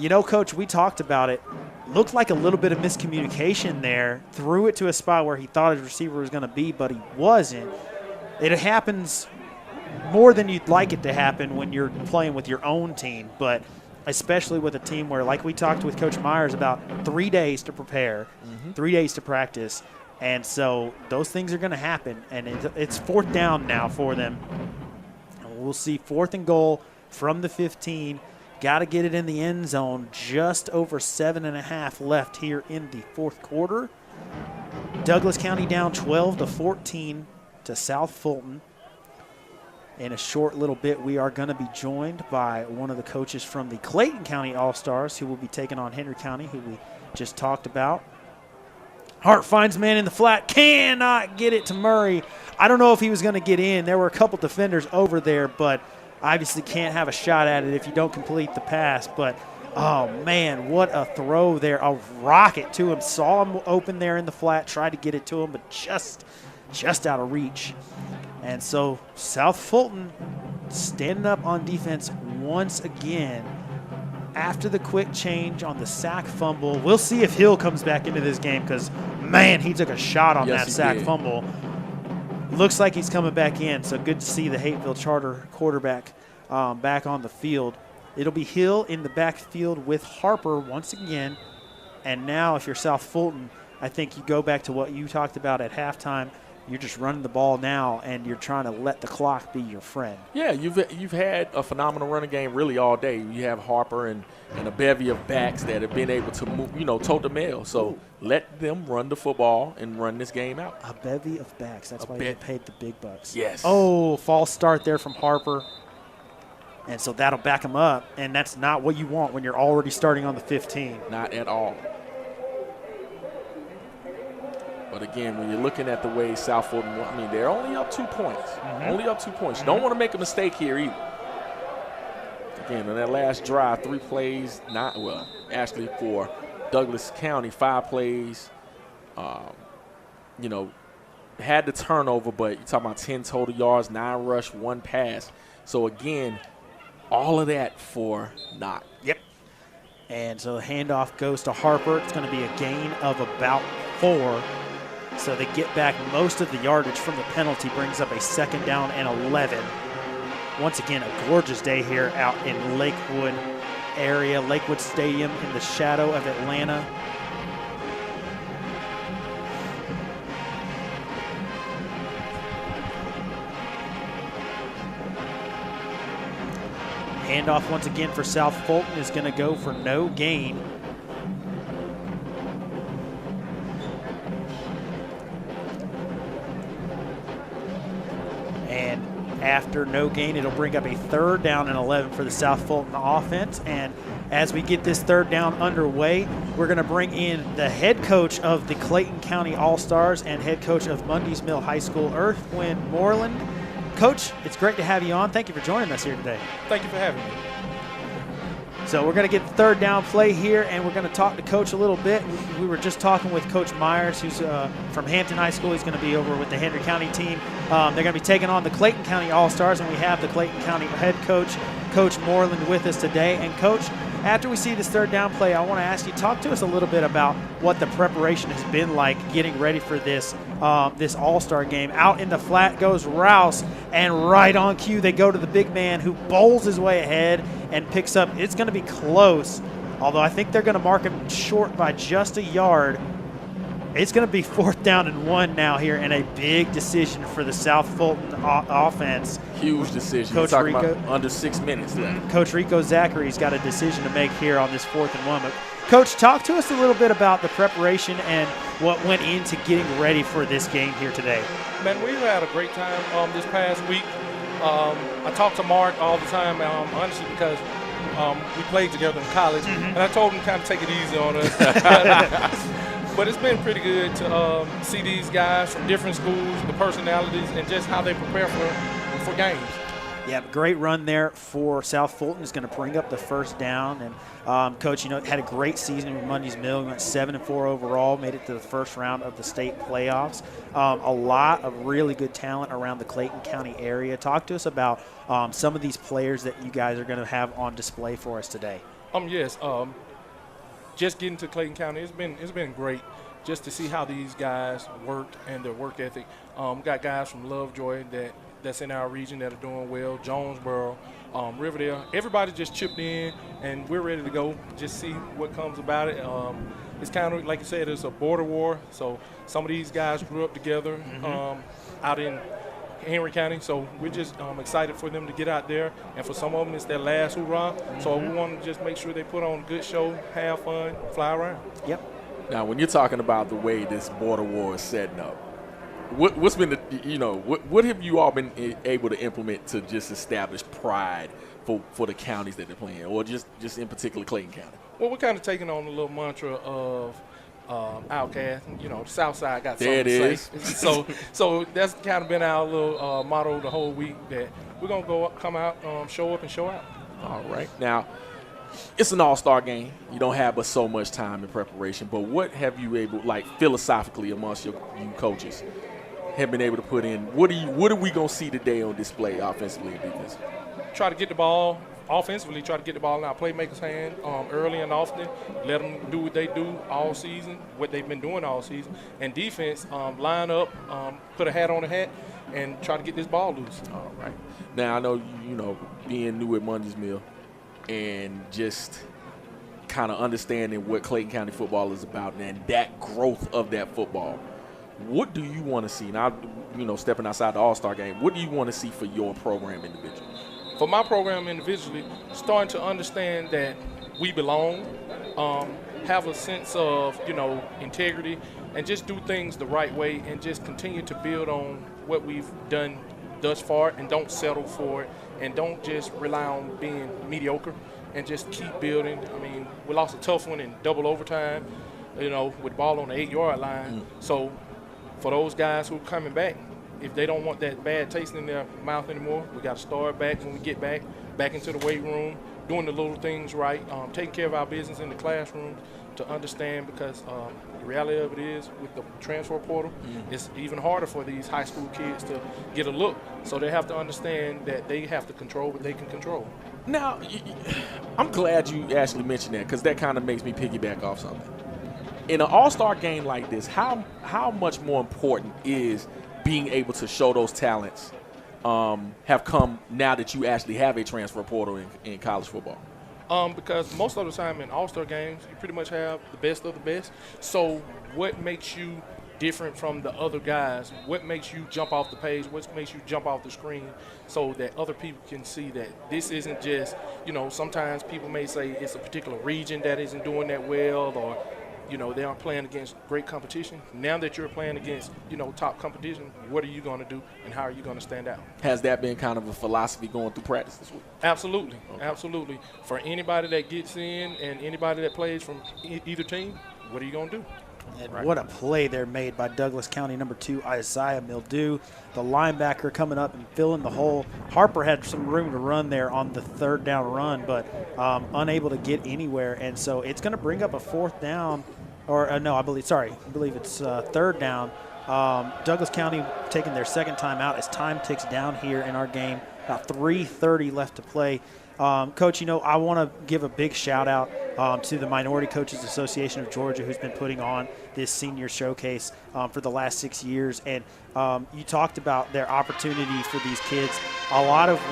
you know, Coach, we talked about it. Looked like a little bit of miscommunication there. Threw it to a spot where he thought his receiver was going to be, but he wasn't. It happens more than you'd like it to happen when you're playing with your own team, but especially with a team where, like we talked with Coach Myers about, 3 days to prepare, 3 days to practice. And so those things are going to happen, and it's fourth down now for them. And we'll see fourth and goal from the 15. Got to get it in the end zone. Just over 7.5 left here in the fourth quarter. Douglas County down 12-14 to South Fulton. In a short little bit, we are going to be joined by one of the coaches from the Clayton County All-Stars, who will be taking on Henry County, who we just talked about. Hart finds man in the flat, cannot get it to Murray. I don't know if he was going to get in. There were a couple defenders over there, but obviously can't have a shot at it if you don't complete the pass. But, oh, man, what a throw there. A rocket to him. Saw him open there in the flat, tried to get it to him, but just out of reach. And so South Fulton standing up on defense once again. After the quick change on the sack fumble, we'll see if Hill comes back into this game because, man, he took a shot on that sack fumble. Looks like he's coming back in, so good to see the Hateville Charter quarterback back on the field. It'll be Hill in the backfield with Harper once again. And now if you're South Fulton, I think you go back to what you talked about at halftime. You're just running the ball now, and you're trying to let the clock be your friend. Yeah, you've had a phenomenal running game really all day. You have Harper and a bevy of backs that have been able to move, tote the mail. So let them run the football and run this game out. A bevy of backs. That's why you get paid the big bucks. Yes. Oh, false start there from Harper. And so that'll back him up, and that's not what you want when you're already starting on the 15. Not at all. But again, when you're looking at the way South Fulton, they're only up 2 points. Only up 2 points. You don't want to make a mistake here either. Again, on that last drive, 3 plays, actually for Douglas County, 5 plays. Had the turnover, but you're talking about 10 total yards, 9 rush, 1 pass. So again, all of that for naught. Yep. And so the handoff goes to Harper. It's going to be a gain of about 4. So they get back most of the yardage from the penalty, brings up a 2nd down and 11. Once again, a gorgeous day here out in Lakewood area, Lakewood Stadium in the shadow of Atlanta. Handoff once again for South Fulton is going to go for no gain. And after no gain, it'll bring up a 3rd down and 11 for the South Fulton offense. And as we get this 3rd down underway, we're going to bring in the head coach of the Clayton County All-Stars and head coach of Mundy's Mill High School, Earth Wind Moreland. Coach, it's great to have you on. Thank you for joining us here today. Thank you for having me. So we're going to get the 3rd down play here, and we're going to talk to Coach a little bit. We were just talking with Coach Myers, who's from Hampton High School. He's going to be over with the Henry County team. They're going to be taking on the Clayton County All-Stars, and we have the Clayton County head coach, Coach Moreland, with us today. And, Coach, after we see this 3rd down play, I want to ask you, talk to us a little bit about what the preparation has been like getting ready for this this All-Star game. Out in the flat goes Rouse, and right on cue they go to the big man who bowls his way ahead and picks up. It's going to be close, although I think they're going to mark him short by just a yard. It's going to be 4th down and 1 now here, and a big decision for the South Fulton offense. Huge decision. Coach You're talking Rico, about under 6 minutes left. Coach Rico Zachary's got a decision to make here on this 4th and 1. But Coach, talk to us a little bit about the preparation and what went into getting ready for this game here today. Man, we've had a great time this past week. I talk to Mark all the time, honestly, because we played together in college, and I told him to kind of take it easy on us. But it's been pretty good to see these guys from different schools, the personalities, and just how they prepare for games. Yeah, great run there for South Fulton. Is going to bring up the 1st down. And, Coach, had a great season with Mundy's Mill. We went 7-4 overall, made it to the 1st round of the state playoffs. A lot of really good talent around the Clayton County area. Talk to us about some of these players that you guys are going to have on display for us today. Yes. Just getting to Clayton County, it's been great just to see how these guys work and their work ethic. Got guys from Lovejoy that's in our region that are doing well, Jonesboro, Riverdale. Everybody just chipped in, and we're ready to go. Just see what comes about it. It's kind of like you said, it's a border war. So some of these guys grew up together out in Henry County, so we're just excited for them to get out there, and for some of them it's their last hoorah. So we want to just make sure they put on a good show, have fun, fly around. Yep. Now, when you're talking about the way this border war is setting up, what's been what have you all been able to implement to just establish pride for the counties that they're playing, or just in particular Clayton County? Well, we're kind of taking on the little mantra of Outcast. The South Side got something there it to say. So that's kind of been our little motto the whole week, that we're going to come out, show up and show out. All right. Now, it's an all-star game. You don't have but so much time in preparation, but what have you philosophically amongst you coaches have been able to put in? What are we going to see today on display offensively and defensively? Try to get the ball offensively, try to get the ball in our playmakers' hand early and often. Let them do what they do all season, what they've been doing all season. And defense, line up, put a hat on a hat, and try to get this ball loose. All right. Now, I know, being new at Mundy's Mill, and just kind of understanding what Clayton County football is about and that growth of that football. What do you want to see? Now, stepping outside the All-Star game, what do you want to see for your program individually? For my program individually, starting to understand that we belong, have a sense of, integrity, and just do things the right way and just continue to build on what we've done thus far and don't settle for it and don't just rely on being mediocre and just keep building. I mean, we lost a tough one in double overtime, with the ball on the 8-yard line. So for those guys who are coming back, if they don't want that bad taste in their mouth anymore, we got to start back when we get back into the weight room, doing the little things right, taking care of our business in the classroom to understand, because the reality of it is with the transfer portal, it's even harder for these high school kids to get a look. So they have to understand that they have to control what they can control. Now, I'm glad you actually mentioned that, because that kind of makes me piggyback off something. In an all-star game like this, how much more important is being able to show those talents have come now that you actually have a transfer portal in college football? Because most of the time in all-star games, you pretty much have the best of the best. So what makes you different from the other guys? What makes you jump off the page? What makes you jump off the screen so that other people can see that this isn't just, sometimes people may say it's a particular region that isn't doing that well, or they aren't playing against great competition. Now that you're playing against, top competition, what are you going to do and how are you going to stand out? Has that been kind of a philosophy going through practice this week? Absolutely. Okay. Absolutely. For anybody that gets in and anybody that plays from either team, what are you going to do? And what a play there made by Douglas County number 2, Isaiah Mildew, the linebacker coming up and filling the hole. Harper had some room to run there on the third down run, but unable to get anywhere. And so it's going to bring up a fourth down. I believe it's third down. Douglas County taking their second time out as time ticks down here in our game. About 3:30 left to play. Coach, I want to give a big shout out to the Minority Coaches Association of Georgia, who's been putting on this senior showcase for the last 6 years. And you talked about their opportunity for these kids.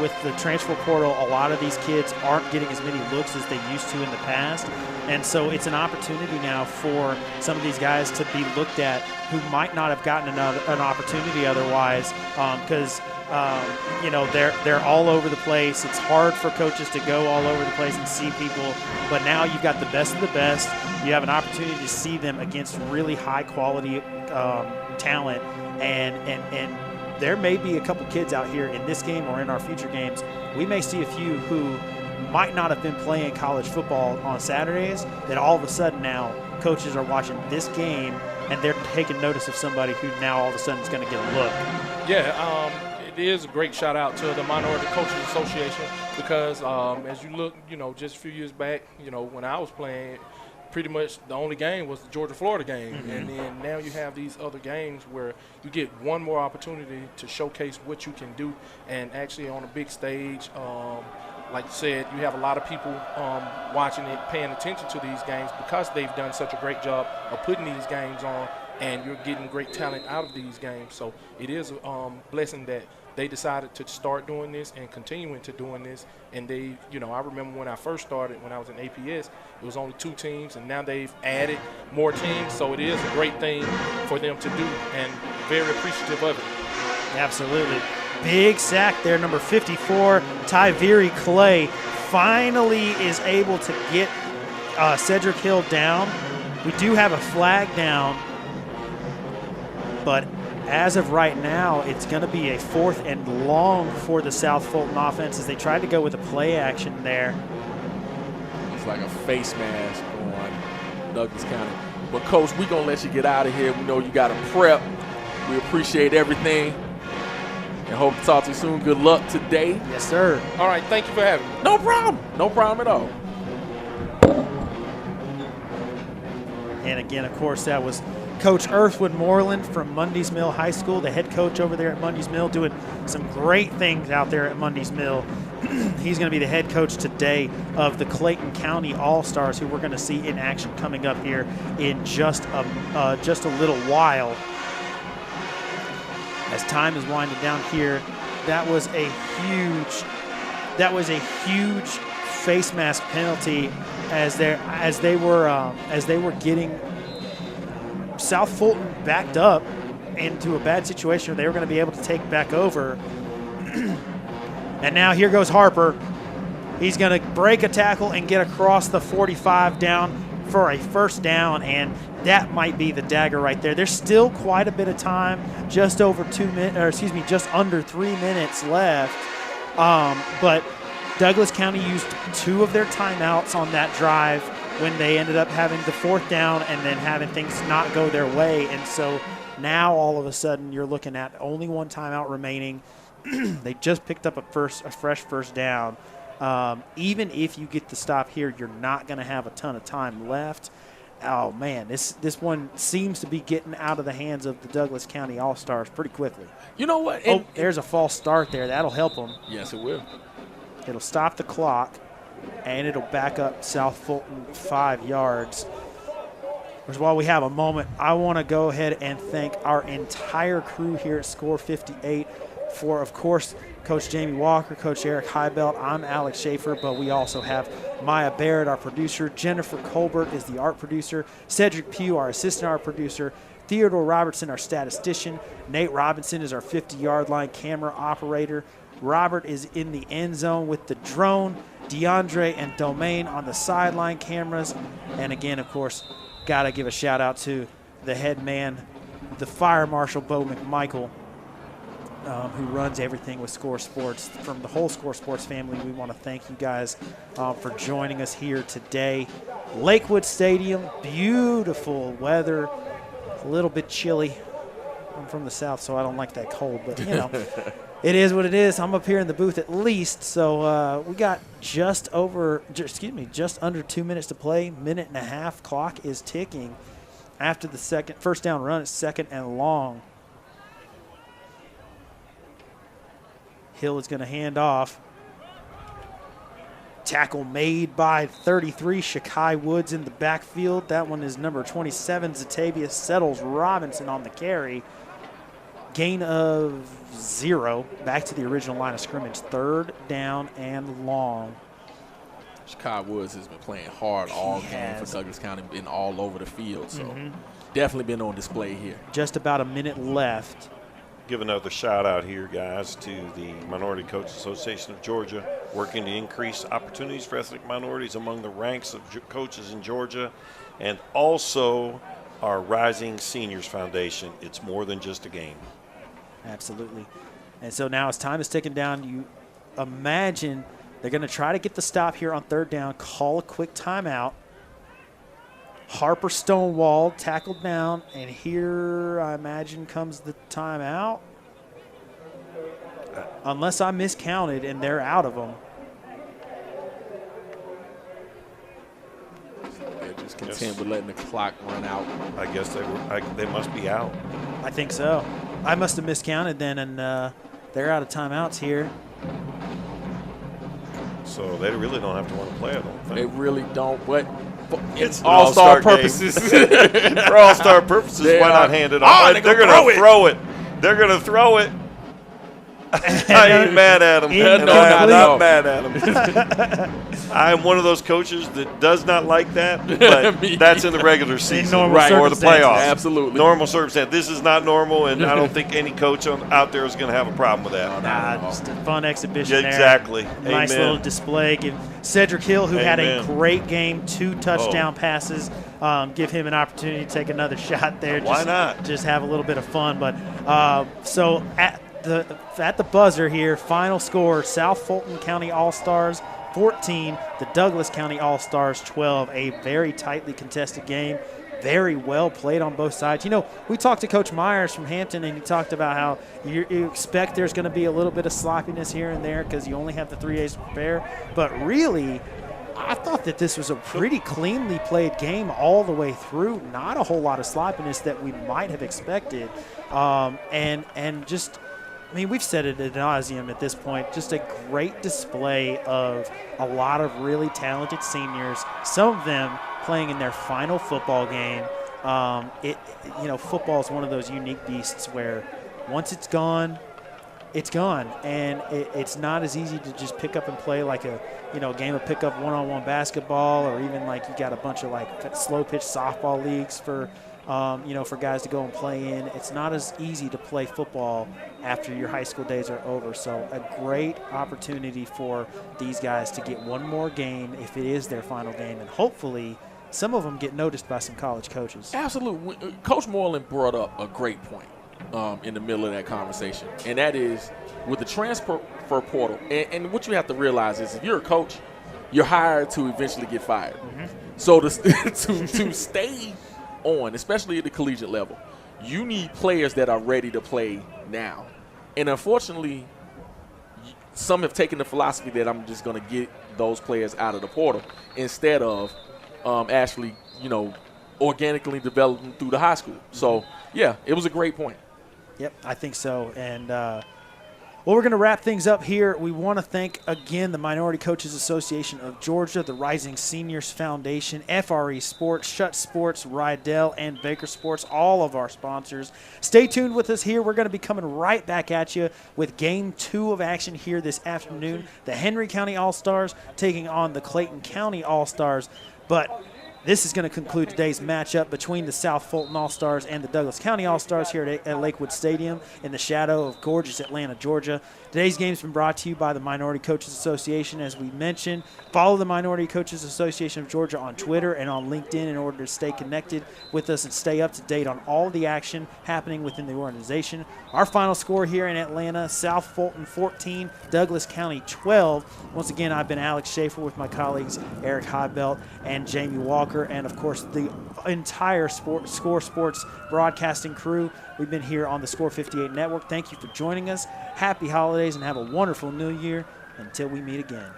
With the transfer portal, a lot of these kids aren't getting as many looks as they used to in the past. And so it's an opportunity now for some of these guys to be looked at who might not have gotten an opportunity otherwise, because they're all over the place. It's hard for coaches to go all over the place and see people, but now you've got the best of the best. You have an opportunity to see them against really high quality talent, and there may be a couple kids out here in this game or in our future games. We may see a few who might not have been playing college football on Saturdays, that all of a sudden now coaches are watching this game and they're taking notice of somebody who now all of a sudden is going to get a look. Yeah, it is a great shout out to the Minority Coaches Association, because as you look, just a few years back, when I was playing, pretty much the only game was the Georgia-Florida game. And then now you have these other games where you get one more opportunity to showcase what you can do, and actually on a big stage. Like you said, you have a lot of people watching it, paying attention to these games because they've done such a great job of putting these games on, and you're getting great talent out of these games. So it is a blessing that they decided to start doing this and continuing to doing this. And they, I remember when I first started, when I was in APS, it was only 2 teams, and now they've added more teams. So it is a great thing for them to do, and very appreciative of it. Absolutely. Big sack there, number 54, Tyveri Clay, finally is able to get Cedric Hill down. We do have a flag down, but as of right now, it's going to be a 4th and long for the South Fulton offense as they tried to go with a play action there. It's like a face mask on Douglas County. But, Coach, we're going to let you get out of here. We know you got to prep. We appreciate everything. And hope to talk to you soon. Good luck today. Yes, sir. All right, thank you for having me. No problem. No problem at all. And again, of course, that was Coach Earthwood Moreland from Mundy's Mill High School, the head coach over there at Mundy's Mill, doing some great things out there at Mundy's Mill. He's going to be the head coach today of the Clayton County All-Stars, who we're going to see in action coming up here in just a little while. As time is winding down here, that was a huge face mask penalty as they were getting South Fulton backed up into a bad situation where they were going to be able to take back over. And now here goes Harper. He's going to break a tackle and get across the 45 down for a first down, and that might be the dagger right there. There's still quite a bit of time, just under 3 minutes left. But Douglas County used 2 of their timeouts on that drive when they ended up having the 4th down and then having things not go their way. And so now all of a sudden you're looking at only 1 timeout remaining. They just picked up a fresh first down. Even if you get the stop here, you're not going to have a ton of time left. Oh, man, this one seems to be getting out of the hands of the Douglas County All-Stars pretty quickly. You know what? There's a false start there. That'll help them. Yes, it will. It'll stop the clock, and it'll back up South Fulton 5 yards. Which, while we have a moment, I want to go ahead and thank our entire crew here at Score 58 for, of course, Coach Jamie Walker, Coach Eric Highbelt. I'm Alex Schaefer, but we also have Maya Barrett, our producer. Jennifer Colbert is the art producer. Cedric Pugh, our assistant art producer. Theodore Robertson, our statistician. Nate Robinson is our 50-yard line camera operator. Robert is in the end zone with the drone. DeAndre and Domain on the sideline cameras. And again, of course, got to give a shout-out to the head man, the Fire Marshal, Bo McMichael, who runs everything with Score Sports. From the whole Score Sports family, we want to thank you guys for joining us here today. Lakewood Stadium, beautiful weather, a little bit chilly. I'm from the south, so I don't like that cold, but, you know, it is what it is. I'm up here in the booth at least, so we got just under 2 minutes to play. Minute and a half. Clock is ticking. After the first down run, it's 2nd and long. Hill is going to hand off. Tackle made by 33, Shakai Woods in the backfield. That one is number 27, Zatavius Settles Robinson on the carry. Gain of 0. Back to the original line of scrimmage. 3rd down and long. Shakai Woods has been playing hard all game for Douglas County, been all over the field. So definitely been on display here. Just about a minute left. Give another shout out here, guys, to the Minority Coaches Association of Georgia, working to increase opportunities for ethnic minorities among the ranks of coaches in Georgia, and also our Rising Seniors Foundation. It's more than just a game. Absolutely. And so now as time is ticking down, you imagine they're going to try to get the stop here on 3rd down, call a quick timeout. Harper stonewalled, tackled down, and here I imagine comes the timeout. Unless I miscounted and they're out of them. They're just content with letting the clock run out. I guess they must be out. I think so. I must have miscounted then, and they're out of timeouts here. So they really don't have to want to play, I don't think. They really don't, but It's all-star purposes. For all-star purposes, why not hand it off? They're going to throw it. They're going to throw it. I ain't mad at them. And I'm not mad at them. I'm one of those coaches that does not like that, but that's in the regular season or the playoffs. Absolutely. Normal circumstance. This is not normal, and I don't think any coach out there is going to have a problem with that. Nah, just a fun exhibition there. Exactly. Nice little display. Give Cedric Hill, who had a great game, 2 touchdown passes, give him an opportunity to take another shot there. Why not? Just have a little bit of fun. But so at the buzzer here, final score, South Fulton County All-Stars 14, the Douglas County All-Stars 12. A very tightly contested game, very well played on both sides. You know, we talked to Coach Myers from Hampton, and he talked about how you expect there's going to be a little bit of sloppiness here and there because you only have the 3 days to prepare. But really, I thought that this was a pretty cleanly played game all the way through. Not a whole lot of sloppiness that we might have expected. And just – I mean, we've said it ad nauseum at this point. Just a great display of a lot of really talented seniors, some of them playing in their final football game. Football is one of those unique beasts where once it's gone, it's gone, and it's not as easy to just pick up and play like a game of pickup one-on-one basketball, or even like you got a bunch of like slow pitch softball leagues for for guys to go and play in. It's not as easy to play football after your high school days are over. So a great opportunity for these guys to get one more game if it is their final game, and hopefully some of them get noticed by some college coaches. Absolutely. Coach Moreland brought up a great point in the middle of that conversation, and that is with the transfer portal. And what you have to realize is if you're a coach, you're hired to eventually get fired. Mm-hmm. So to stay on, especially at the collegiate level, you need players that are ready to play now. And unfortunately, some have taken the philosophy that I'm just going to get those players out of the portal instead of actually, organically developing through the high school. So, yeah, it was a great point. Yep, I think so. And we're going to wrap things up here. We want to thank, again, the Minority Coaches Association of Georgia, the Rising Seniors Foundation, FRE Sports, Shutt Sports, Rydell, and Baker Sports, all of our sponsors. Stay tuned with us here. We're going to be coming right back at you with Game 2 of action here this afternoon. The Henry County All-Stars taking on the Clayton County All-Stars. But this is going to conclude today's matchup between the South Fulton All-Stars and the Douglas County All-Stars here at Lakewood Stadium in the shadow of gorgeous Atlanta, Georgia. Today's game has been brought to you by the Minority Coaches Association. As we mentioned, follow the Minority Coaches Association of Georgia on Twitter and on LinkedIn in order to stay connected with us and stay up to date on all the action happening within the organization. Our final score here in Atlanta, South Fulton 14, Douglas County 12. Once again, I've been Alex Schaefer with my colleagues Eric Highbelt and Jamie Walker, and of course the entire Score Sports broadcasting crew. We've been here on the Score 58 Network. Thank you for joining us. Happy holidays and have a wonderful new year until we meet again.